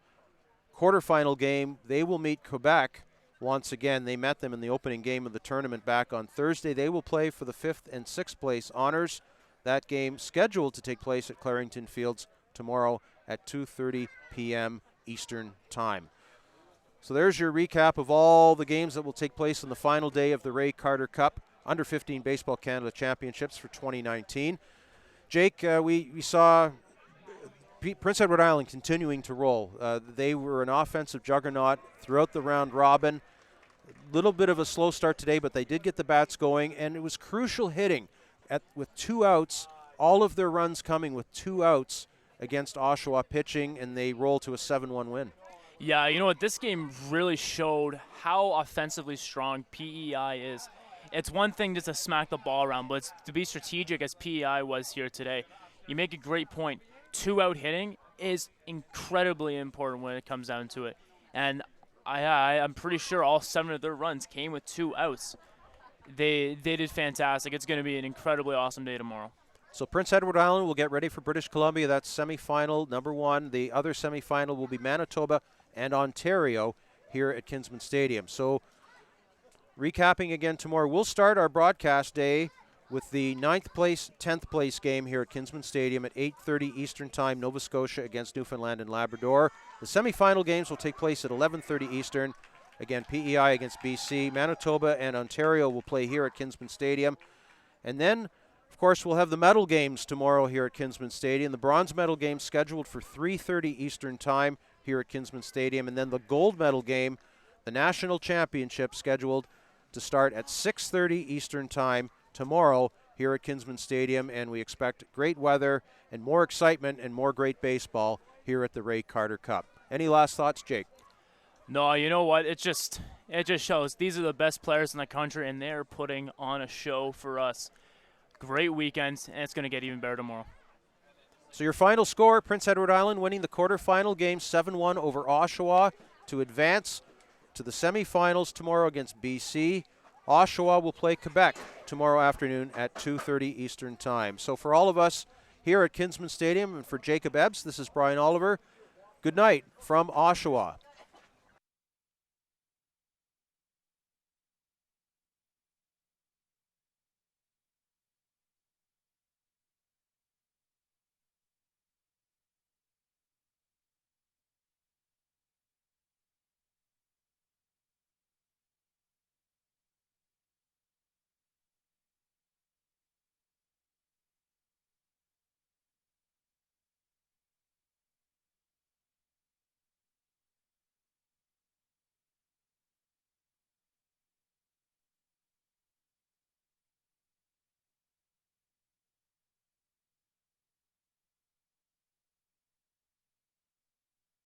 quarterfinal game, they will meet Quebec once again. They met them in the opening game of the tournament back on Thursday. They will play for the 5th and 6th place honors. That game scheduled to take place at Clarington Fields tomorrow at 2:30 p.m. Eastern time. So there's your recap of all the games that will take place on the final day of the Ray Carter Cup Under 15 Baseball Canada Championships for 2019. Jake, we saw Prince Edward Island continuing to roll. They were an offensive juggernaut throughout the round robin. A little bit of a slow start today, but they did get the bats going, and it was crucial hitting with 2 outs, all of their runs coming with 2 outs against Oshawa pitching, and they roll to a 7-1 win. Yeah, you know what? This game really showed how offensively strong PEI is. It's one thing just to smack the ball around, but it's to be strategic as PEI was here today. You make a great point. 2-out hitting is incredibly important when it comes down to it. And I'm pretty sure all 7 of their runs came with 2 outs. They did fantastic. It's going to be an incredibly awesome day tomorrow. So Prince Edward Island will get ready for British Columbia. That's semifinal number 1. The other semifinal will be Manitoba and Ontario here at Kinsman Stadium. So recapping again tomorrow, we'll start our broadcast day with the 9th place, 10th place game here at Kinsman Stadium at 8:30 Eastern time, Nova Scotia against Newfoundland and Labrador. The semifinal games will take place at 11:30 Eastern. Again, PEI against BC. Manitoba and Ontario will play here at Kinsman Stadium. And then, of course, we'll have the medal games tomorrow here at Kinsman Stadium. The bronze medal game scheduled for 3:30 Eastern time here at Kinsman Stadium. And then the gold medal game, the national championship, scheduled to start at 6:30 Eastern time tomorrow here at Kinsman Stadium. And we expect great weather and more excitement and more great baseball here at the Ray Carter Cup. Any last thoughts, Jake? No, you know what? It's it just shows these are the best players in the country, and they're putting on a show for us. Great weekends, and it's going to get even better tomorrow. So your final score, Prince Edward Island winning the quarterfinal game 7-1 over Oshawa to advance to the semifinals tomorrow against BC. Oshawa will play Quebec tomorrow afternoon at 2:30 Eastern Time. So for all of us here at Kinsman Stadium and for Jacob Ebbs, this is Brian Oliver. Good night from Oshawa.